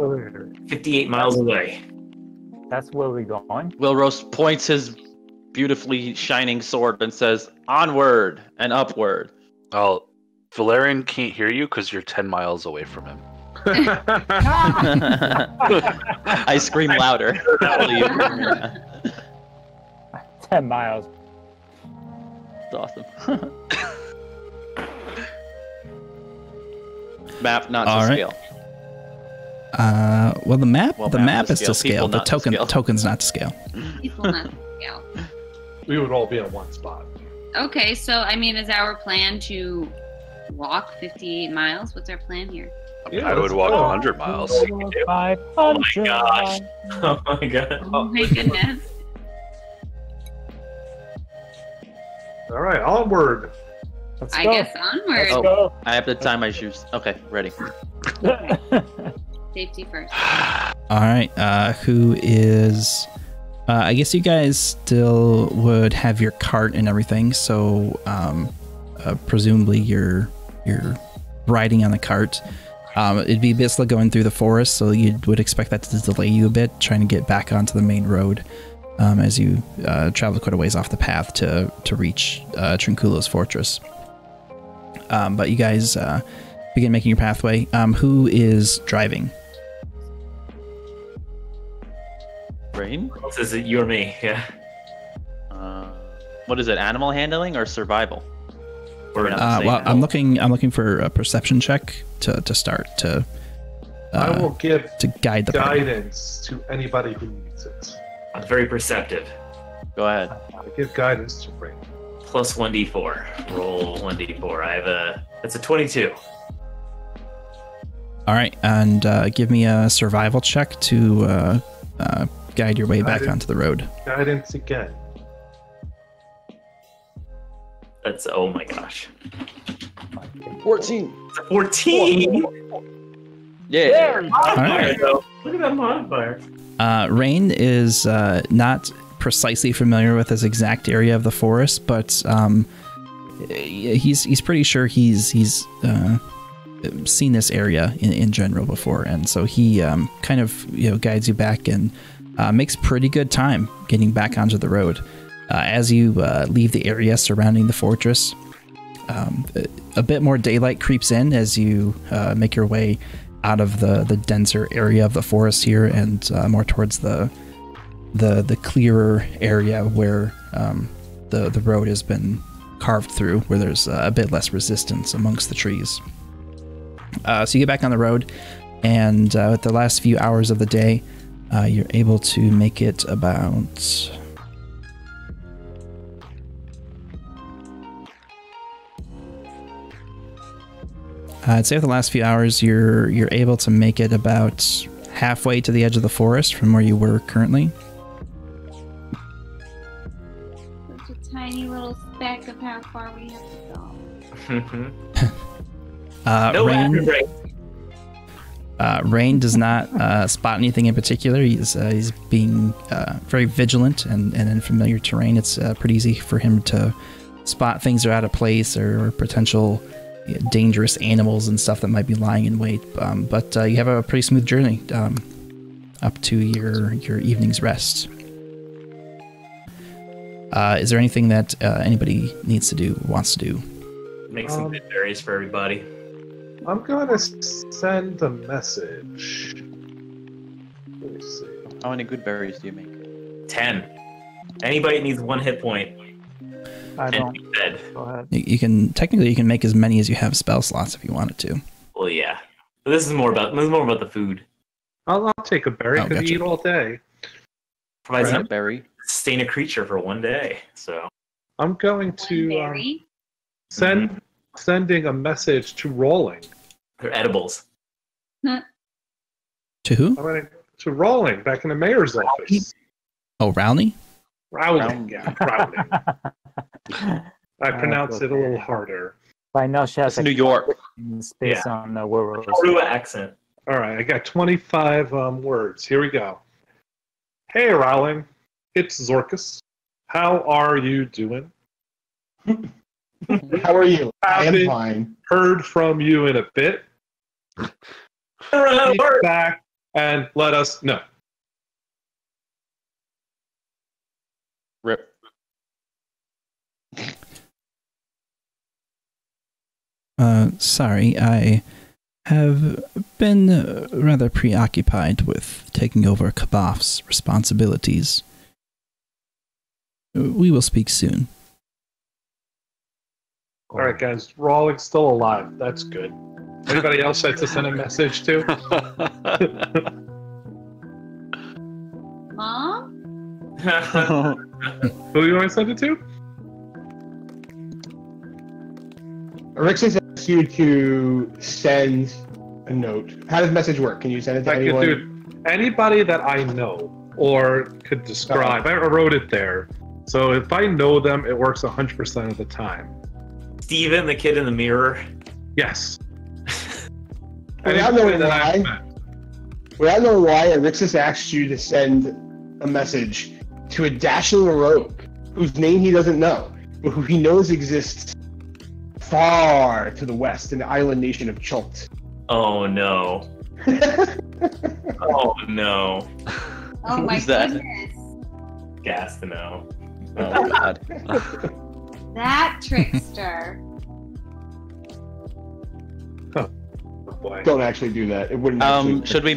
Speaker 4: 58 miles away.
Speaker 3: That's where we're going.
Speaker 2: Wilrose points his beautifully shining sword and says, "Onward and upward."
Speaker 6: Oh, Valerian can't hear you because you're 10 miles away from him.
Speaker 2: I scream louder.
Speaker 3: 10 miles.
Speaker 2: That's awesome. Map not to
Speaker 1: All right.
Speaker 2: scale.
Speaker 1: Well, the map
Speaker 2: Well,
Speaker 1: is to scale.
Speaker 2: people
Speaker 1: The
Speaker 2: not to scale.
Speaker 1: token's not to scale.
Speaker 5: People not scale.
Speaker 7: we would all be in one spot.
Speaker 5: Okay, so I mean, is our plan to walk 58 miles? What's our plan here?
Speaker 7: Yeah,
Speaker 6: I would
Speaker 7: let's
Speaker 6: walk
Speaker 7: go.
Speaker 6: 100 miles.
Speaker 3: 500.
Speaker 4: Oh my gosh. Oh my god.
Speaker 5: Oh my goodness.
Speaker 7: All right, onward.
Speaker 3: Let's
Speaker 5: I
Speaker 3: go.
Speaker 5: guess onward.
Speaker 3: Let's
Speaker 2: Oh.
Speaker 3: go.
Speaker 2: I have to tie my shoes. Okay, ready.
Speaker 5: Safety first.
Speaker 1: All right. Who is? I guess you guys still would have your cart and everything. So presumably you're riding on the cart. It'd be basically going through the forest, so you would expect that to delay you a bit, trying to get back onto the main road as you travel quite a ways off the path to reach Trinculo's fortress. But you guys begin making your pathway. Who is driving?
Speaker 2: Rain?
Speaker 4: Who else is it? You or me? Yeah.
Speaker 2: What is it? Animal handling or survival? Or we're not
Speaker 1: Well,
Speaker 2: saying
Speaker 1: I'm looking for a perception check to start to
Speaker 7: I will give
Speaker 1: to guide the party.
Speaker 7: guidance to anybody who needs it.
Speaker 4: I'm very perceptive.
Speaker 2: Go ahead.
Speaker 7: I give guidance to Rain.
Speaker 4: Plus 1d4. Roll 1d4. That's a 22.
Speaker 1: All right, and give me a survival check to guide your way back onto the road.
Speaker 7: Guidance again.
Speaker 4: That's, oh my gosh.
Speaker 2: 14.
Speaker 4: It's a 14!
Speaker 2: Yeah.
Speaker 1: right.
Speaker 4: Look at that modifier.
Speaker 1: Rain is not precisely familiar with this exact area of the forest, but he's pretty sure he's seen this area in general before, and so he kind of guides you back and makes pretty good time getting back onto the road. As you leave the area surrounding the fortress, a bit more daylight creeps in as you make your way out of the denser area of the forest here and more towards the clearer area where the road has been carved through, where there's a bit less resistance amongst the trees. So you get back on the road, and with the last few hours of the day, you're able to make it about... I'd say with the last few hours, you're able to make it about halfway to the edge of the forest from where you were currently.
Speaker 9: Such a tiny little speck of how far we have to go.
Speaker 4: No
Speaker 1: Rain,
Speaker 4: break.
Speaker 1: Rain does not spot anything in particular. He's being very vigilant and in familiar terrain. It's pretty easy for him to spot things that are out of place or potential dangerous animals and stuff that might be lying in wait. But you have a pretty smooth journey up to your evening's rest. Is there anything that anybody needs to do, wants to do?
Speaker 4: Make some good berries for everybody.
Speaker 7: I'm gonna send a message. Let me see.
Speaker 2: How many good berries do you make?
Speaker 4: 10. Anybody needs 1 hit point.
Speaker 3: I
Speaker 4: And
Speaker 3: don't.
Speaker 4: be dead.
Speaker 3: Go ahead.
Speaker 1: You can technically make as many as you have spell slots if you wanted to.
Speaker 4: Well, yeah. But this is more about the food.
Speaker 7: I'll take a berry
Speaker 1: Oh,
Speaker 7: because
Speaker 1: gotcha.
Speaker 7: eat all day.
Speaker 4: Provides
Speaker 2: Right.
Speaker 4: you
Speaker 2: Berry.
Speaker 4: sustain a creature for 1 day. So
Speaker 7: I'm going to
Speaker 5: Berry.
Speaker 7: sending a message to Rolling.
Speaker 4: they're edibles.
Speaker 1: To who?
Speaker 7: I'm going to Rolling back in the mayor's office.
Speaker 1: Oh, Rowney?
Speaker 7: Rowling, yeah, Rowling. I pronounce it a little harder.
Speaker 3: By now she has
Speaker 2: That's New York.
Speaker 3: space on the werewolves.
Speaker 4: True accent.
Speaker 7: All right, I got 25 words. Here we go. Hey, Rowling. It's Zorkus. How are you doing?
Speaker 8: How are you? I am
Speaker 7: Haven't
Speaker 8: fine.
Speaker 7: heard from you in a bit. Be back and let us know.
Speaker 2: Rip.
Speaker 1: Sorry, I have been rather preoccupied with taking over Kabaf's responsibilities. We will speak soon.
Speaker 7: All right, guys. Rawling's still alive. That's good. Anybody else had to send a message to?
Speaker 9: Mom?
Speaker 7: Who do you want to send it to?
Speaker 8: Rixus asks you to send a note. How does message work? Can you send it to anyone?
Speaker 7: Dude, anybody that I know or could describe. I wrote it there. So if I know them, it works 100% of the time.
Speaker 4: Steven, the kid in the mirror.
Speaker 7: Yes.
Speaker 8: Without knowing why, Rixus asks you to send a message to a dashing rogue whose name he doesn't know, but who he knows exists far to the west in the island nation of Chult.
Speaker 4: Oh no. Oh no.
Speaker 5: Oh my
Speaker 2: Who's that?
Speaker 5: goodness.
Speaker 4: Gas to know.
Speaker 2: Oh god.
Speaker 5: That trickster.
Speaker 7: Oh boy.
Speaker 8: Don't actually do that. It wouldn't. Actually...
Speaker 2: Should we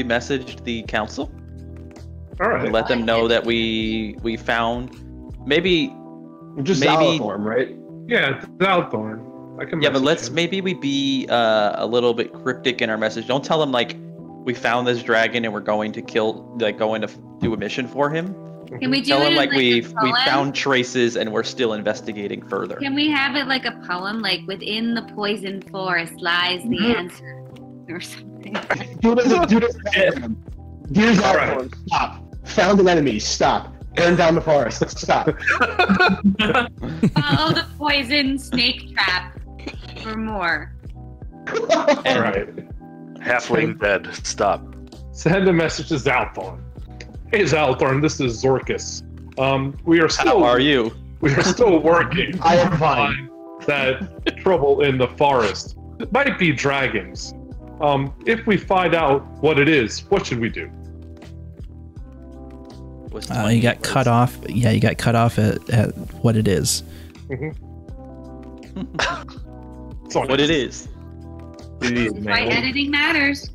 Speaker 2: message the council?
Speaker 7: All right.
Speaker 2: Let them know that we found maybe
Speaker 8: Just Zalathorn, right?
Speaker 7: Yeah, Zalathorn. I can.
Speaker 2: Yeah, but
Speaker 7: message
Speaker 2: maybe we be a little bit cryptic in our message. Don't tell them like we found this dragon and we're going to do a mission for him.
Speaker 5: Can we do
Speaker 2: Tell
Speaker 5: it
Speaker 2: him
Speaker 5: in,
Speaker 2: like
Speaker 5: a
Speaker 2: we
Speaker 5: poem?
Speaker 2: found traces and we're still investigating further.
Speaker 5: Can we have it like a poem, like within the poison forest lies the answer, or something?
Speaker 8: Do it as a telegram. Dear Zalathorn,
Speaker 7: Right.
Speaker 8: stop. Found an enemy. Stop. Burn down the forest. Stop.
Speaker 5: Follow the poison snake trap for more.
Speaker 7: All right.
Speaker 6: Halfling dead. Stop.
Speaker 7: Send a message to Zalathorn. Hey Zalathorn, this is Zorkus. We are still.
Speaker 2: How are you?
Speaker 7: We are still working.
Speaker 8: I am
Speaker 7: to
Speaker 8: fine.
Speaker 7: find that trouble in the forest. It might be dragons. If we find out what it is, what should we do?
Speaker 1: You got cut off. Yeah, you got cut off at what it is.
Speaker 2: What it is.
Speaker 5: Why editing matters.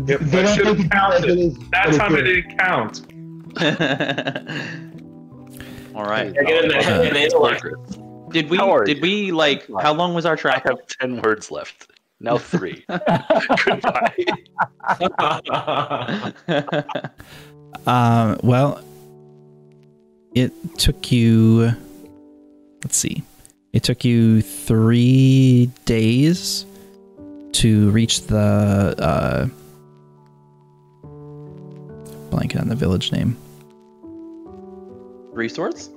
Speaker 7: Yep,
Speaker 8: They
Speaker 7: I
Speaker 8: don't
Speaker 7: should have
Speaker 8: think it
Speaker 7: counted.
Speaker 8: is
Speaker 7: That
Speaker 8: what
Speaker 7: time
Speaker 8: it
Speaker 7: it
Speaker 8: is.
Speaker 7: didn't count.
Speaker 2: All right.
Speaker 4: Get in the intellect.
Speaker 2: Did we?
Speaker 6: How are
Speaker 2: Did
Speaker 6: you?
Speaker 2: we like? How long was our
Speaker 6: I
Speaker 2: travel?
Speaker 6: have 10 words left. Now 3. Goodbye.
Speaker 1: Well, it took you. Let's see. It took you 3 days to reach the blanket on the village name.
Speaker 2: 3 swords?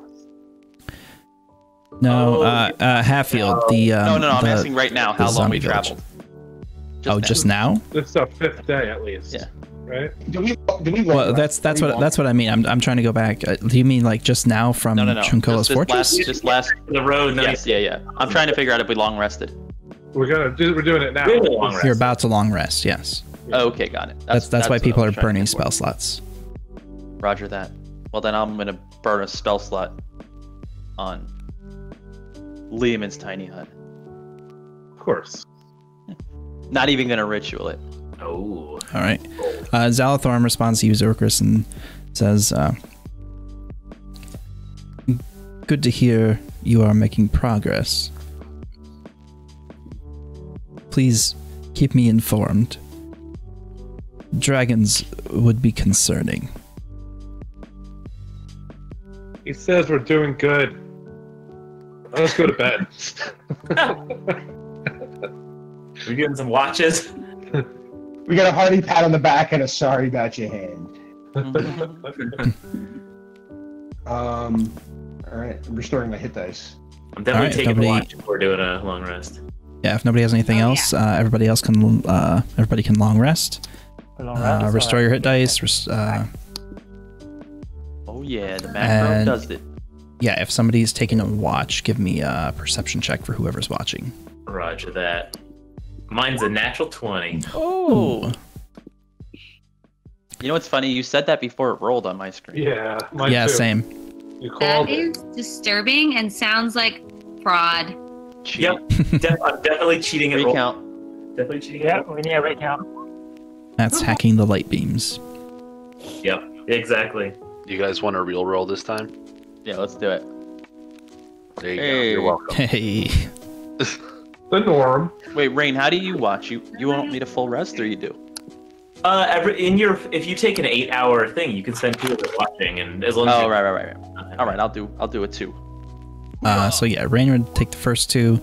Speaker 1: No, Hatfield. The
Speaker 2: No. I'm
Speaker 1: the-
Speaker 2: asking right now how long
Speaker 1: zombie
Speaker 2: we
Speaker 1: village.
Speaker 2: traveled.
Speaker 1: Just now?
Speaker 7: This is the 5th day at least.
Speaker 2: Yeah.
Speaker 7: Right?
Speaker 8: Do we
Speaker 1: Well, that's what I mean. I'm trying to go back. Do you mean like just now from
Speaker 2: No.
Speaker 1: Chunkola's
Speaker 2: Just
Speaker 1: fortress?
Speaker 2: Just last.
Speaker 4: The road.
Speaker 2: Yes. Yeah. I'm trying to figure out if we long rested.
Speaker 7: We're doing it now.
Speaker 4: We have a long rest.
Speaker 1: You're about to long rest. Yes.
Speaker 2: Okay, got it.
Speaker 1: That's why
Speaker 2: what
Speaker 1: people
Speaker 2: I
Speaker 1: are
Speaker 2: was trying to
Speaker 1: burning
Speaker 2: get for.
Speaker 1: spell slots.
Speaker 2: Roger that. Well, then I'm gonna burn a spell slot on Lehman's tiny hut.
Speaker 7: Of course.
Speaker 2: Not even gonna ritual it.
Speaker 4: Oh.
Speaker 1: All right. Zalathorn responds to you, Zorkris, and says, "Good to hear you are making progress. Please keep me informed. Dragons would be concerning."
Speaker 7: He says we're doing good. Let's go to bed.
Speaker 4: We're getting some watches.
Speaker 8: We got a hearty pat on the back and a sorry about your hand. All right, I'm restoring my hit dice.
Speaker 4: I'm definitely
Speaker 1: Alright,
Speaker 4: taking
Speaker 1: nobody-
Speaker 4: a watch if we're doing a long rest.
Speaker 1: Yeah. If nobody has anything else, everybody can long rest. Restore your hit dice.
Speaker 2: Oh yeah, the macro
Speaker 1: And-
Speaker 2: does it.
Speaker 1: Yeah. If somebody's taking a watch, give me a perception check for whoever's watching.
Speaker 4: Roger that. Mine's a natural 20.
Speaker 2: Oh. You know what's funny? You said that before it rolled on my screen.
Speaker 7: Yeah. Mine
Speaker 1: Yeah.
Speaker 7: too.
Speaker 1: Same.
Speaker 7: You
Speaker 5: That
Speaker 7: called it.
Speaker 5: is disturbing and sounds like fraud.
Speaker 2: Cheat.
Speaker 4: Yep. I'm definitely cheating at roll.
Speaker 2: Recount.
Speaker 4: Definitely cheating
Speaker 3: Yeah,
Speaker 4: at roll.
Speaker 3: we need a recount.
Speaker 1: That's hacking the light beams.
Speaker 4: Yep. Exactly.
Speaker 6: You guys want a real roll this time?
Speaker 2: Yeah, let's do it.
Speaker 6: There you go.
Speaker 2: Hey.
Speaker 6: You're welcome.
Speaker 1: Hey.
Speaker 7: The norm.
Speaker 2: Wait, Rain, how do you watch? You want me to full rest or you do?
Speaker 4: If you take an 8-hour thing, you can spend 2 of it watching, and as long as
Speaker 2: right. All right, I'll do it 2.
Speaker 1: So yeah, Rainier would take the first 2.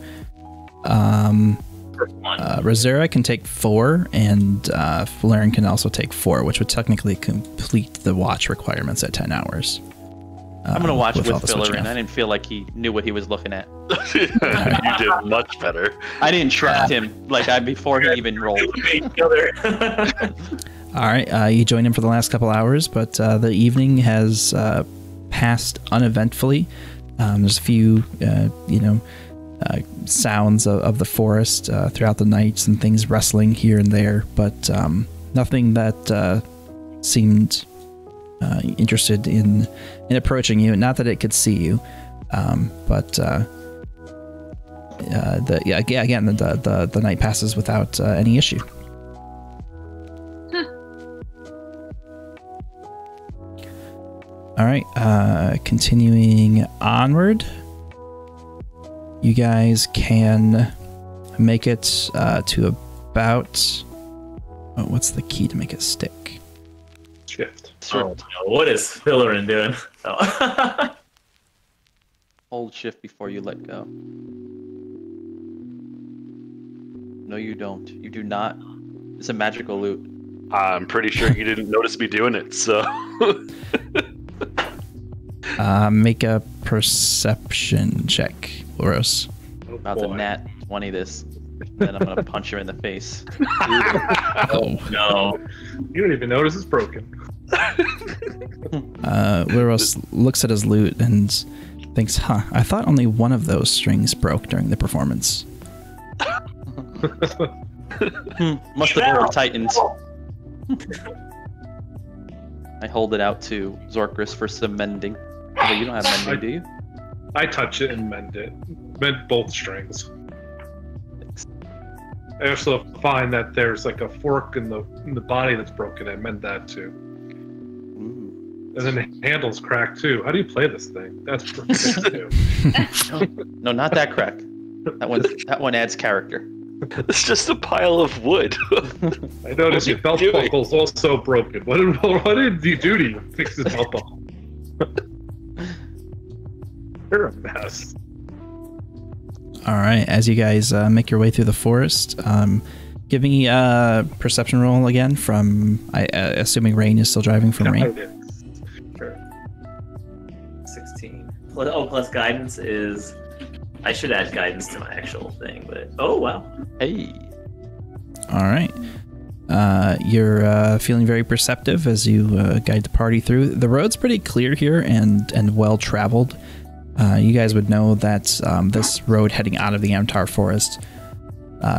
Speaker 4: First one.
Speaker 1: Rosera can take 4, and Valerian can also take 4, which would technically complete the watch requirements at 10 hours.
Speaker 2: I'm gonna watch with
Speaker 1: all the switching
Speaker 2: Valerian.
Speaker 1: off.
Speaker 2: I didn't feel like he knew what he was looking at.
Speaker 6: You did much better.
Speaker 2: I didn't trust him before he even rolled.
Speaker 4: Each other.
Speaker 1: All right, you joined him for the last couple hours, but the evening has passed uneventfully. There's a few, sounds of the forest throughout the nights and things rustling here and there, but nothing that seemed interested in approaching you. Not that it could see you, but the night passes without any issue. All right, continuing onward, you guys can make it to about... Oh, what's the key to make it stick?
Speaker 7: Shift.
Speaker 4: Oh, no. What is Fillerin doing? Oh.
Speaker 2: Hold shift before you let go. No, you don't. You do not. It's a magical loot.
Speaker 6: I'm pretty sure you didn't notice me doing it, so...
Speaker 1: Make a perception check, Loros.
Speaker 2: About to nat 20 this. Then I'm gonna punch him in the face.
Speaker 1: Oh
Speaker 4: No.
Speaker 7: You don't even notice it's broken.
Speaker 1: Loros looks at his lute and thinks, I thought only one of those strings broke during the performance.
Speaker 2: Must have been Titans. I hold it out to Zorkris for some mending. Oh, you don't have mending, do you?
Speaker 7: I touch it and mend it. Mend both strings. I also find that there's like a fork in the body that's broken. I mend that too.
Speaker 2: Ooh.
Speaker 7: And then the handle's cracked too. How do you play this thing? That's perfect too.
Speaker 2: No, not that crack. That one adds character.
Speaker 6: It's just a pile of wood.
Speaker 7: I noticed your belt buckle's also broken. What did you do to you? Fix his belt buckle. You're a mess.
Speaker 1: All right, as you guys make your way through the forest, give me a perception roll again from, assuming Rain is still driving from Rain.
Speaker 4: Sure. 16. Plus guidance is... I should add guidance to my actual thing, but... Oh, wow.
Speaker 2: Hey.
Speaker 1: All right. You're feeling very perceptive as you guide the party through. The road's pretty clear here and well-traveled. You guys would know that this road heading out of the Amtar Forest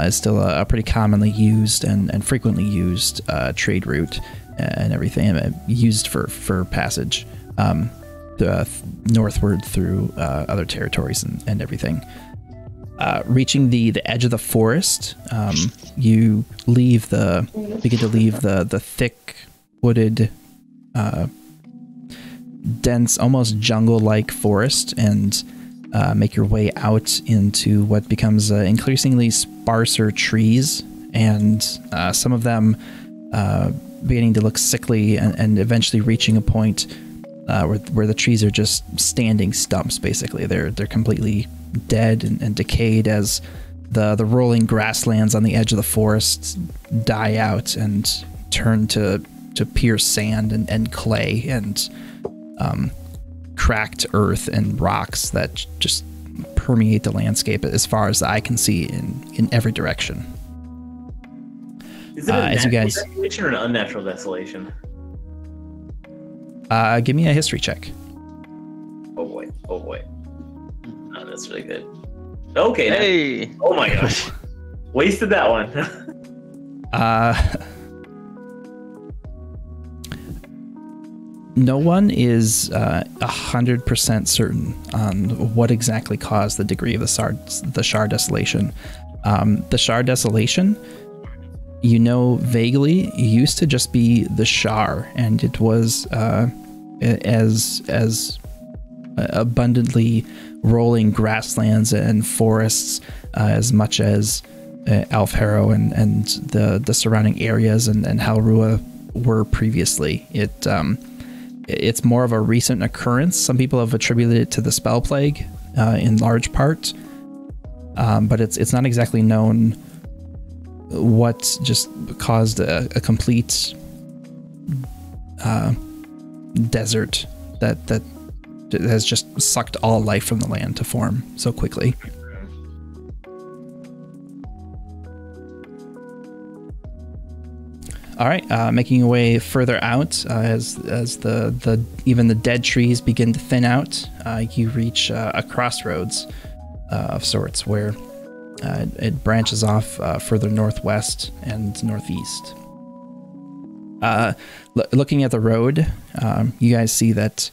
Speaker 1: is still a pretty commonly used and frequently used trade route and everything, used for passage northward through other territories and everything. Reaching the edge of the forest, you begin to leave the thick wooded, dense, almost jungle-like forest and make your way out into what becomes increasingly sparser trees, and some of them beginning to look sickly and eventually reaching a point where the trees are just standing stumps. Basically, they're completely dead and decayed as the rolling grasslands on the edge of the forest die out and turn to pure sand and clay and cracked earth and rocks that just permeate the landscape as far as the eye can see in every direction.
Speaker 4: Is it a
Speaker 1: as you
Speaker 4: natural
Speaker 1: guys
Speaker 4: desolation or an unnatural desolation?
Speaker 1: give me a history check.
Speaker 4: Oh boy. Oh, that's really good. Okay.
Speaker 2: Hey.
Speaker 4: Oh my gosh. Wasted that one.
Speaker 1: No one is 100% certain on what exactly caused the degree of the Shar desolation. The Shar desolation, you know vaguely, used to just be the Shar, and it was as abundantly rolling grasslands and forests as much as Alfharrow and the surrounding areas and Halrua were previously. It's more of a recent occurrence. Some people have attributed it to the spell plague in large part, but it's not exactly known what just caused a complete desert that has just sucked all life from the land to form so quickly. All right, making your way further out as the even the dead trees begin to thin out, you reach a crossroads of sorts where it branches off further northwest and northeast. Looking at the road, you guys see that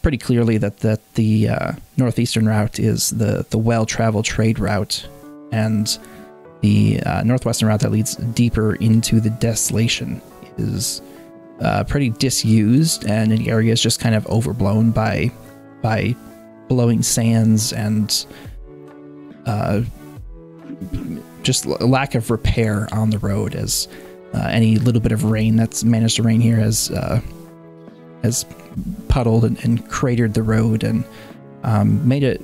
Speaker 1: pretty clearly that the northeastern route is the well-traveled trade route, and the northwestern route that leads deeper into the desolation is pretty disused, and in areas just kind of overblown by blowing sands and just lack of repair on the road, as any little bit of rain that's managed to rain here has puddled and cratered the road and made it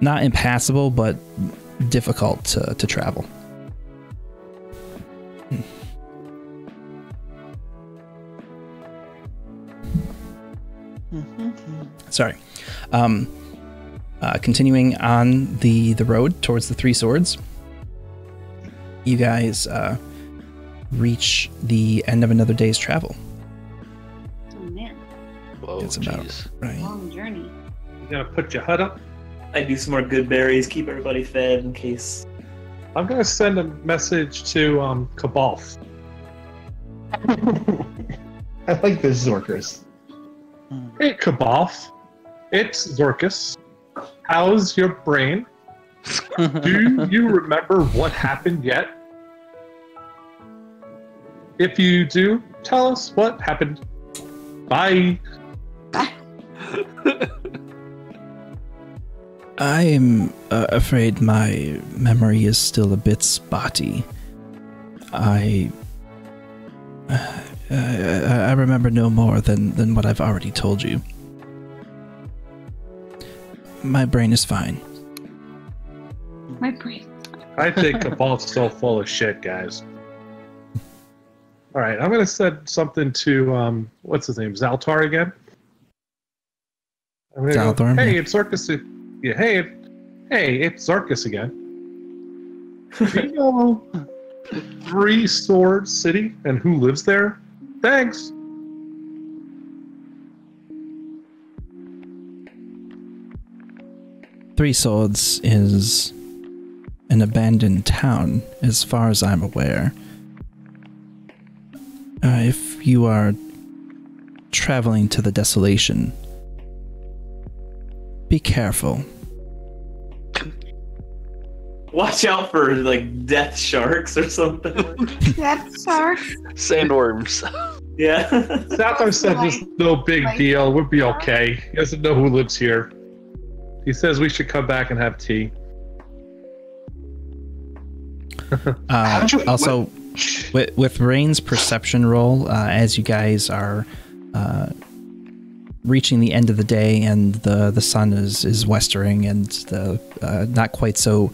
Speaker 1: not impassable but difficult to travel. Sorry. Continuing on the road towards the Three Swords, you guys reach the end of another day's travel.
Speaker 5: Oh man,
Speaker 6: Whoa,
Speaker 1: It's about right.
Speaker 5: long journey.
Speaker 7: You gonna put your hut up?
Speaker 4: I do some more good berries, keep everybody fed in case.
Speaker 7: I'm gonna send a message to Cabalth.
Speaker 8: I like this Zorkers.
Speaker 7: Hey, Cabalth. It's Zorkus. How's your brain? Do you remember what happened yet? If you do, tell us what happened. Bye.
Speaker 1: I'm afraid my memory is still a bit spotty. I remember no more than what I've already told you. My brain is fine.
Speaker 5: My brain.
Speaker 7: I think Cabalth's so full of shit, guys. All right, I'm gonna send something to what's his name, Zaltar again. I'm gonna go,
Speaker 1: Zalthar,
Speaker 7: hey,
Speaker 1: yeah.
Speaker 7: it's Zarkus. Yeah, hey, it's Zarkus again. Do you know Three Swords City and who lives there? Thanks.
Speaker 1: Three Swords is an abandoned town, as far as I'm aware. If you are traveling to the desolation, be careful.
Speaker 4: Watch out for like death sharks or something.
Speaker 9: That's sharks.
Speaker 6: Sandworms.
Speaker 4: Yeah.
Speaker 7: Zaltar said just no big deal. We'll be okay. He doesn't know who lives here. He says we should come back and have tea.
Speaker 1: Also, with Rain's perception roll, as you guys are reaching the end of the day and the sun is westering and the not quite so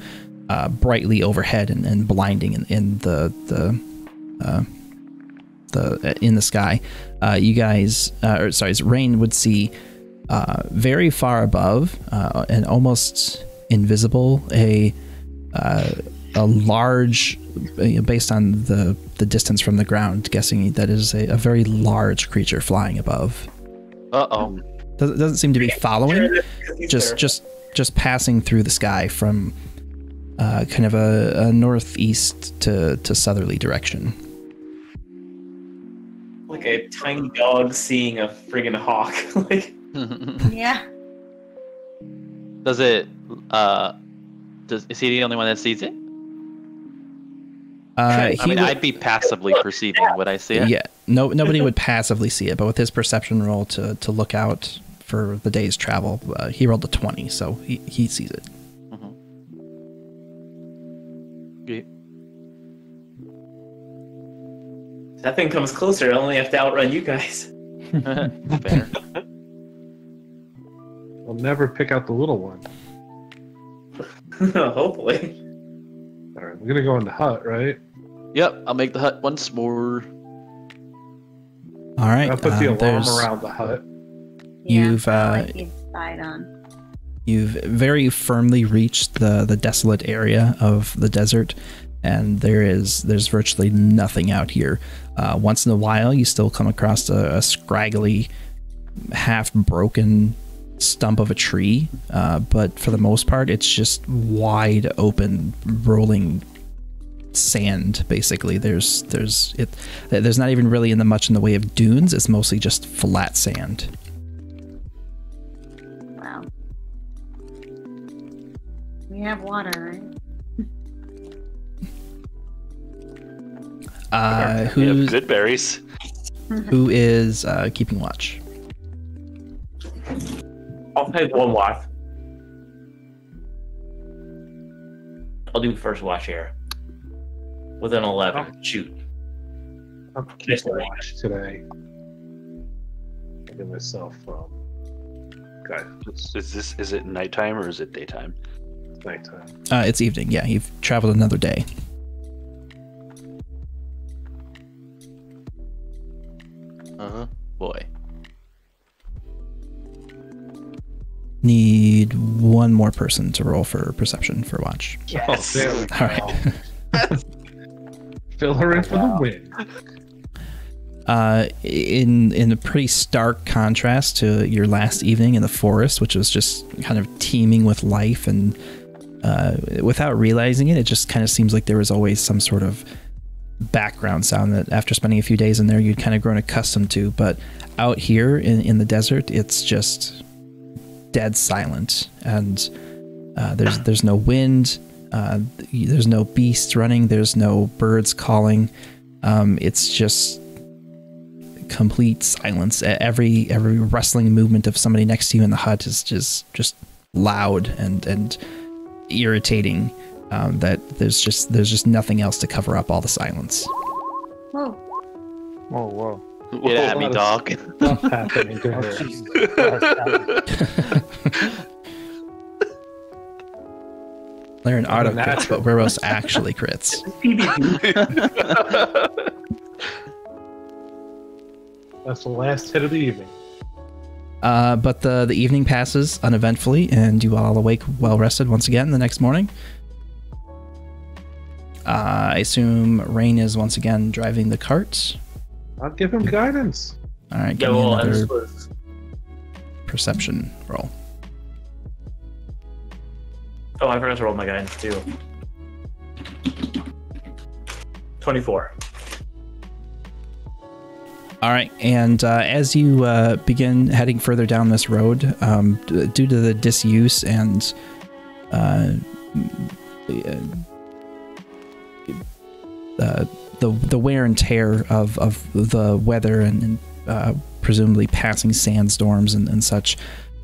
Speaker 1: brightly overhead and blinding in the sky, you guys, Rain would see very far above and almost invisible a large, based on the distance from the ground, guessing that is a very large creature flying above.
Speaker 2: Uh-oh.
Speaker 1: Doesn't seem to be following, just passing through the sky from kind of a northeast to southerly direction.
Speaker 4: Like a tiny dog seeing a friggin' hawk. Like,
Speaker 5: Yeah.
Speaker 2: Does it? Is he the only one that sees it? I'd be passively perceiving. Would I see it?
Speaker 1: Yeah, nobody would passively see it, but with his perception roll to look out for the day's travel, he rolled a 20, so he sees it.
Speaker 2: Okay.
Speaker 4: If that thing comes closer, I only have to outrun you guys.
Speaker 2: Fair.
Speaker 7: I'll never pick out the little one.
Speaker 4: Hopefully.
Speaker 7: All right, we're gonna go in the hut, right?
Speaker 2: Yep, I'll make the hut once more.
Speaker 1: All right.
Speaker 7: I'll put the alarm
Speaker 1: there's-
Speaker 7: around the hut.
Speaker 1: You've,
Speaker 9: like the side on.
Speaker 1: You've very firmly reached the desolate area of the desert, and there's virtually nothing out here. Once in a while, you still come across a scraggly, half-broken stump of a tree, but for the most part, it's just wide open, rolling sand. Basically, there's not even really much in the way of dunes. It's mostly just flat sand.
Speaker 9: Wow. We have water, right?
Speaker 6: We have good berries.
Speaker 1: Who is keeping watch?
Speaker 4: I'll take one watch. I'll do first watch here. With an 11. Shoot.
Speaker 7: I'm keeping watch today. I'll give myself okay,
Speaker 6: Is it nighttime or is it daytime?
Speaker 7: nighttime.
Speaker 1: It's evening. Yeah, you've traveled another day.
Speaker 2: Boy.
Speaker 1: Need one more person to roll for perception for watch.
Speaker 7: Yes. Oh, there we go.
Speaker 1: All right.
Speaker 7: Fill her in for the win.
Speaker 1: In a pretty stark contrast to your last evening in the forest, which was just kind of teeming with life, and without realizing it, it just kind of seems like there was always some sort of background sound that after spending a few days in there, you'd kind of grown accustomed to. But out here in the desert, it's just dead silent, and there's no wind, there's no beasts running, there's no birds calling. It's just complete silence. Every rustling movement of somebody next to you in the hut is just loud and irritating. That there's just nothing else to cover up all the silence.
Speaker 9: Whoa.
Speaker 3: Whoa.
Speaker 2: Get at me, dog.
Speaker 7: Stuff happening to her.
Speaker 1: They're an auto crits, but Weros actually crits.
Speaker 7: That's the last hit of the evening.
Speaker 1: But the evening passes uneventfully, and you all awake well rested once again the next morning. I assume Rain is once again driving the cart.
Speaker 7: I'll give him guidance.
Speaker 1: All right, give me another perception roll.
Speaker 4: Oh, I forgot to roll my guidance too. 24.
Speaker 1: All right, and as you begin heading further down this road, due to the disuse and the wear and tear of the weather and presumably passing sandstorms and such,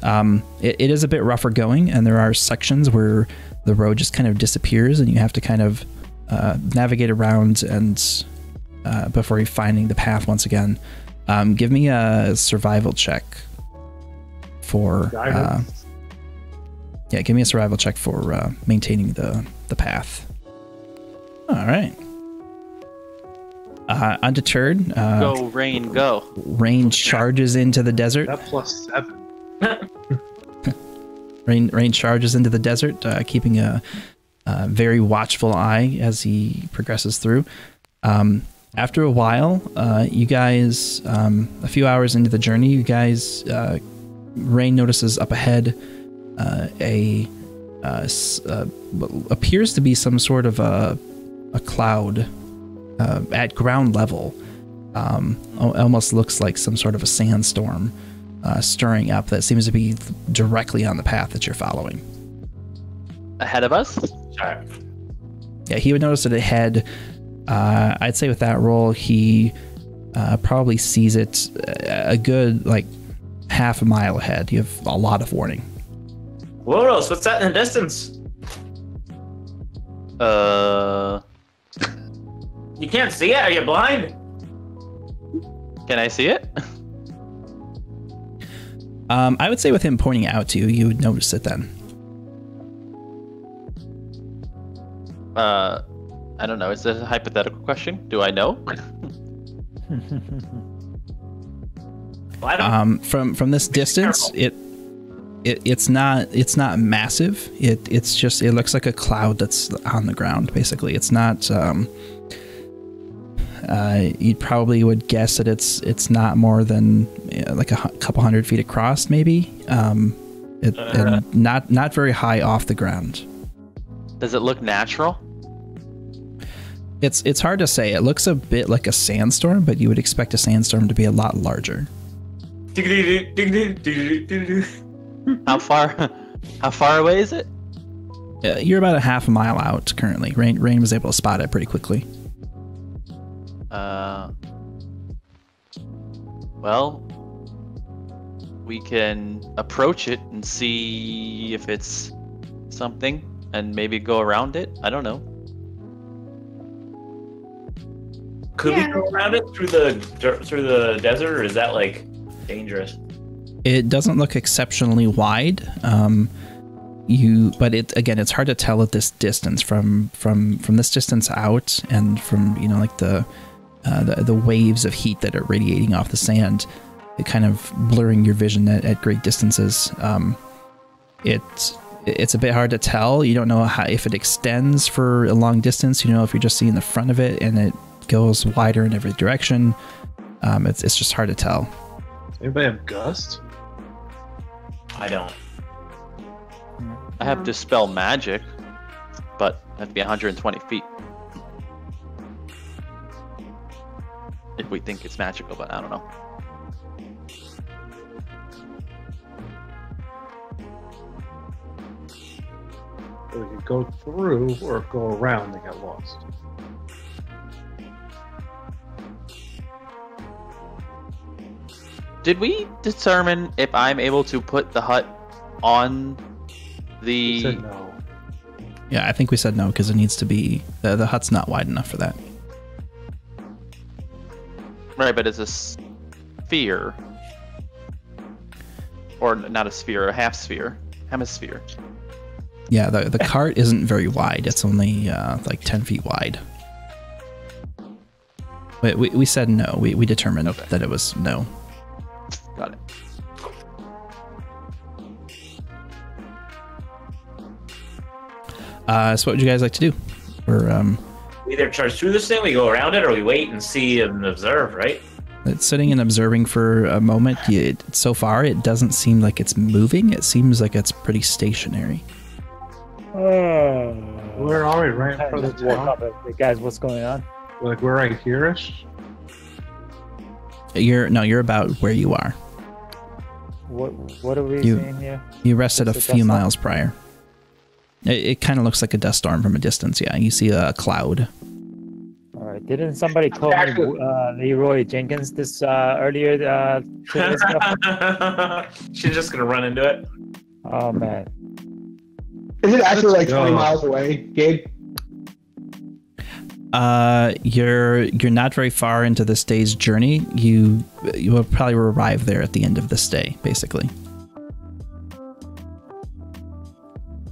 Speaker 1: it is a bit rougher going, and there are sections where the road just kind of disappears, and you have to kind of navigate around and before you finding the path once again. Give me a survival check for give me a survival check for maintaining the path. All right. Undeterred,
Speaker 2: Go, Rain, go.
Speaker 1: Rain charges into the desert.
Speaker 7: That plus 7.
Speaker 1: Rain charges into the desert, keeping a very watchful eye as he progresses through. After a while, you guys, a few hours into the journey, you guys, Rain notices up ahead what appears to be some sort of a cloud at ground level. Almost looks like some sort of a sandstorm stirring up that seems to be directly on the path that you're following.
Speaker 2: Ahead of us?
Speaker 4: Sure.
Speaker 1: Yeah, he would notice it ahead. I'd say with that roll, he probably sees it a good half a mile ahead. You have a lot of warning.
Speaker 4: What else? What's that in the distance? You can't see it? Are you blind?
Speaker 2: Can I see it?
Speaker 1: I would say with him pointing it out to you, you would notice it then.
Speaker 2: I don't know. Is it a hypothetical question? Do I know?
Speaker 4: Well, I don't.
Speaker 1: From this distance, it's not massive. It's just, it looks like a cloud that's on the ground. Basically, it's not. You probably would guess that it's not more than like a couple hundred feet across, maybe. And not very high off the ground.
Speaker 2: Does it look natural?
Speaker 1: It's hard to say. It looks a bit like a sandstorm, but you would expect a sandstorm to be a lot larger.
Speaker 2: How far away is it?
Speaker 1: You're about a half a mile out currently. Rain was able to spot it pretty quickly.
Speaker 2: Well, we can approach it and see if it's something, and maybe go around it. I don't know.
Speaker 4: Could we go around it through the desert, or is that like dangerous?
Speaker 1: It doesn't look exceptionally wide. But it's hard to tell at this distance from this distance out, and from like the waves of heat that are radiating off the sand, it kind of blurring your vision at great distances. It's a bit hard to tell. You don't know if it extends for a long distance. If you're just seeing the front of it and it goes wider in every direction. It's just hard to tell.
Speaker 7: Anybody have gust?
Speaker 4: I don't.
Speaker 2: I have dispel magic, but that'd be 120 feet. If we think it's magical, but I don't know.
Speaker 7: We could go through or go around and get lost.
Speaker 2: Did we determine if I'm able to put the hut on
Speaker 7: You
Speaker 2: the...
Speaker 7: said no.
Speaker 1: Yeah, I think we said no because it needs to be the hut's not wide enough for that.
Speaker 2: Right, but it's a sphere. Or not a sphere, a half sphere. Hemisphere.
Speaker 1: Yeah, the cart isn't very wide. It's only like 10 feet wide. We said no. We determined that it was no.
Speaker 2: Got it.
Speaker 1: So what would you guys like to do? We're
Speaker 4: We either charge through this thing, we go around it, or we wait and see and observe, right?
Speaker 1: it's sitting and observing for a moment. So far, it doesn't seem like it's moving. It seems like it's pretty stationary.
Speaker 7: Where are we? Right in front of the town?
Speaker 3: Hey guys, what's going on?
Speaker 7: Like we're right here-ish?
Speaker 1: You're about where you are.
Speaker 3: What are we seeing here?
Speaker 1: You rested a
Speaker 3: It's a
Speaker 1: few
Speaker 3: dust
Speaker 1: miles prior. It kind of looks like a dust storm from a distance. Yeah, you see a cloud.
Speaker 3: All right. Didn't somebody call me Leroy Jenkins this earlier? 2 days ago?
Speaker 4: She's just gonna run into it.
Speaker 3: Oh man.
Speaker 8: Is it actually like
Speaker 7: Let's
Speaker 8: 20
Speaker 7: go.
Speaker 8: miles away, Gabe?
Speaker 1: You're not very far into this day's journey. You will probably arrive there at the end of this day, basically.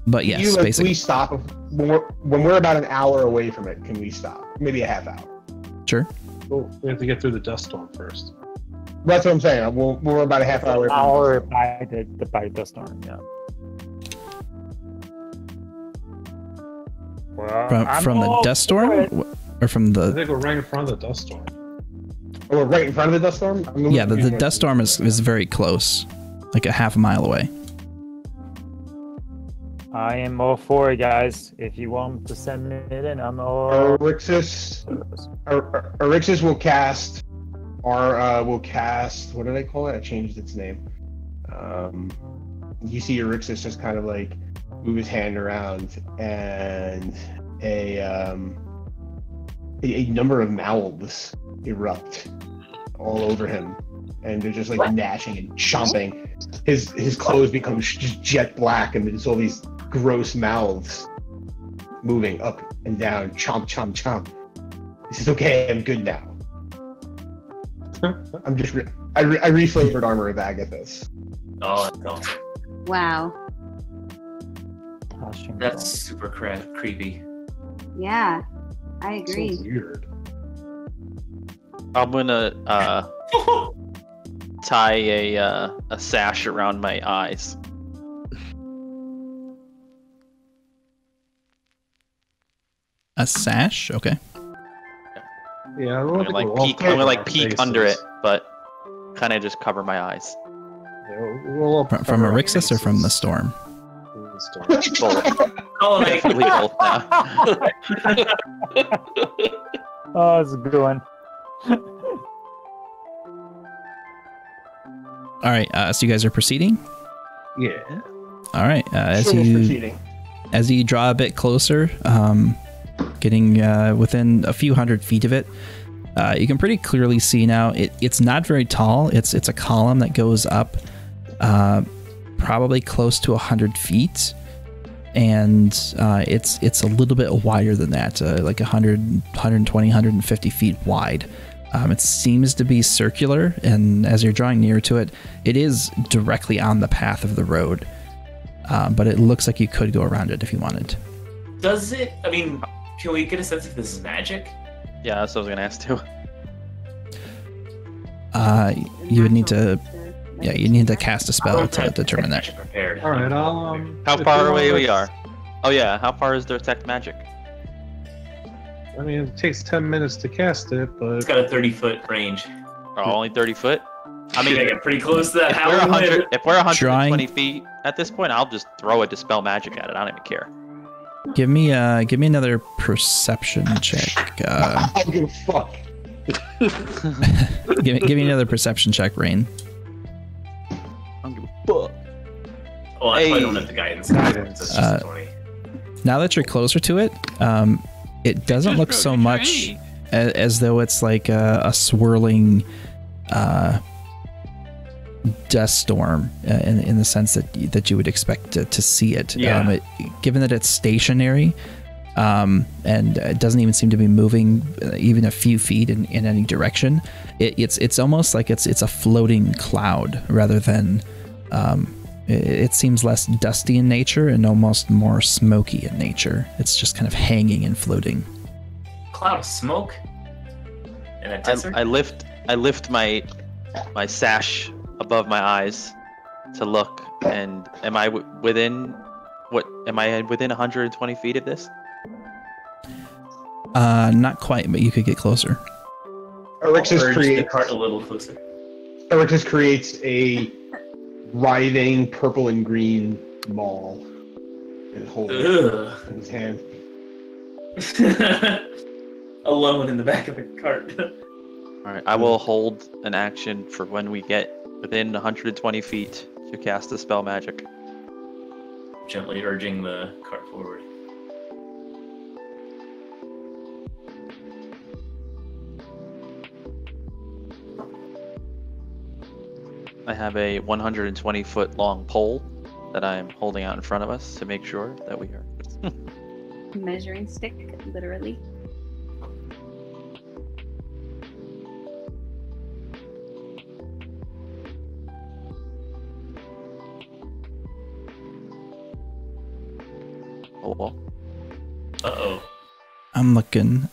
Speaker 1: But yes,
Speaker 8: Can
Speaker 1: basically.
Speaker 8: we stop when we're about an hour away from it? Can we stop? Maybe a half hour.
Speaker 1: Sure.
Speaker 7: Oh, we have to get through the dust storm first.
Speaker 8: That's what I'm saying. We're about a half hour away from
Speaker 3: Hour
Speaker 8: it.
Speaker 3: by the dust storm. Yeah. Well,
Speaker 1: From the dust storm, or from
Speaker 7: I
Speaker 1: the
Speaker 7: think we're right in front of the dust storm.
Speaker 8: Oh, we're right in front of the dust storm? I mean,
Speaker 1: yeah the dust storm is very close, like a half a mile away.
Speaker 3: I am all for it, guys. If you want to send it in, I'm all.
Speaker 8: Erixis will cast what did I call it? I changed its name. You see Erixis just kind of like move his hand around, and a number of mouths erupt all over him, and they're just like gnashing and chomping. His clothes become just jet black, and there's all these gross mouths moving up and down. Chomp, chomp, chomp. He says, "Okay, I'm good now." I'm just I reflavored Armor of Agathis.
Speaker 4: Oh, that's awesome.
Speaker 9: Wow.
Speaker 4: That's super creepy.
Speaker 9: Yeah, I agree.
Speaker 8: So weird.
Speaker 2: I'm gonna tie a sash around my eyes.
Speaker 1: A sash? Okay.
Speaker 7: Yeah,
Speaker 2: I'm gonna like peek under it, but kind of just cover my eyes.
Speaker 1: From Erixus or from the storm?
Speaker 2: Both.
Speaker 4: Oh,
Speaker 2: Definitely both now.
Speaker 3: Oh, that's a good one.
Speaker 1: All right. So you guys are proceeding.
Speaker 7: Yeah.
Speaker 1: All right.
Speaker 8: Sure, proceeding.
Speaker 1: As you draw a bit closer, getting within a few hundred feet of it, you can pretty clearly see now. It's not very tall. It's a column that goes up, probably close to 100 feet, and it's a little bit wider than that, like 100, 120, 150 feet wide. It seems to be circular, and as you're drawing near to it, it is directly on the path of the road. But it looks like you could go around it if you wanted.
Speaker 4: Does it? I mean, can we get a sense if this is magic?
Speaker 2: Yeah, that's what I was gonna ask too.
Speaker 1: You would need to, you need to cast a spell to determine that.
Speaker 4: Prepared.
Speaker 7: All right, I'll
Speaker 2: How
Speaker 7: if
Speaker 2: far
Speaker 7: you
Speaker 2: away
Speaker 7: want,
Speaker 2: we are? Oh yeah, how far is their detect magic?
Speaker 7: I mean, it takes 10 minutes to cast it, but
Speaker 4: It's got a 30-foot range.
Speaker 2: Oh, only 30 foot? I
Speaker 4: I
Speaker 2: mean,
Speaker 4: mean, I get pretty close to that.
Speaker 2: if we're 120
Speaker 1: Drawing-
Speaker 2: feet at this point, I'll just throw a dispel magic at it. I don't even care.
Speaker 1: Give me another perception check.
Speaker 8: I don't give a fuck.
Speaker 1: Give me another perception check, Rain.
Speaker 2: I don't give a fuck.
Speaker 4: Oh, I probably
Speaker 2: Hey.
Speaker 4: don't have the guidance.
Speaker 7: Guidance.
Speaker 4: It's just 20.
Speaker 1: Now that you're closer to it, it doesn't look so much as though it's like a swirling dust storm in the sense that you would expect to see it.
Speaker 4: Yeah.
Speaker 1: Given that it's stationary, and it doesn't even seem to be moving even a few feet in any direction, it's almost like it's a floating cloud rather than. It seems less dusty in nature and almost more smoky in nature. It's just kind of hanging and floating.
Speaker 4: Cloud of smoke? In a desert?
Speaker 2: I lift my sash above my eyes to look, and am I within 120 feet of this?
Speaker 1: Not quite, but you could get closer.
Speaker 8: Erixus
Speaker 4: Urge the
Speaker 8: creates,
Speaker 4: cart a little closer.
Speaker 8: Erixus creates a writhing purple and green ball and holds it
Speaker 4: Ugh.
Speaker 8: in his hand.
Speaker 4: Alone in the back of the cart.
Speaker 2: All right, I will hold an action for when we get within 120 feet to cast a spell magic.
Speaker 4: Gently urging the cart forward.
Speaker 2: I have a 120 foot long pole that I'm holding out in front of us to make sure that we are.
Speaker 9: Measuring stick, literally.
Speaker 2: Oh, well.
Speaker 4: Uh-oh.
Speaker 1: I'm looking.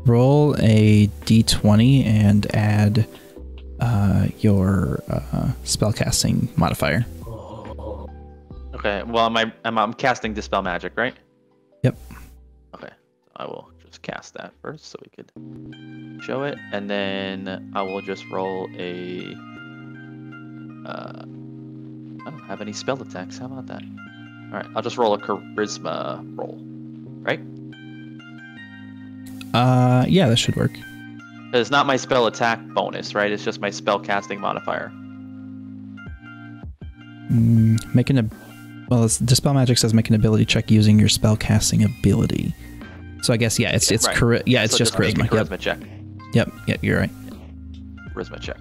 Speaker 1: Roll a d20 and add your spellcasting modifier.
Speaker 4: Oh.
Speaker 2: Okay, well, I'm casting Dispel Magic, right?
Speaker 1: Yep.
Speaker 2: Okay, I will just cast that first so we could show it, and then I will just roll a I don't have any spell attacks. How about that? All right, I'll just roll a charisma roll, right?
Speaker 1: Yeah, that should work.
Speaker 2: It's not my spell attack bonus, right? It's just my spell casting modifier.
Speaker 1: Well, Dispel Magic says make an ability check using your spell casting ability. So I guess it's
Speaker 2: right.
Speaker 1: It's
Speaker 2: So
Speaker 1: just
Speaker 2: make a
Speaker 1: charisma.
Speaker 2: charisma check.
Speaker 1: Yep, you're right.
Speaker 2: Charisma check.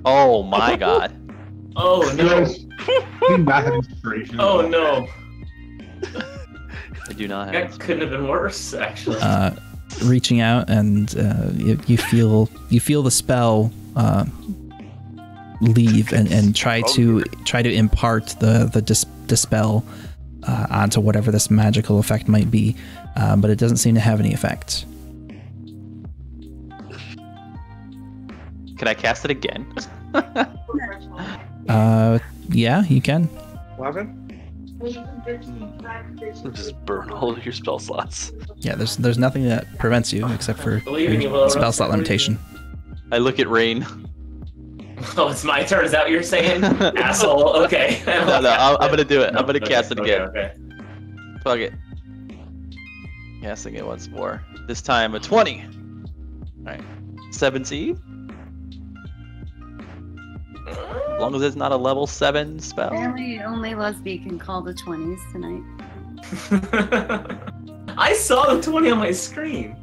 Speaker 2: Oh my god.
Speaker 4: Oh no.
Speaker 8: Math and inspiration.
Speaker 4: Oh no.
Speaker 2: I do not have.
Speaker 4: That couldn't have been worse, actually.
Speaker 1: Reaching out, and you feel the spell leave and try to impart the dispel onto whatever this magical effect might be, but it doesn't seem to have any effect.
Speaker 2: Can I cast it again?
Speaker 1: Yeah, you can.
Speaker 7: 11?
Speaker 6: Just burn all of your spell slots.
Speaker 1: Yeah, there's nothing that prevents you except for
Speaker 4: Believe in you,
Speaker 1: your
Speaker 4: Will
Speaker 1: spell
Speaker 4: Rose.
Speaker 1: slot limitation.
Speaker 2: I look at Rain.
Speaker 4: Oh, it's my turn. Is that what you're saying? Asshole. Okay.
Speaker 2: No, I'm gonna do it. I'm gonna cast it again.
Speaker 4: Okay.
Speaker 2: Fuck it. Casting it once more. This time a 20. Alright. 17. As long as it's not a level 7 spell.
Speaker 9: Apparently, only Lesby can call the 20s tonight.
Speaker 4: I saw the 20 on my screen.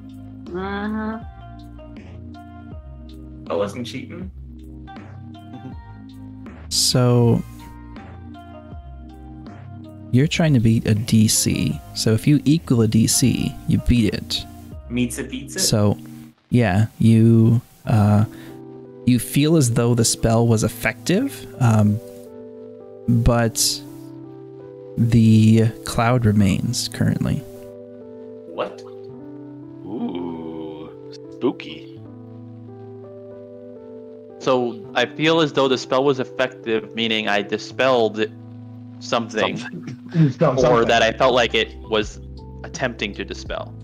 Speaker 9: Uh-huh.
Speaker 4: I wasn't cheating.
Speaker 1: So you're trying to beat a DC. So if you equal a DC, you beat it.
Speaker 4: Meets it, beats it.
Speaker 1: So yeah, you feel as though the spell was effective, but the cloud remains currently.
Speaker 4: What?
Speaker 6: Ooh, spooky.
Speaker 2: So I feel as though the spell was effective, meaning I dispelled something. Or that I felt like it was attempting to dispel.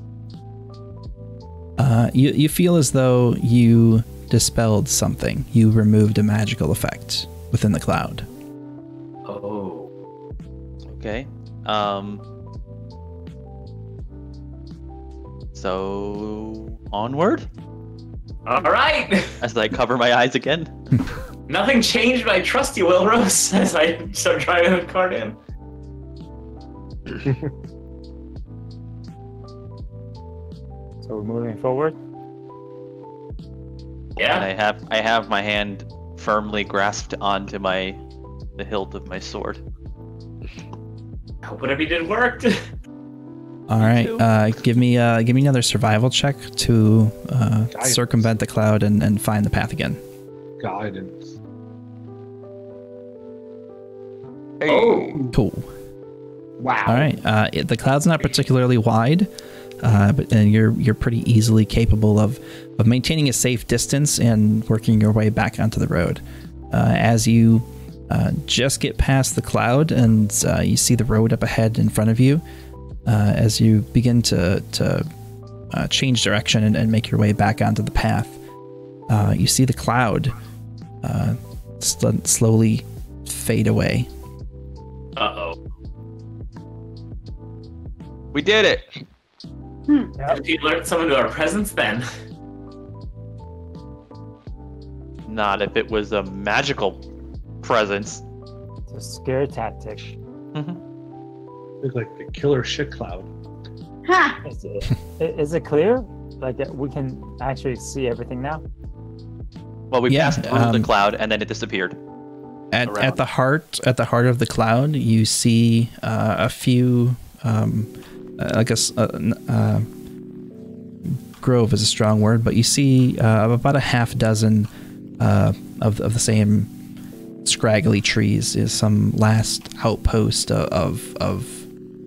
Speaker 1: You feel as though you dispelled something. You removed a magical effect within the cloud.
Speaker 4: Oh.
Speaker 2: Okay. So onward.
Speaker 4: All right.
Speaker 2: As I cover my eyes again.
Speaker 4: Nothing changed, but I trust you, Will Rose, as I start driving the cart in.
Speaker 3: So we're moving forward.
Speaker 4: Yeah.
Speaker 2: And I have my hand firmly grasped onto the hilt of my sword.
Speaker 4: I hope whatever you did worked.
Speaker 1: All right, give me another survival check to circumvent the cloud and find the path again.
Speaker 7: Guidance.
Speaker 4: Oh.
Speaker 1: Cool.
Speaker 8: Wow.
Speaker 1: All right, the cloud's not particularly wide, but you're pretty easily capable of maintaining a safe distance and working your way back onto the road. As you just get past the cloud and you see the road up ahead in front of you, as you begin to change direction and make your way back onto the path, you see the cloud slowly fade away.
Speaker 4: Uh-oh.
Speaker 2: We did it.
Speaker 4: Did you alert someone to our presence then?
Speaker 2: Not if it was a magical presence.
Speaker 3: It's a scare tactic.
Speaker 7: Look like the killer shit cloud.
Speaker 9: Ha!
Speaker 3: Is it clear? Like we can actually see everything now?
Speaker 2: Well, we
Speaker 1: Yeah,
Speaker 2: passed through the cloud and then it disappeared.
Speaker 1: At the heart of the cloud, you see a few grove is a strong word, but you see about a half dozen of the same scraggly trees. Is some last outpost of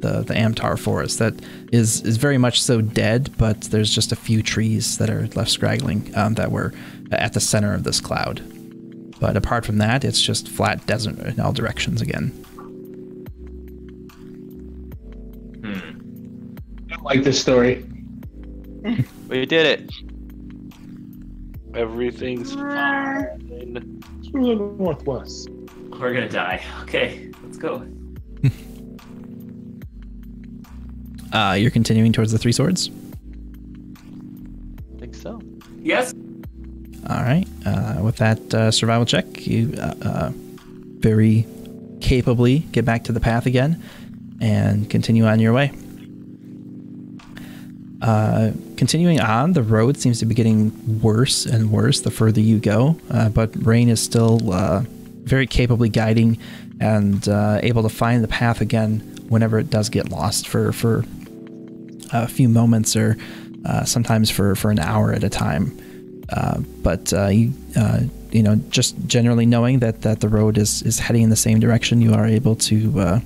Speaker 1: the Amtar forest that is very much so dead, but there's just a few trees that are left scraggling that were at the center of this cloud. But apart from that, it's just flat desert in all directions again.
Speaker 8: I like this story.
Speaker 2: We did it.
Speaker 6: Everything's fine.
Speaker 7: Through the northwest.
Speaker 4: We're gonna die. Okay, let's go.
Speaker 1: You're continuing towards the Three Swords?
Speaker 2: I think so.
Speaker 4: Yes.
Speaker 1: All right. With that survival check, you very capably get back to the path again and continue on your way. Continuing on, the road seems to be getting worse and worse the further you go, but Rain is still very capably guiding and able to find the path again whenever it does get lost for a few moments or sometimes for an hour at a time. But you know, just generally knowing that the road is heading in the same direction, you are able to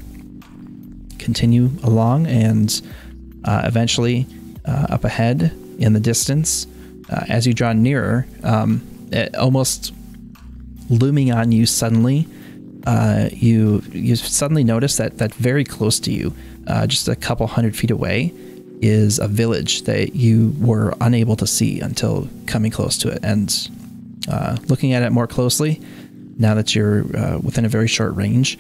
Speaker 1: continue along, and eventually up ahead in the distance, as you draw nearer, almost looming on you suddenly, you suddenly notice that very close to you, just a couple 100 feet away, is a village that you were unable to see until coming close to it. And looking at it more closely, now that you're within a very short range,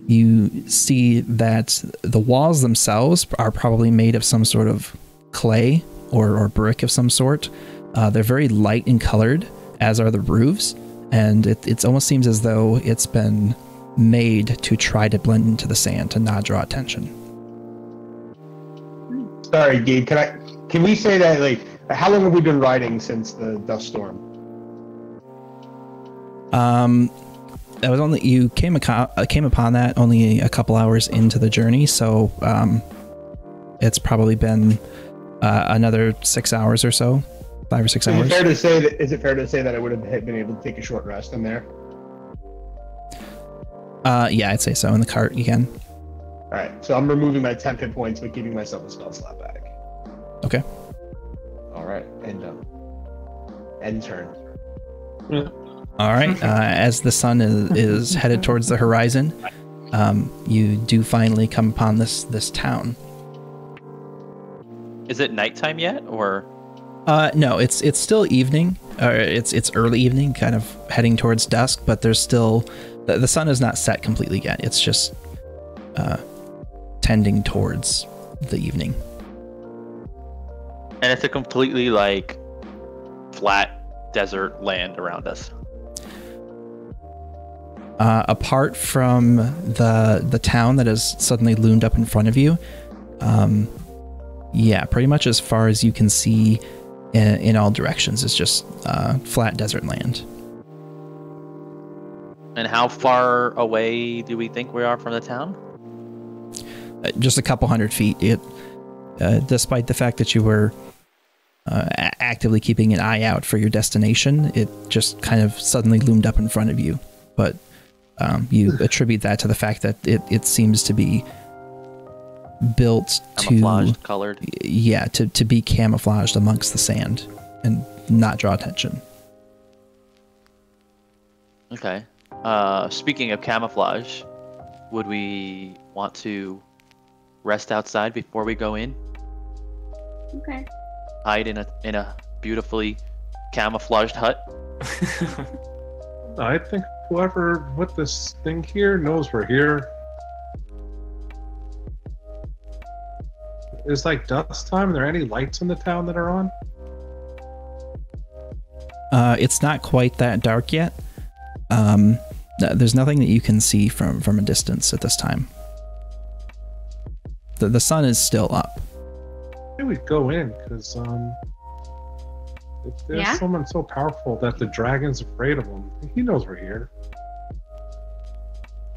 Speaker 1: you see that the walls themselves are probably made of some sort of clay or brick of some sort. They're very light and colored, as are the roofs, and it almost seems as though it's been made to try to blend into the sand to not draw attention.
Speaker 8: Sorry, Gabe. Can we say that, like, how long have we been riding since the dust storm?
Speaker 1: That was only, you came upon that only a couple hours into the journey, so it's probably been another 6 hours or so, 5 or 6 hours.
Speaker 8: Is it fair to say that I would have been able to take a short rest in there?
Speaker 1: Yeah, I'd say so. In the cart, you can.
Speaker 8: All right, so I'm removing my 10 hit points, but giving myself a spell slot back.
Speaker 1: Okay.
Speaker 8: All right, end turn.
Speaker 1: All right. As the sun is headed towards the horizon, you do finally come upon this town.
Speaker 2: Is it nighttime yet, or?
Speaker 1: No, it's still evening, or it's early evening, kind of heading towards dusk. But there's still the sun is not set completely yet. It's just tending towards the evening.
Speaker 2: And it's a completely like flat desert land around us.
Speaker 1: Apart from the town that has suddenly loomed up in front of you, yeah, pretty much as far as you can see in all directions is just flat desert land.
Speaker 2: And how far away do we think we are from the town?
Speaker 1: Just a couple 100 feet. Despite the fact that you were actively keeping an eye out for your destination, it just kind of suddenly loomed up in front of you. But you attribute that to the fact that it seems to be built
Speaker 2: camouflaged, colored.
Speaker 1: Yeah, to be camouflaged amongst the sand and not draw attention.
Speaker 2: Okay. Speaking of camouflage, would we want to rest outside before we go in?
Speaker 5: Okay.
Speaker 2: Hide in a beautifully camouflaged hut?
Speaker 7: I think whoever with this thing here knows we're here. It's like dusk time. Are there any lights in the town that are on?
Speaker 1: It's not quite that dark yet. There's nothing that you can see from a distance at this time. The sun is still up.
Speaker 7: Maybe we go in, because if there's someone so powerful that the dragon's afraid of him, he knows we're here.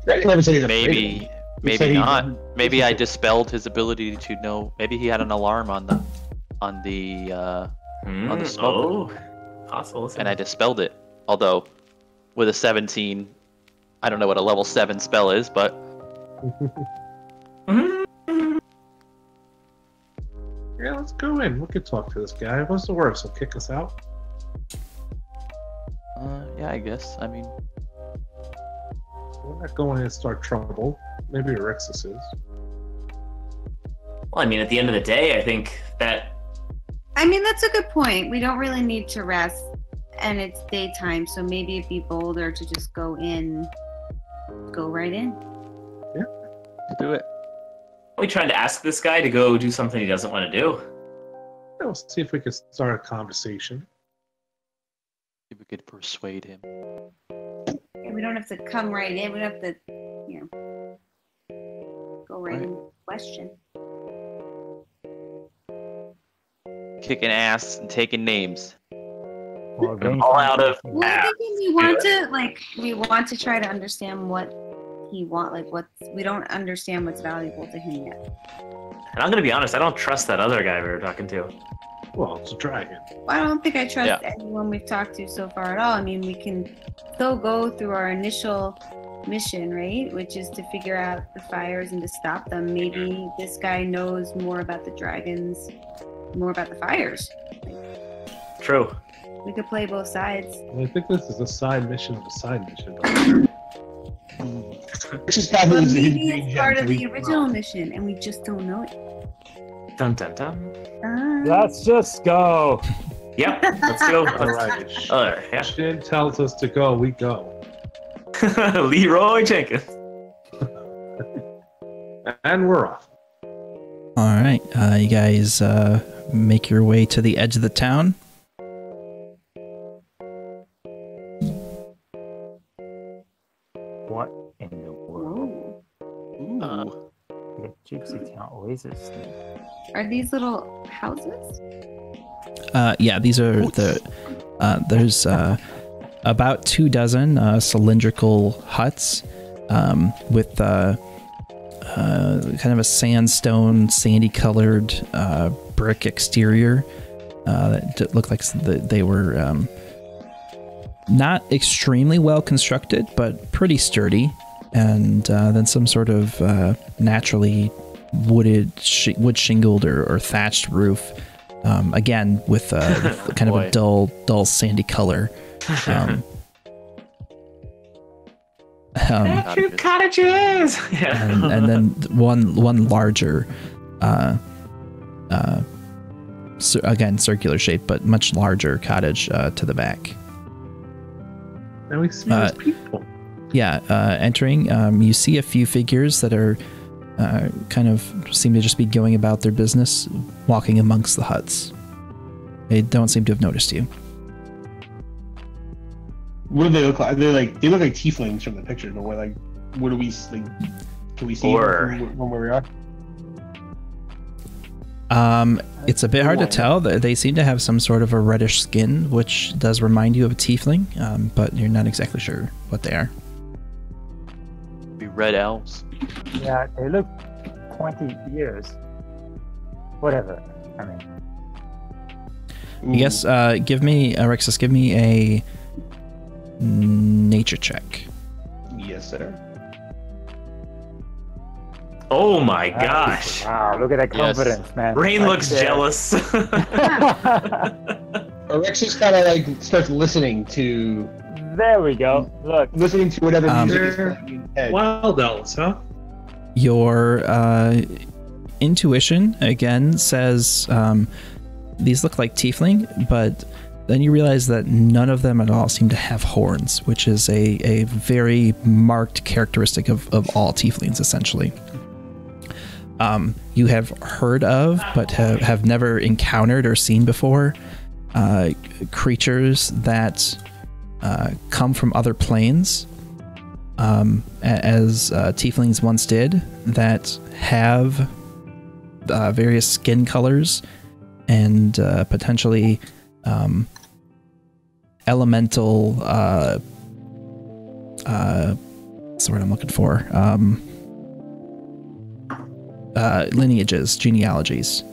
Speaker 2: Maybe not. Maybe I dispelled his ability to know. Maybe he had an alarm on the smoke.
Speaker 4: Oh, possible.
Speaker 2: And I dispelled it. Although, with a 17, I don't know what a level 7 spell is, but
Speaker 7: yeah, let's go in. We could talk to this guy. What's the worst? He'll kick us out.
Speaker 2: yeah, I guess. I mean,
Speaker 7: we're not going in and start trouble. Maybe Rexus is.
Speaker 4: Well, I mean, at the end of the day, I think that.
Speaker 9: I mean, that's a good point. We don't really need to rest, and it's daytime, so maybe it'd be bolder to just go in go right in.
Speaker 2: Do it.
Speaker 4: Are we trying to ask this guy to go do something he doesn't want to do?
Speaker 7: Let's see if we can start a conversation.
Speaker 2: If we could persuade him.
Speaker 9: Yeah, we don't have to come right in. We don't have to, go right in. Question.
Speaker 2: Kicking ass and taking names.
Speaker 3: Well,
Speaker 4: All out of
Speaker 9: Well, I think we want to try to understand what he we don't understand what's valuable to him yet.
Speaker 4: And I'm gonna be honest, I don't trust that other guy we were talking to.
Speaker 7: Well, it's a dragon.
Speaker 9: I don't think I trust anyone we've talked to so far at all. I mean, we can still go through our initial mission, right? Which is to figure out the fires and to stop them. Maybe this guy knows more about the dragons, more about the fires.
Speaker 4: True.
Speaker 9: We could play both sides.
Speaker 7: I think this is a side mission of a side mission.
Speaker 8: Which is
Speaker 9: But
Speaker 8: probably
Speaker 9: maybe it's part of the original mission and we just don't know it.
Speaker 4: Dun dun dun.
Speaker 3: Let's just go.
Speaker 4: Yep, let's go.
Speaker 7: All right.
Speaker 4: Yeah.
Speaker 7: Shin tells us to go, we go.
Speaker 4: Leroy Jenkins.
Speaker 7: And we're off.
Speaker 1: All right, you guys make your way to the edge of the town.
Speaker 3: What in the world? The Gypsy Town Oasis.
Speaker 9: Are these little houses?
Speaker 1: Yeah, these are there's about 24 cylindrical huts with kind of a sandstone, sandy-colored brick exterior that looked like they were not extremely well constructed, but pretty sturdy. And then some sort of naturally wood shingled or thatched roof. Again, with kind of a dull sandy color.
Speaker 4: Cottages. Yeah.
Speaker 1: And then one larger, again circular shape, but much larger cottage to the back.
Speaker 7: And we see those people.
Speaker 1: Yeah, entering, you see a few figures that are kind of seem to just be going about their business, walking amongst the huts. They don't seem to have noticed you.
Speaker 8: What do they look like? They look like tieflings from the picture, but what do we like? Can we see them from where we are?
Speaker 1: It's a bit hard to tell. They seem to have some sort of a reddish skin, which does remind you of a tiefling, but you're not exactly sure what they are.
Speaker 2: Be red elves.
Speaker 3: Yeah, they look 20 years. Whatever. I mean.
Speaker 1: I guess, give me, Rexus, give me a nature check.
Speaker 8: Yes, sir.
Speaker 4: Oh my gosh.
Speaker 3: Wow, look at that confidence, man.
Speaker 4: Rain looks jealous.
Speaker 8: Alexis kind of starts listening to.
Speaker 3: There we go. Look.
Speaker 8: Listening to whatever music is playing in his head.
Speaker 7: Wild elves, huh?
Speaker 1: Your intuition, again, says these look like tiefling, but then you realize that none of them at all seem to have horns, which is a very marked characteristic of all tieflings, essentially. You have heard of, but have never encountered or seen before, creatures that come from other planes, as tieflings once did, that have various skin colors and potentially elemental what's the word I'm looking for? Lineages, genealogies.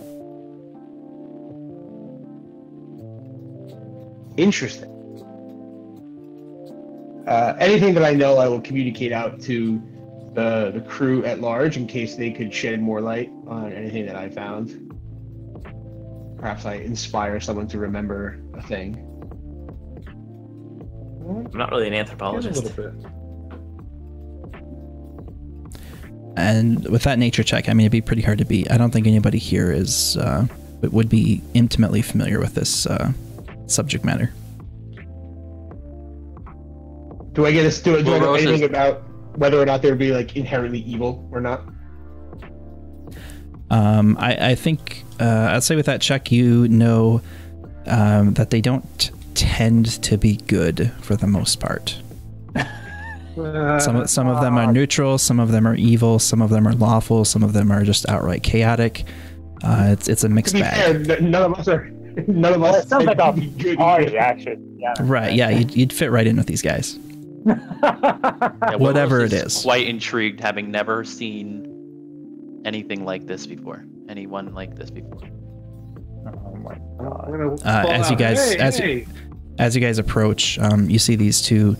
Speaker 8: Interesting. Anything that I know, I will communicate out to the crew at large in case they could shed more light on anything that I found. Perhaps I inspire someone to remember a thing.
Speaker 4: I'm not really an anthropologist.
Speaker 7: A little bit.
Speaker 1: And with that nature check, I mean, it'd be pretty hard to beat. I don't think anybody here would be intimately familiar with this subject matter.
Speaker 8: Do I know anything about whether or not they would be like inherently evil or not?
Speaker 1: I think I'd say with that check, you know that they don't tend to be good for the most part. Some of them are neutral, some of them are evil, some of them are lawful, some of them are just outright chaotic. It's a mixed bag.
Speaker 8: Fair, none of us are. None of us.
Speaker 3: It sounds like a
Speaker 8: good
Speaker 3: party, actually. Yeah.
Speaker 1: Right? Yeah, you'd fit right in with these guys.
Speaker 2: Yeah,
Speaker 1: Whatever
Speaker 2: Wilros
Speaker 1: it is.
Speaker 2: Quite intrigued, having never seen anything like this before. Anyone like this before.
Speaker 3: Oh my
Speaker 7: I'm
Speaker 3: god.
Speaker 7: gonna pull
Speaker 1: As you
Speaker 7: out,
Speaker 1: guys,
Speaker 7: hey.
Speaker 1: as you guys approach, you see these two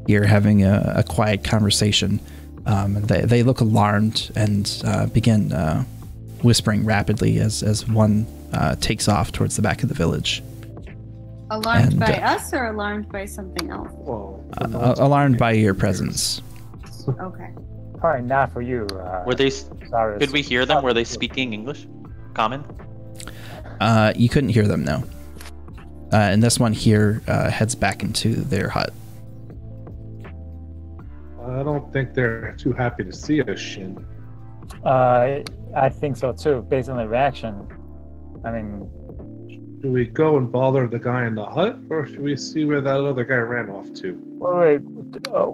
Speaker 1: here having a quiet conversation. They look alarmed and begin whispering rapidly as one takes off towards the back of the village.
Speaker 9: Alarmed
Speaker 1: And,
Speaker 9: by us or alarmed by something else?
Speaker 7: Whoa.
Speaker 1: Alarmed by your presence.
Speaker 9: Okay.
Speaker 3: Probably not for you.
Speaker 2: Were they?
Speaker 3: Cyrus.
Speaker 2: Could we hear them? Were they speaking English? Common?
Speaker 1: You couldn't hear them, no. And this one here heads back into their hut.
Speaker 7: I don't think they're too happy to see us, Shin.
Speaker 3: I think so too, based on the reaction. I mean,
Speaker 7: Do we go and bother the guy in the hut, or should we see where that other guy ran off to?
Speaker 3: wait,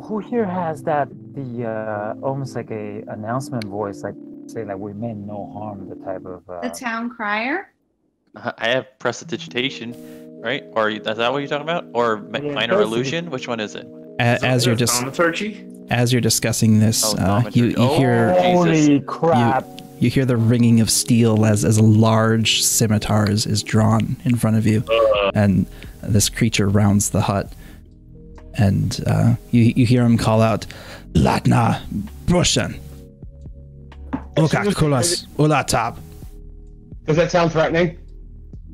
Speaker 3: who here has the almost like a announcement voice, like say like we meant no harm, the type of
Speaker 9: The town crier?
Speaker 2: I have prestidigitation, right? Or is that what you're talking about? Or
Speaker 3: Yeah,
Speaker 2: minor
Speaker 3: prestidig-
Speaker 2: illusion? Which one is it?
Speaker 1: As you're just
Speaker 4: Thaumaturgy?
Speaker 1: as you're discussing this,
Speaker 2: Oh,
Speaker 1: you
Speaker 2: thaumaturgy.
Speaker 1: hear
Speaker 2: Oh.
Speaker 3: holy crap!
Speaker 1: you hear the ringing of steel as a large scimitar is drawn in front of you, and this creature rounds the hut, and you hear him call out, "Latna, Brushan, Okak Kulas, Ulatab."
Speaker 8: Does that sound threatening?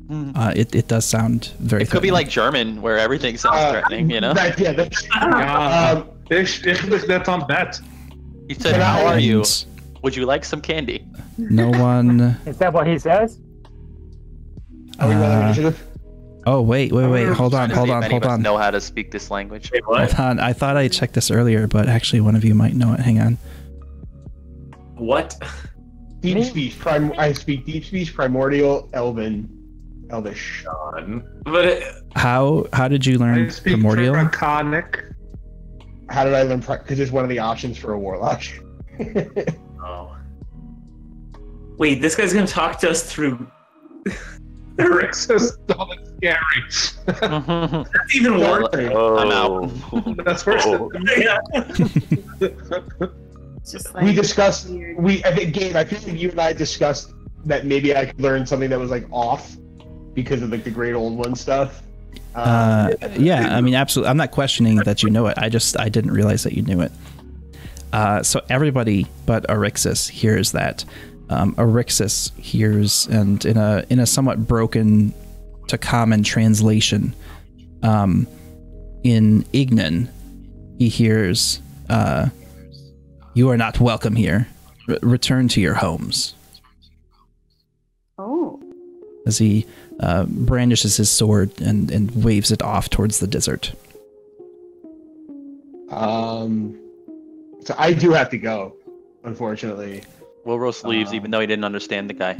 Speaker 1: It does sound very.
Speaker 2: It could be
Speaker 1: threatening.
Speaker 2: like German, where everything sounds threatening, you know?
Speaker 8: That, yeah. That's,
Speaker 7: That's on that.
Speaker 2: He said, "How are
Speaker 1: And
Speaker 2: you? Would you like some candy?"
Speaker 1: No one.
Speaker 3: Is that what he says?
Speaker 8: are we rolling
Speaker 1: Uh,
Speaker 8: initiative?
Speaker 1: Oh wait! Hold on!
Speaker 2: Trying to see if any of us
Speaker 1: Know
Speaker 2: know how to speak this language.
Speaker 4: Wait, what?
Speaker 1: Hold on! I thought I checked this earlier, but actually one of you might know it. Hang on.
Speaker 4: What?
Speaker 8: Deep speech. I speak deep speech, primordial, elvish.
Speaker 4: But
Speaker 1: How did you
Speaker 7: I
Speaker 1: learn
Speaker 7: speak
Speaker 1: primordial?
Speaker 7: Draconic.
Speaker 8: How did I learn? Because it's one of the options for a warlock.
Speaker 4: oh. Wait, this guy's gonna talk to us through.
Speaker 7: Eric's is so scary.
Speaker 4: That's even worse.
Speaker 2: I'm out.
Speaker 7: That's worse than
Speaker 4: Yeah.
Speaker 9: It's just like
Speaker 8: We discussed.
Speaker 9: weird.
Speaker 8: I think Gabe. I feel like you and I discussed that maybe I could learn something that was like off because of like the great old one stuff.
Speaker 1: Yeah, I mean, absolutely. I'm not questioning that you know it. I didn't realize that you knew it. So everybody but Arixis hears that. Arixis hears, and in a somewhat broken to common translation, in Ignan, he hears, "You are not welcome here. Return to your homes."
Speaker 9: Oh.
Speaker 1: As he brandishes his sword and waves it off towards the desert.
Speaker 8: So I do have to go, unfortunately.
Speaker 2: Wilros leaves, even though he didn't understand the guy.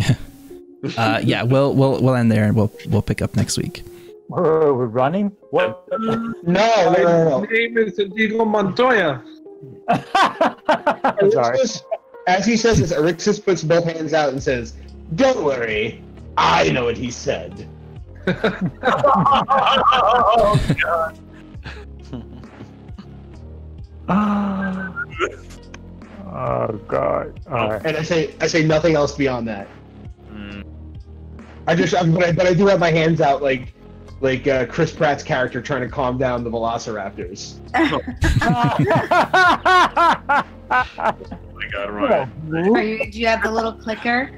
Speaker 1: Yeah, we'll end there and we'll pick up next week.
Speaker 3: We're running? What?
Speaker 8: No.
Speaker 7: My name is Indigo Montoya.
Speaker 3: Sorry.
Speaker 8: Arixis, as he says this, Arixis puts both hands out and says, "Don't worry, I know what he said."
Speaker 4: Oh god.
Speaker 3: Oh god. All right.
Speaker 8: And I say nothing else beyond that.
Speaker 4: Mm.
Speaker 8: But I do have my hands out like Chris Pratt's character trying to calm down the Velociraptors.
Speaker 4: Oh my god, right.
Speaker 9: Do you have the little clicker?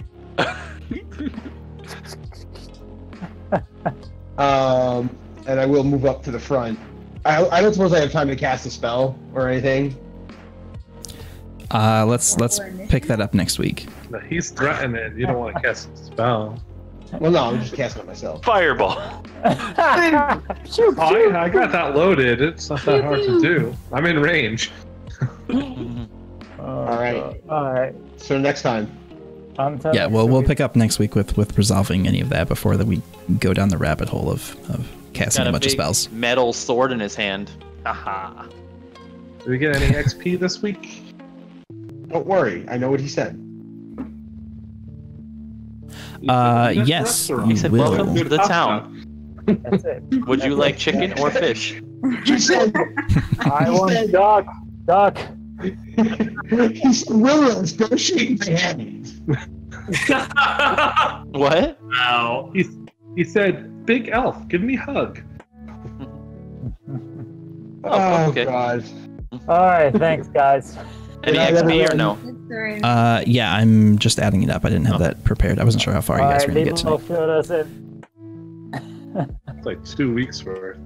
Speaker 8: And I will move up to the front. I don't suppose I have time to cast a spell or anything.
Speaker 1: Let's pick that up next week.
Speaker 7: No, he's threatening. You don't want to cast a spell.
Speaker 8: Well, no, I'm just casting it myself.
Speaker 6: Fireball.
Speaker 3: Shoot,
Speaker 7: I got that loaded. It's not that hard to do. I'm in range.
Speaker 8: All right.
Speaker 3: All right.
Speaker 8: So next time.
Speaker 1: Yeah, well, we'll pick up next week with resolving any of that before that we go down the rabbit hole of casting a bunch of spells.
Speaker 2: Metal sword in his hand. Aha.
Speaker 7: Did we get any XP this week?
Speaker 8: Don't worry, I know what he said.
Speaker 1: Yes,
Speaker 2: He said,
Speaker 1: will.
Speaker 2: "Welcome to the town.
Speaker 3: That's it.
Speaker 2: Would you like chicken or fish?"
Speaker 8: He said,
Speaker 3: I want duck. Duck.
Speaker 8: he said, Willows, don't shake my hand.
Speaker 2: What?
Speaker 4: Wow.
Speaker 7: He said, "Big elf, give me a hug."
Speaker 2: Oh, okay.
Speaker 8: God.
Speaker 3: All right. Thanks, guys.
Speaker 2: Any XP or no?
Speaker 1: Yeah, I'm just adding it up. I didn't have that prepared. I wasn't sure how far you guys were going to get tonight.
Speaker 3: Fill us in.
Speaker 7: It's like 2 weeks worth.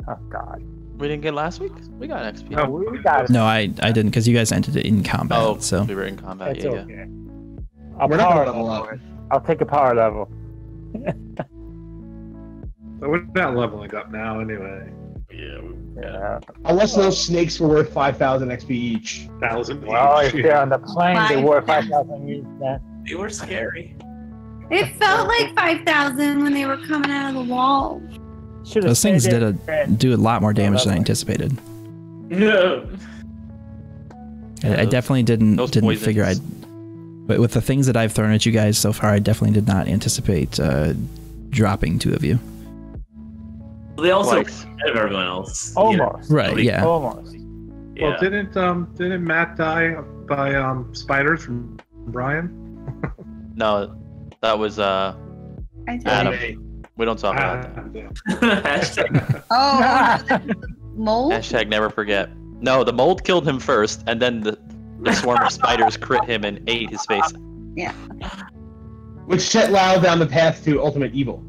Speaker 3: Oh God.
Speaker 2: We didn't get last week. We got XP.
Speaker 7: No,
Speaker 3: We got it.
Speaker 1: No, I didn't because you guys ended it in combat.
Speaker 2: Oh,
Speaker 1: so
Speaker 2: we were in combat.
Speaker 3: It's
Speaker 2: Yeah,
Speaker 3: okay.
Speaker 2: yeah.
Speaker 3: I'll
Speaker 8: We're not
Speaker 3: power
Speaker 8: gonna level
Speaker 3: level
Speaker 8: up.
Speaker 3: it. I'll take a power level.
Speaker 7: So we're not leveling up now anyway.
Speaker 3: Yeah.
Speaker 8: Unless those snakes were worth 5,000 XP each.
Speaker 7: 1,000
Speaker 3: Well,
Speaker 7: each.
Speaker 3: if they're on the plane, they were
Speaker 9: 5,000.
Speaker 3: 5,000 each. Then.
Speaker 4: They were scary.
Speaker 9: It felt like 5,000 when they were coming out of the wall.
Speaker 3: Should have
Speaker 1: those things
Speaker 3: stayed
Speaker 1: did
Speaker 3: there.
Speaker 1: do a lot more damage than I anticipated.
Speaker 4: No.
Speaker 1: I definitely didn't
Speaker 2: those
Speaker 1: figure
Speaker 2: poisons.
Speaker 1: but with the things that I've thrown at you guys so far, I definitely did not anticipate dropping 2 of you.
Speaker 4: They also
Speaker 2: Twice.
Speaker 4: ahead of everyone else.
Speaker 3: Almost.
Speaker 1: Right? Yeah.
Speaker 3: Almost.
Speaker 4: Yeah.
Speaker 7: Well, didn't Matt die by spiders from Brian?
Speaker 2: No, that was
Speaker 9: I did.
Speaker 2: Adam. We don't talk about that.
Speaker 4: Hashtag.
Speaker 9: Oh, mold?
Speaker 2: Hashtag never forget. No, the mold killed him first, and then the swarm of spiders crit him and ate his face.
Speaker 8: Which set Lau down the path to ultimate evil.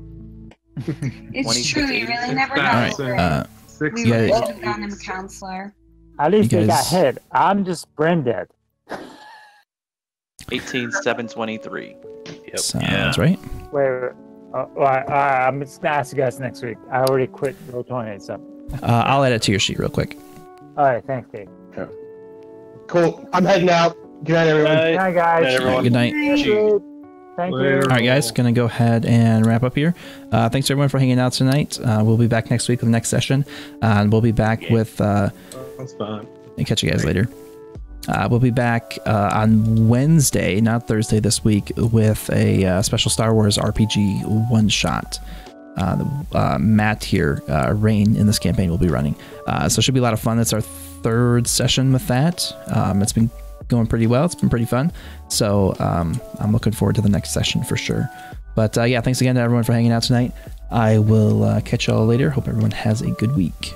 Speaker 9: It's true. You really never
Speaker 7: All
Speaker 9: know.
Speaker 1: right,
Speaker 9: where
Speaker 7: Six
Speaker 9: we
Speaker 1: yeah,
Speaker 9: really
Speaker 1: yeah.
Speaker 9: should have gotten him a counselor.
Speaker 3: At least
Speaker 1: You
Speaker 3: they got
Speaker 1: guys-
Speaker 3: hit. I'm just brain dead.
Speaker 2: 18,723.
Speaker 1: Sounds right.
Speaker 3: Wait. I'm just gonna ask you guys next week. I already quit Roll20, so.
Speaker 1: I'll add it to your sheet real quick.
Speaker 3: All right. Thanks, Dave.
Speaker 8: Cool. I'm heading out. Good night, everyone.
Speaker 3: Good night, guys.
Speaker 1: All right, good night.
Speaker 3: Thank you.
Speaker 7: Later.
Speaker 1: All right, guys, gonna go ahead and wrap up here. Thanks everyone for hanging out tonight. We'll be back next week with the next session, and we'll be back with.
Speaker 7: That's fine.
Speaker 1: And catch you guys later. We'll be back on Wednesday, not Thursday this week, with a special Star Wars RPG one shot. Matt here, Rain in this campaign will be running. So it should be a lot of fun. It's our 3rd session with that. It's been going pretty well. It's been pretty fun. So I'm looking forward to the next session for sure. But yeah, thanks again to everyone for hanging out tonight. I will catch y'all later. Hope everyone has a good week.